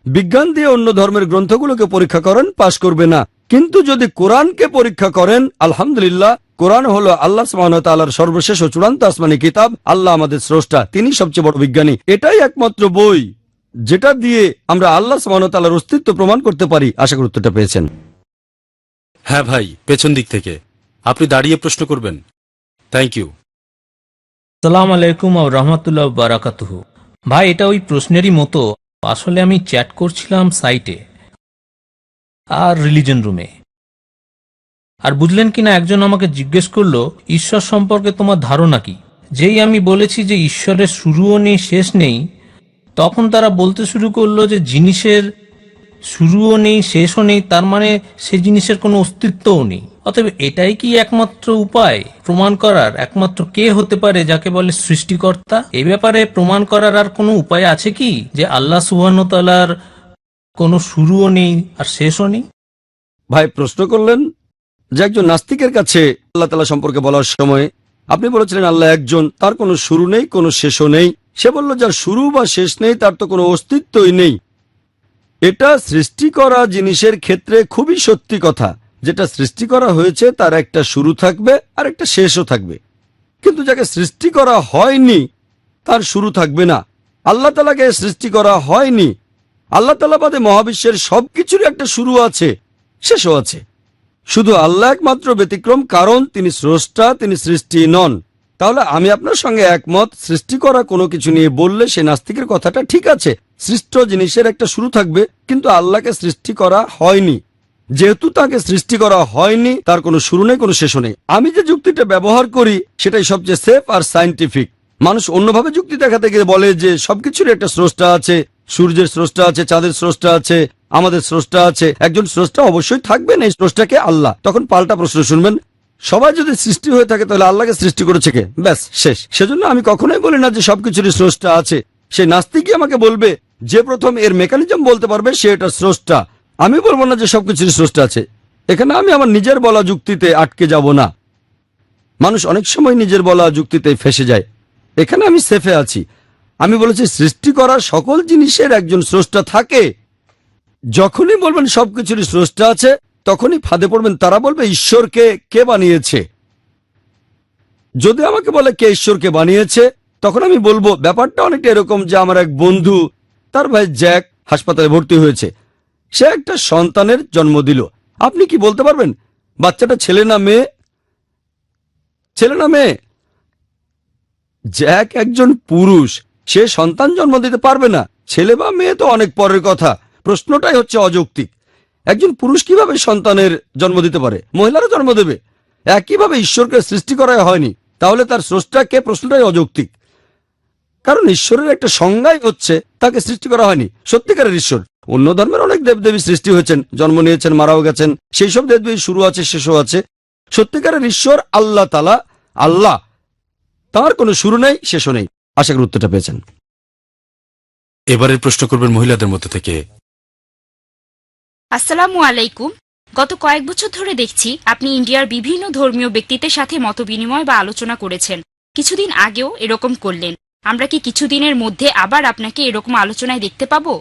বিজ্ঞান দিয়ে অন্য ধর্মের গ্রন্থগুলোকে পরীক্ষা করেন, পাশ করবে না। কিন্তু যদি কোরআনকে পরীক্ষা করেন, আলহামদুলিল্লাহ, কোরআন হলো আল্লাহ সুবহানাহু ওয়া তাআলার সর্বশেষ ও চূড়ান্ত আসমানী কিতাব। আল্লাহ আমাদের স্রষ্টা, তিনি সবচেয়ে বড় বিজ্ঞানী। এটাই একমাত্র বই যেটা দিয়ে আমরা আল্লাহ সুবহানাহু ওয়া তাআলার অস্তিত্ব প্রমাণ করতে পারি। আশা করি উত্তরটা পেয়েছেন। হ্যাঁ ভাই, পেছন দিক থেকে আপনি দাঁড়িয়ে প্রশ্ন করবেন। Thank you. সালাম আলাইকুম ও রহমতুল্লাহ বারাকাতুহু। ভাই, এটা ওই প্রশ্নেরই মতো। আসলে আমি চ্যাট করছিলাম সাইটে আর রিলিজন রুমে, আর বুঝলেন কিনা একজন আমাকে জিজ্ঞেস করলো, ঈশ্বর সম্পর্কে তোমার ধারণা কি? যেই আমি বলেছি যে ঈশ্বরের শুরুও নেই শেষ নেই, তখন তারা বলতে শুরু করলো যে জিনিসের শুরুও নেই শেষও নেই, তার মানে সে জিনিসের কোনো অস্তিত্বও নেই। অতএব এটাই কি একমাত্র উপায় প্রমাণ করার? একমাত্র কে হতে পারে যাকে বলে সৃষ্টিকর্তা? এই ব্যাপারে প্রমাণ করার আর কোনো উপায় আছে কি যে আল্লাহ সুবহানাহু ওয়া তাআলার কোনো শুরুও নেই আর শেষও নেই? ভাই প্রশ্ন করলেন যে একজন নাস্তিকের কাছে আল্লাহ তাআলা সম্পর্কে বলার সময় আপনি বলেছিলেন আল্লাহ একজন, তার কোনো শুরু নেই, কোনো শেষও নেই। সে বলল যার শুরু বা শেষ নেই তার তো কোনো অস্তিত্বই নেই। এটা সৃষ্টি করা জিনিসের ক্ষেত্রে খুবই সত্যি কথা। যেটা সৃষ্টি করা হয়েছে তার একটা শুরু থাকবে আর একটা শেষও থাকবে, কিন্তু যাকে সৃষ্টি করা হয়নি তার শুরু থাকবে না। আল্লাহ তাআলাকে সৃষ্টি করা হয়নি, আল্লাহ তাআলা বাদে মহাবিশ্বের সবকিছুর একটা শুরু আছে, শেষও আছে। শুধু আল্লাহ একমাত্র ব্যতিক্রম, কারণ তিনি স্রষ্টা, তিনি সৃষ্টি নন। তাহলে আমি আপনার সঙ্গে একমত, সৃষ্টি করা কোনো কিছু নিয়ে বললে সে নাস্তিকের কথাটা ঠিক আছে। সৃষ্ট জিনিসের একটা শুরু থাকবে, কিন্তু আল্লাহকে সৃষ্টি করা হয়নি। যেহেতু তাকে সৃষ্টি করা হয়নি তার কোনো শুরু নেই, কোনো শেষও নেই। আমি যে যুক্তিটা ব্যবহার করি সেটাই সবচেয়ে সেফ আর সায়েন্টিফিক। মানুষ অন্যভাবে যুক্তি দেখাতে গিয়ে বলে যে সবকিছুর একটা স্রষ্টা আছে, সূর্যের স্রষ্টা আছে, চাঁদের স্রষ্টা আছে, আমাদের স্রষ্টা আছে। একজন স্রষ্টা অবশ্যই থাকবেন, এই স্রষ্টাকে আল্লাহ। তখন পাল্টা প্রশ্ন শুনবেন, সবাই যদি সৃষ্টি হয়ে থাকে তাহলে আল্লাহকে সৃষ্টি করেছে কে? ব্যাস শেষ। সেজন্য আমি কখনোই বলি না যে সবকিছুরই স্রষ্টা আছে। সেই নাস্তিকই আমাকে বলবে, যে প্রথম এর মেকানিজম বলতে পারবে সে এটা স্রষ্টা। আমি বলবো না যে সবকিছুরই স্রষ্টা আছে। এখানে আমি আমার নিজের বলা যুক্তিতে আটকে যাব না। মানুষ অনেক সময় নিজের বলা যুক্তিতে ফেসে যায়, এখানে আমি সেফে আছি। আমি বলেছি সৃষ্টি করা সকল জিনিসের একজন স্রষ্টা থাকে। যখনই বলবেন সবকিছুরই স্রষ্টা আছে তখনই ফাঁদে পড়বেন। তারা বলবে ঈশ্বরকে কে বানিয়েছে। যদি আমাকে বলে কে ঈশ্বরকে বানিয়েছে, তখন আমি বলবো ব্যাপারটা অনেকটা এরকম যে আমার এক বন্ধু, তার ভাই জ্যাক হাসপাতালে ভর্তি হয়েছে। সে একটা সন্তানের জন্ম দিল। আপনি কি বলতে পারবেন বাচ্চাটা ছেলে না মেয়ে? ছেলে না মেয়ে? জ্যাক একজন পুরুষ, সে সন্তান জন্ম দিতে পারবে না। ছেলে বা মেয়ে তো অনেক পরের কথা। প্রশ্নটাই হচ্ছে অযৌক্তিক। একজন পুরুষ কিভাবে সন্তানের জন্ম দিতে পারে? মহিলারা জন্ম দেবে। একইভাবে ঈশ্বরকে সৃষ্টি করা হয়নি, তাহলে তার স্রষ্টাকে? প্রশ্নটাই অযৌক্তিক। কারণ ঈশ্বরের একটা সংজ্ঞাই হচ্ছে তাকে সৃষ্টি করা হয়নি। সত্যিকারের ঈশ্বর, অন্য ধর্মের অনেক দেবদেবী সৃষ্টি হয়েছেন, জন্ম নিয়েছেন, মারাও গেছেন। সেই সব দেবদেবীর শুরু আছে, শেষও আছে। সত্যিকারের ঈশ্বর আল্লাহ তাআলা, আল্লাহ, তার কোনো শুরু নেই, শেষও নেই। আশা করি উত্তরটা পেয়েছেন। এবারের প্রশ্ন করবেন মহিলাদের মধ্যে থেকে। আসসালামু আলাইকুম। গত কয়েক বছর ধরে দেখছি আপনি ইন্ডিয়ার বিভিন্ন ধর্মীয় ব্যক্তিত্বের সাথে মতবিনিময় বা আলোচনা করেছেন। কিছুদিন আগেও এরকম করলেন। আমরা কি কিছুদিনের মধ্যে আবার আপনাকে এরকম আলোচনায় দেখতে পাবো?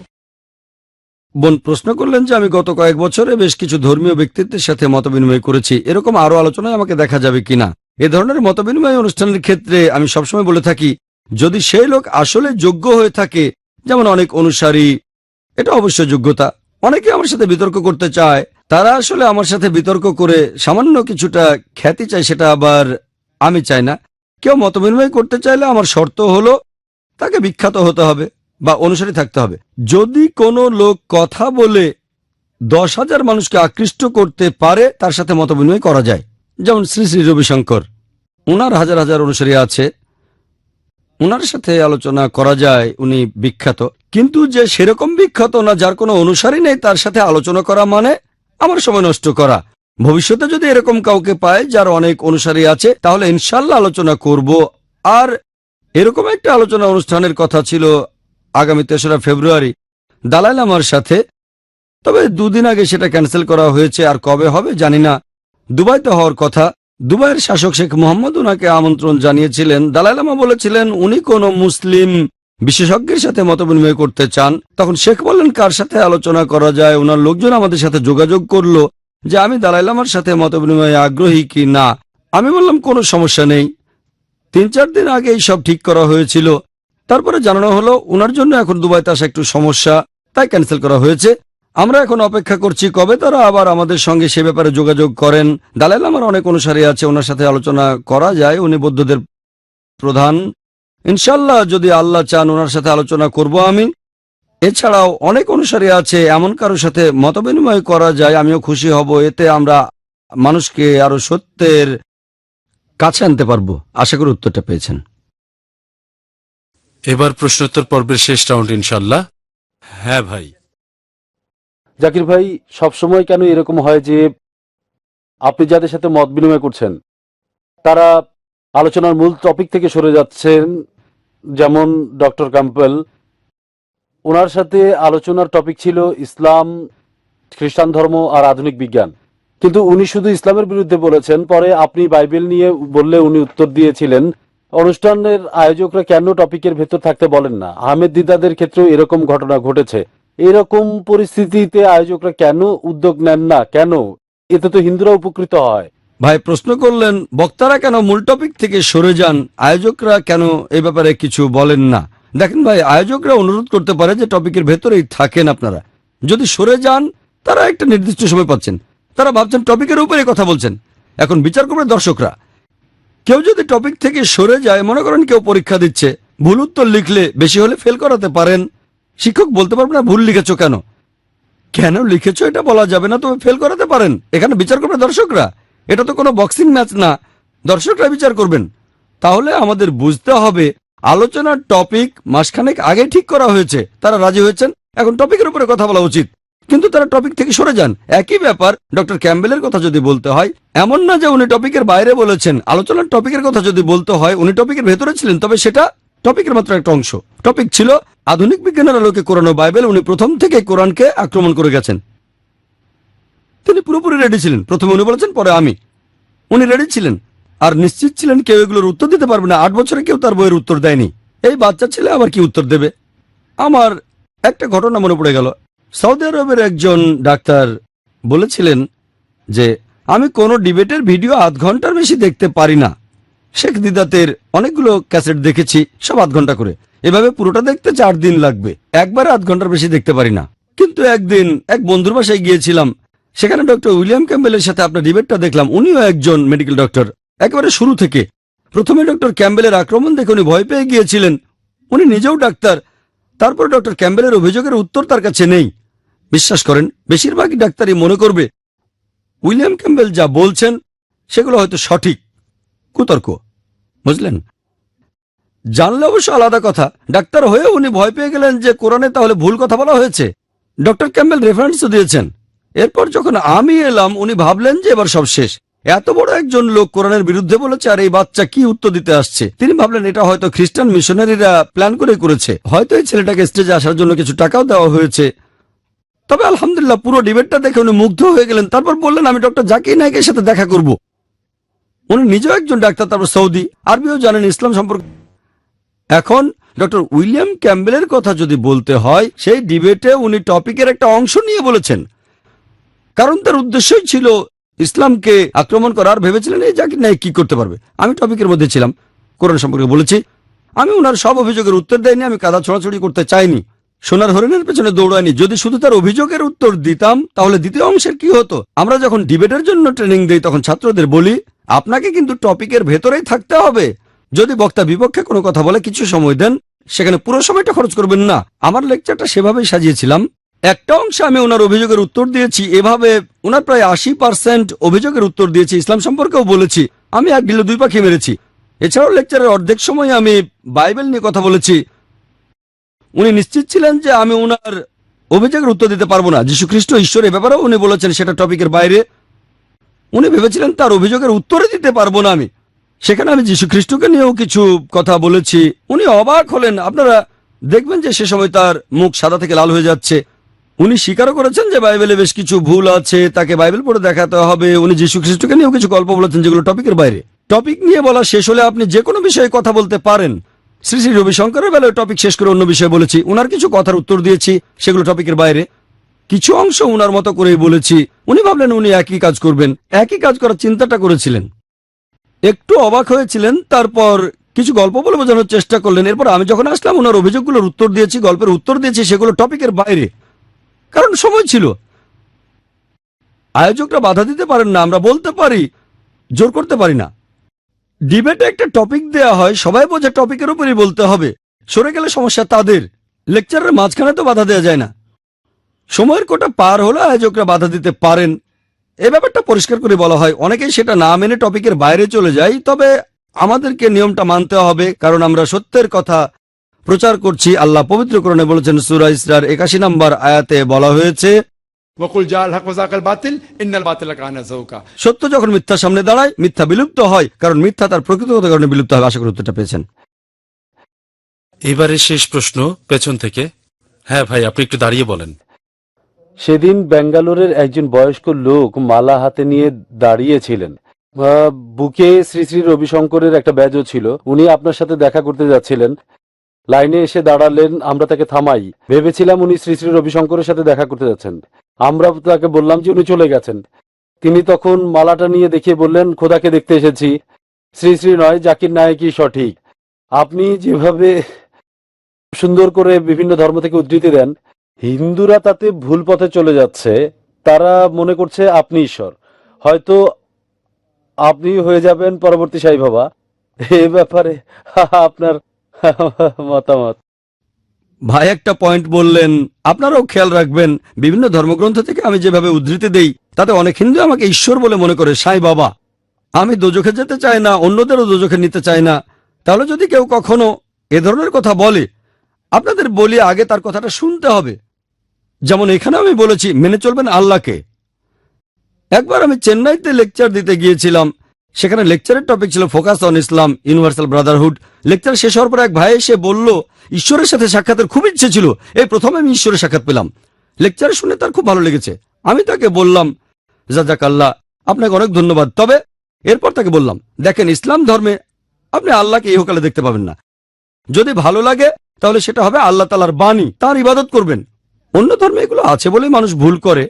বোন প্রশ্ন করলেন যে আমি গত কয়েক বছরে বেশ কিছু ধর্মীয় ব্যক্তিত্বের সাথে মতবিনিময় করেছি, এরকম আরো আলোচনায় আমাকে দেখা যাবে কিনা। এ ধরনের মতবিনিময় অনুষ্ঠানের ক্ষেত্রে আমি সবসময় বলে থাকি, যদি সেই লোক আসলে যোগ্য হয়ে থাকে, যেমন অনেক অনুসারী, এটা অবশ্যই যোগ্যতা। অনেকে আমার সাথে বিতর্ক করতে চায়, তারা আসলে আমার সাথে বিতর্ক করে সামান্য কিছুটা খ্যাতি চায়, সেটা আবার আমি চাই না। কেউ মতবিনিময় করতে চাইলে আমার শর্ত হলো তাকে বিখ্যাত হতে হবে বা অনুসারী থাকতে হবে। যদি কোনো লোক কথা বলে 10,000 মানুষকে আকৃষ্ট করতে পারে তার সাথে মতবিনিময় করা যায়। যেমন শ্রী শ্রী রবিশঙ্কর, ওনার হাজার হাজার অনুসারী আছে, ওনার সাথে আলোচনা করা যায়, উনি বিখ্যাত। কিন্তু যে সেরকম বিখ্যাত না, যার কোনো অনুসারী নেই, তার সাথে আলোচনা করা মানে আমার সময় নষ্ট করা। ভবিষ্যতে যদি এরকম কাউকে পায় যার অনেক অনুসারী আছে, তাহলে ইনশাল্লাহ আলোচনা করব। আর এরকম একটা আলোচনা অনুষ্ঠানের কথা ছিল আগামী 3রা ফেব্রুয়ারি দালাই লামার সাথে, তবে 2 দিন আগে সেটা ক্যান্সেল করা হয়েছে। আর কবে হবে জানি না। দুবাইতে হওয়ার কথা। দুবাইয়ের শাসক শেখ মোহাম্মদ ওনাকে আমন্ত্রণ জানিয়েছিলেন। দালাই লামা বলেছিলেন উনি কোনো মুসলিম বিশেষজ্ঞের সাথে মতবিনিময় করতে চান। তখন শেখ বললেন কার সাথে আলোচনা করা যায়। ওনার লোকজন আমাদের সাথে যোগাযোগ করলো যে আমি দালাই লামার সাথে মতবিনিময়ে আগ্রহী কি না। আমি বললাম কোনো সমস্যা নেই। 3-4 দিন আগে এই সব ঠিক করা হয়েছিল। তারপরে জানানো হলো ওনার জন্য এখন দুবাইতে আসা একটু সমস্যা, তাই ক্যান্সেল করা হয়েছে। আমরা এখন অপেক্ষা করছি কবে তারা আবার আমাদের সঙ্গে সে ব্যাপারে যোগাযোগ করেন। দালাই লামার অনেক অনুসারী আছে, ওনার সাথে আলোচনা করা যায়। উনি বৌদ্ধদের প্রধান। ইনশাল্লাহ যদি আল্লাহ চান ওনার সাথে আলোচনা করব আমি। এছাড়াও অনেক অনুসারী আছে, এমন কারোর সাথে মতবিনিময় করা যায়, আমিও খুশি হব। এতে আমরা মানুষকে আরো সত্যের কাছে আনতে পারবো। আশা করি উত্তরটা পেয়েছেন। এবার প্রশ্নোত্তর পর্বের শেষ রাউন্ড ইনশাল্লাহ। হ্যাঁ ভাই। জাকির ভাই, সবসময় কেন এরকম হয় যে আপনি যাদের সাথে মত বিনিময় করছেন তারা আলোচনার মূল টপিক থেকে সরে যাচ্ছেন, যেমন ডক্টর ক্যাম্পবেল, ওনার সাথে আলোচনার টপিক ছিল ইসলাম, খ্রিস্টান ধর্ম আর আধুনিক বিজ্ঞান, কিন্তু উনি শুধু ইসলামের বিরুদ্ধে বলেছেন। পরে আপনি বাইবেল নিয়ে বললে উনি উত্তর দিয়েছিলেন অনুষ্ঠানের আয়োজকরা কেন টপিকের ভেতর থাকতে বলেন না। আহমেদ দিদাদের ক্ষেত্রেও এরকম ঘটনা ঘটেছে। এরকম পরিস্থিতিতে আয়োজকরা কেন উদ্যোগ নেন না? কেন? এতে তো হিন্দুরা উপকৃত হয়। ভাই প্রশ্ন করলেন বক্তারা কেন মূল টপিক থেকে সরে যান, আয়োজকরা কেন এই ব্যাপারে কিছু বলেন না। দেখেন ভাই, আয়োজকরা অনুরোধ করতে পারে যে টপিকের ভেতরেই থাকেন আপনারা, যদি সরে যান তারা একটা নির্দিষ্ট সময় পাচ্ছেন, তারা ভাবছেন টপিকের উপরে কথা বলছেন। এখন বিচার করবে দর্শকরা। কেউ যদি টপিক থেকে সরে যায়, মনে করেন কেউ পরীক্ষা দিচ্ছে, ভুল উত্তর লিখলে বেশি হলে ফেল করাতে পারেন। শিক্ষক বলতে পারবে না ভুল লিখেছো কেন, কেন লিখেছো এটা বলা যাবে না, তবে ফেল করাতে পারেন। এখানে বিচার করবে দর্শকরা। এটা তো কোনো বক্সিং ম্যাচ না, দর্শকরা বিচার করবেন। তাহলে আমাদের বুঝতে হবে আলোচনার টপিক মাসখানেক আগে ঠিক করা হয়েছে, তারা রাজি হয়েছেন, এখন টপিকের উপরে কথা বলা উচিত, কিন্তু তারা টপিক থেকে সরে যান। একই ব্যাপার ডক্টর ক্যাম্বেলের কথা যদি বলতে হয়, এমন না যে উনি টপিকের বাইরে বলেছেন। আলোচনার টপিকের কথা যদি বলতে হয়, উনি টপিকের ভেতরে ছিলেন, তবে সেটা টপিকের মাত্র একটা অংশ। টপিক ছিল আধুনিক বিজ্ঞানের আলোকে কোরআন ও বাইবেল। উনি প্রথম থেকে কোরআনকে আক্রমণ করে গেছেন। তিনি পুরোপুরি রেডি ছিলেন। প্রথমে উনি বলেছেন, পরে আমি। উনি রেডি ছিলেন আর নিশ্চিত ছিলেন কেউ এগুলোর উত্তর দিতে পারবে না। 8 বছরে কেউ তার বইয়ের উত্তর দেয়নি। এই বাচ্চা ছেলে আবার কি উত্তর দেবে? আমার একটা ঘটনা মনে পড়ে গেল। সৌদি আরবের একজন ডাক্তার বলেছিলেন যে আমি কোনো ডিবেটের ভিডিও আধ ঘন্টার বেশি দেখতে পারি না। শেখ দিদাতের অনেকগুলো ক্যাসেট দেখেছি, সব আধ ঘন্টা করে। এভাবে পুরোটা দেখতে 4 দিন লাগবে, একবারে আধ ঘন্টার বেশি দেখতে পারি না। কিন্তু একদিন এক বন্ধুর বাসায় গিয়েছিলাম, সেখানে ডক্টর উইলিয়াম ক্যাম্বেলের সাথে আপনার ডিবেটটা দেখলাম। উনিও একজন মেডিকেল ডক্টর, একেবারে শুরু থেকে। প্রথমে ডক্টর ক্যাম্বেলের আক্রমণ দেখে উনি ভয় পেয়ে গিয়েছিলেন। উনি নিজেও ডাক্তার, তারপর ডক্টর ক্যাম্বেলের অভিযোগের উত্তর তার কাছে নেই। বিশ্বাস করেন, বেশিরভাগই ডাক্তারই মনে করবে উইলিয়াম ক্যাম্বেল যা বলছেন সেগুলো হয়তো সঠিক, কুতর্ক। বুঝলেন? জানলে অবশ্য আলাদা কথা। ডাক্তার হয়ে উনি ভয় পেয়ে গেলেন যে কোরআনে তাহলে ভুল কথা বলা হয়েছে। ডক্টর ক্যাম্বেল রেফারেন্সও দিয়েছেন। এরপর যখন আমি এলাম, উনি ভাবলেন যে এবার সব শেষ। এত বড় একজন লোক কোরআনের বিরুদ্ধে বলেছে, আর এই বাচ্চা কি উত্তর দিতে আসছে। তিনি ভাবলেন এটা হয়তো খ্রিস্টান মিশনারিরা প্ল্যান করে করেছে, হয়তো এই ছেলেটাকে স্টেজে আসার জন্য কিছু টাকাও দেওয়া হয়েছে। তবে আলহামদুলিল্লাহ পুরো ডিবেটটা দেখে উনি মুগ্ধ হয়ে গেলেন। তারপর বললেন আমি ডক্টর জাকির নায়েকের সাথে দেখা করব। উনি নিজেও একজন ডাক্তার, তারপর সৌদি আরবিও জানেন ইসলাম সম্পর্কে। এখন ডক্টর উইলিয়াম ক্যাম্বেলের কথা যদি বলতে হয়, সেই ডিবেটে উনি টপিকের একটা অংশ নিয়ে বলেছেন, কারণ তার উদ্দেশ্যই ছিল ইসলামকে আক্রমণ করার। ভেবেছিলেন এই জাকির নায়েক কি করতে পারবে। আমি টপিকের মধ্যে ছিলাম, কোরআন সম্পর্কে বলেছি। আমি ওনার সব অভিযোগের উত্তর দেয়নি, আমি কাদা ছড়াছড়ি করতে চাইনি, সোনার হরিণের পেছনে দৌড়ায়নি। যদি শুধু তার অভিযোগের উত্তর দিতাম তাহলে দ্বিতীয় অংশের কি হতো? আমরা যখন ডিবেটের জন্য ট্রেনিং দেই তখন ছাত্রদের বলি আপনাকে কিন্তু টপিকের ভেতরেই থাকতে হবে। যদি বক্তা বিপক্ষে কোনো কথা বলে কিছু সময় দেন, সেখানে পুরো সময়টা খরচ করবেন না। আমার লেকচারটা সেভাবেই সাজিয়েছিলাম। একটা অংশে আমি ওনার অভিযোগের উত্তর দিয়েছি, এভাবে ওনার প্রায় 80% অভিযোগের উত্তর দিয়েছি। ইসলাম সম্পর্কেও বলেছি। আমি এক ঢিলে 2 পাখি মেরেছি। এছাড়াও লেকচারের অর্ধেক সময় আমি বাইবেল নিয়ে কথা বলেছি। উনি নিশ্চিত ছিলেন যে আমি ওনার অভিযোগের উত্তর দিতে পারবো না। যীশু খ্রিস্ট ঈশ্বর, এ ব্যাপারেও উনি বলেছেন, সেটা টপিকের বাইরে। উনি ভেবেছিলেন তার অভিযোগের উত্তরে দিতে পারবো না আমি। সেখানে আমি যীশু খ্রিস্টকে নিয়েও কিছু কথা বলেছি। উনি অবাক হলেন। আপনারা দেখবেন যে সে সময় তার মুখ সাদা থেকে লাল হয়ে যাচ্ছে। উনি স্বীকারও করেছেন যে বাইবেলে বেশ কিছু ভুল আছে, তাকে বাইবেল পড়ে দেখাতে হবে। উনি যীশু খ্রিস্টকে নিয়েও কিছু গল্প বলেছেন যেগুলো টপিকের বাইরে। টপিক নিয়ে বলা শেষ হলে আপনি যে কোনো বিষয়ে কথা বলতে পারেন। শ্রী শ্রী রবিশঙ্করের বেলায় টপিক শেষ করে অন্য বিষয়ে বলেছি। উনার কিছু কথার উত্তর দিয়েছি, সেগুলো টপিকের বাইরে। কিছু অংশ উনার মতো করেই বলেছি। উনি ভাবলেন উনি একই কাজ করবেন, একই কাজ করার চিন্তাটা করেছিলেন। একটু অবাক হয়েছিলেন, তারপর কিছু গল্প বলে বোঝানোর চেষ্টা করলেন। এরপর আমি যখন আসলাম, ওনার অভিযোগগুলোর উত্তর দিয়েছি, গল্পের উত্তর দিয়েছি, সেগুলো টপিকের বাইরে, কারণ সময় ছিল। আয়োজকরা বাধা দিতে পারেন না, আমরা বলতে পারি, জোর করতে পারি না। ডিবেটে একটা টপিক দেয়া হয়, সবাই বোঝে টপিকের উপরই বলতে হবে। সরে গেলে সমস্যা তাদের। লেকচারের মাঝখানে তো বাধা দেওয়া যায় না। সময়ের কোটা পার হলে আয়োজকরা বাধা দিতে পারেন। এ ব্যাপারটা পরিষ্কার করে বলা হয়। অনেকেই সেটা না মেনে টপিকের বাইরে চলে যায়। তবে আমাদেরকে নিয়মটা মানতে হবে, কারণ আমরা সত্যের কথা প্রচার করছি। আল্লাহ পবিত্র কোরআনে বলেছেন, সূরা ইসরার 81 নম্বর আয়াতে বলা হয়েছে, वकुल जाल हक वजाकल बातिल इन्नल बातिल काना ज़ऊका। সত্য যখন মিথ্যার সামনে দাঁড়ায় মিথ্যা বিলুপ্ত হয়, কারণ মিথ্যা তার প্রকৃতিগত কারণে বিলুপ্ত হয়। আশা করি উত্তরটা পেয়েছেন। এবারে শেষ প্রশ্ন পেছন থেকে। হ্যাঁ ভাই, আপনি একটু দাঁড়িয়ে বলেন। সেদিন ব্যাঙ্গালোরের একজন বয়স্ক লোক মালা হাতে নিয়ে দাঁড়িয়েছিলেন। বুকে শ্রী শ্রী রবিশঙ্করের একটা ব্যাজও ছিল। উনি আপনার সাথে দেখা করতে যাচ্ছিলেন, লাইনে এসে দাঁড়ালেন। আমরা তাকে থামাই, ভেবেছিলাম উনি শ্রী শ্রী রবিশঙ্করের সাথে দেখা করতে যাচ্ছেন। আমরা তাকে বললাম যে উনি চলে গেছেন। তিনি তখন মালাটা নিয়ে দেখিয়ে বললেন, খোদাকে দেখতে এসেছি, শ্রী শ্রী নয়, জাকির নায়েকই সঠিক। আপনি যেভাবে সুন্দর করে বিভিন্ন ধর্ম থেকে উদ্ধৃতি দেন, হিন্দুরা তাতে ভুল পথে চলে যাচ্ছে। তারা মনে করছে আপনি ঈশ্বর, হয়তো আপনি হয়ে যাবেন পরবর্তী সাই বাবা। এ ব্যাপারে আপনার মতামত? ভাই একটা পয়েন্ট বললেন, আপনারাও খেয়াল রাখবেন, বিভিন্ন ধর্মগ্রন্থ থেকে আমি যেভাবে উদ্ধৃতি দেই তাতে অনেক হিন্দু আমাকে ঈশ্বর বলে মনে করে, সাই বাবা। আমি দোজখে যেতে চাই না, অন্যদেরও দোজখে নিতে চাই না। তাহলে যদি কেউ কখনো এ ধরনের কথা বলে, আপনাদের বলি আগে তার কথাটা শুনতে হবে। যেমন এখানে আমি বলেছি মেনে চলবেন আল্লাহকে। একবার আমি চেন্নাইতে লেকচার দিতে গিয়েছিলাম, সেখানে লেকচারের টপিক ছিল focus on Islam universal Brotherhood. Lecture শেষ হওয়ার পর এক ভাই এসে বলল ঈশ্বরের সাথে সাক্ষাতের খুব ইচ্ছে ছিল, এই প্রথম আমি ঈশ্বরের সাক্ষাৎ পেলাম। লেকচার শুনে তার খুব ভালো লেগেছে। আমি তাকে বললাম জাযাকাল্লাহ, আপনাকে অনেক ধন্যবাদ। তবে এরপর তাকে বললাম, দেখেন ইসলাম ধর্মে আপনি আল্লাহকে ইহকালে দেখতে পাবেন না। যদি ভালো লাগে তাহলে সেটা হবে আল্লাহ তাআলার বাণী, তার ইবাদত করবেন। অন্য ধর্মে এগুলো আছে বলেই মানুষ ভুল করে।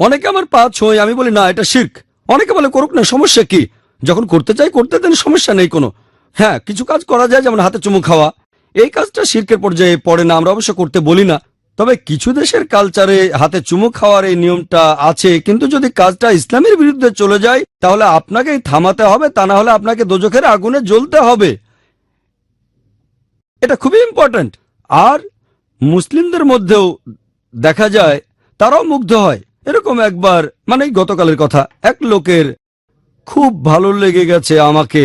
অনেকে আমার পা ছোঁয়, আমি বলি না এটা শিরক। অনেকে বলে করুক না, সমস্যা কি? যখন করতে চাই করতে দেন, সমস্যা নেই কোনো। হ্যাঁ, কিছু কাজ করা যায়, যেমন হাতে চুমু খাওয়া, এই কাজটা শিরকের পর্যায়ে পড়ে না, আমরা অবশ্য করতে বলি না। তবে কিছু দেশের কালচারে হাতে চুমু খাওয়ার এই নিয়মটা আছে, কিন্তু যদি কাজটা ইসলামের বিরুদ্ধে চলে যায় তাহলে আপনাকেই থামাতে হবে, তা না হলে আপনাকে দোজখের আগুনে জ্বলতে হবে। এটা খুবই ইম্পর্ট্যান্ট। আর মুসলিমদের মধ্যেও দেখা যায় তারাও মুগ্ধ হয়। এরকম একবার, মানে গতকালের কথা, এক লোকের খুব ভালো লেগে গেছে আমাকে।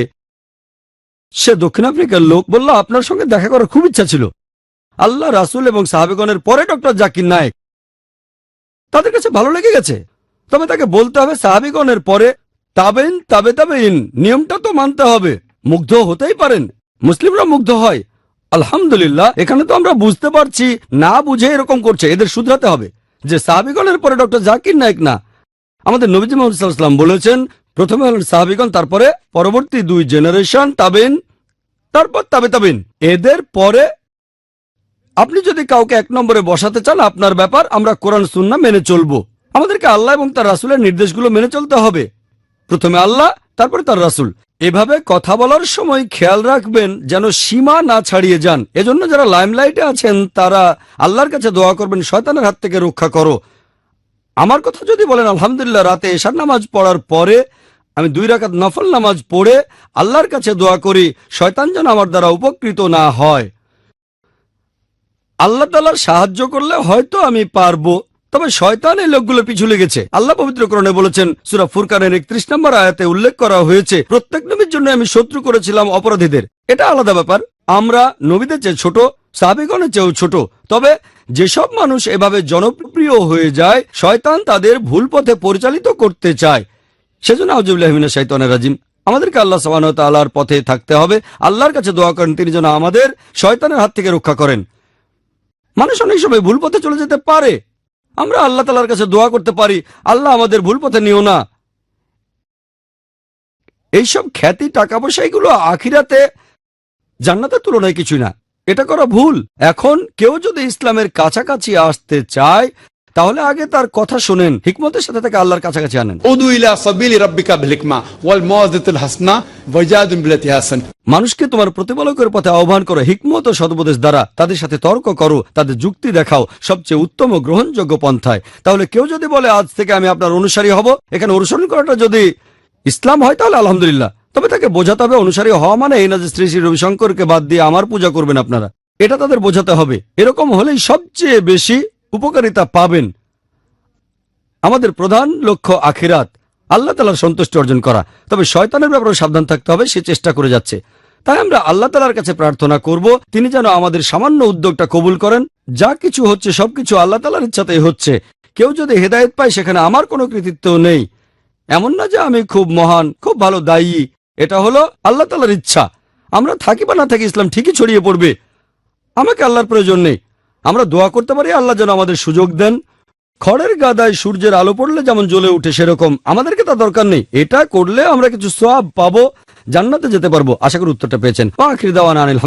সে দক্ষিণ আফ্রিকার লোক, বলল আপনার সঙ্গে দেখা করার খুব ইচ্ছা ছিল। আল্লাহ, রাসূল এবং সাহাবেগণের পরে ডক্টর জাকির নায়েক, তাদের কাছে ভালো লেগে গেছে। তবে তাকে বলতে হবে সাহাবিগণের পরে তাবেইন, তাবে তাবেইন, নিয়মটা তো মানতে হবে। মুগ্ধ হতেই পারেন, মুসলিমরা মুগ্ধ হয়। আলহামদুলিল্লাহ, এখানে তো আমরা বুঝতে পারছি না বুঝে এরকম করছে, এদের শুধরাতে হবে যে সাহাবিগণের পরে ডক্টর জাকির নায়েক না। আমাদের নবীজি মুহাম্মদ সাল্লাল্লাহু আলাইহি ওয়াসাল্লাম বলেছেন, প্রথমে হলেন সাহাবিগণ, তারপরে পরবর্তী 2 জেনারেশন তাবেইন, তারপর তাবে তাবেইন। এদের পরে আপনি যদি কাউকে 1 নম্বরে বসাতে চান আপনার ব্যাপার, আমরা কোরআন সুন্নাহ মেনে চলবো। আমাদেরকে আল্লাহ এবং তার রাসূলের নির্দেশগুলো মেনে চলতে হবে। প্রথমে আল্লাহ, তারপরে তার রাসূল। এভাবে কথা বলার সময় খেয়াল রাখবেন যেন সীমা না ছাড়িয়ে যান। এজন্য যারা লাইমলাইটে আছেন তারা আল্লাহর কাছে দোয়া করবেন, শয়তানের হাত থেকে রক্ষা করো। আমার কথা যদি বলেন, আলহামদুলিল্লাহ, রাতে এশার নামাজ পড়ার পরে আমি 2 রাকাত নফল নামাজ পড়ে আল্লাহর কাছে দোয়া করি শয়তান যেন আমার দ্বারা উপকৃত না হয়। আল্লাহ তাআলার সাহায্য করলে হয়তো আমি পারবো, তবে শয়তান এই লোকগুলোর পিছু লেগেছে। আল্লাহ পবিত্র কোরআনে বলেছেন, সূরা ফুরকানের 31 নম্বর আয়াতে উল্লেখ করা হয়েছে, প্রত্যেক নবীর জন্য আমি শত্রু করেছিলাম অপরাধীদের। এটা আলাদা ব্যাপার। আমরা নবীদের চেয়ে ছোট, সাহাবীগণের চেয়েও ছোট। তবে যেসব মানুষ এভাবে জনপ্রিয় হয়ে যায়, শয়তান তাদের ভুল পথে পরিচালিত করতে চায়। সেজন্য আউযুবিল্লাহি মিনাশ শাইতানির রাজিম, আমাদেরকে আল্লাহ সুবহানাহু ওয়া তাআলার পথে থাকতে হবে। আল্লাহর কাছে দোয়া করেন তিনি যেন আমাদের শয়তানের হাত থেকে রক্ষা করেন। মানুষ অনেক সময় ভুল পথে চলে যেতে পারে, আমরা আল্লাহ তাআলার কাছে দোয়া করতে পারি, আল্লাহ আমাদের ভুল পথে নিও না। এইসব খ্যাতি, টাকা পয়সা, এগুলো আখিরাতে জান্নাতের তুলনায় কিছুই না। এটা করা ভুল। এখন কেউ যদি ইসলামের কাছাকাছি আসতে চায় তাহলে আগে তার কথা শোনেন, হিকমতের সাথে তাকে আল্লাহর কাছাকাছি আনেন। উদু ইলা সাবিলি রাব্বিকা বিল হিকমা ওয়াল মাউযাতিল হাসানা ওয়াজাদিল বিল্লাতি হাসান। মানুষকে তোমার প্রতিপালকের পথে আহ্বান করো, হিকমত ও সদুপদেশ দ্বারা তাদের সাথে তর্ক করো, তাদের যুক্তি দেখাও সবচেয়ে উত্তম ও গ্রহণযোগ্য পন্থায়। তাহলে কেউ যদি বলে আজ থেকে আমি আপনার অনুসারী হব, এখানে অনুসরণ করাটা যদি ইসলাম হয় তাহলে আলহামদুলিল্লাহ। তবে তাকে বোঝাতে হবে অনুসারী হওয়া মানে এই না যে শ্রী শ্রী রবিশঙ্করকে বাদ দিয়ে আমার পূজা করবেন আপনারা। এটা তাদের বোঝাতে হবে। এরকম হলেই সবচেয়ে বেশি উপকারিতা পাবেন। আমাদের প্রধান লক্ষ্য আখিরাত, আল্লাহ তাআলার সন্তুষ্টি অর্জন করা। তবে শয়তানের ব্যাপারে সাবধান থাকতে হবে, সে চেষ্টা করে যাচ্ছে। তাই আমরা আল্লাহ তাআলার কাছে প্রার্থনা করব তিনি যেন আমাদের সামান্য উদ্যোগটা কবুল করেন। যা কিছু হচ্ছে সবকিছু আল্লাহ তাআলার ইচ্ছাতেই হচ্ছে, কেউ যদি হেদায়েত পায় সেখানে আমার কোনো কৃতিত্ব নেই। এমন না যে আমি খুব মহান, খুব ভালো দায়ী। এটা হলো আল্লাহ তাআলার ইচ্ছা। আমরা থাকি বা না থাকি ইসলাম ঠিকই ছড়িয়ে পড়বে। আমাকে আল্লাহর প্রয়োজন নেই। আমরা দোয়া করতে পারি আল্লাহ যেন আমাদের সুযোগ দেন। খড়ের গাদায় সূর্যের আলো পড়লে যেমন জ্বলে উঠে, সেরকম আমাদেরকে তা দরকার নেই। এটা করলে আমরা কিছু সওয়াব পাবো, জান্নাতে যেতে পারবো। আশা করি উত্তরটা পেয়েছেন। আখির দাওয়ানা আনিল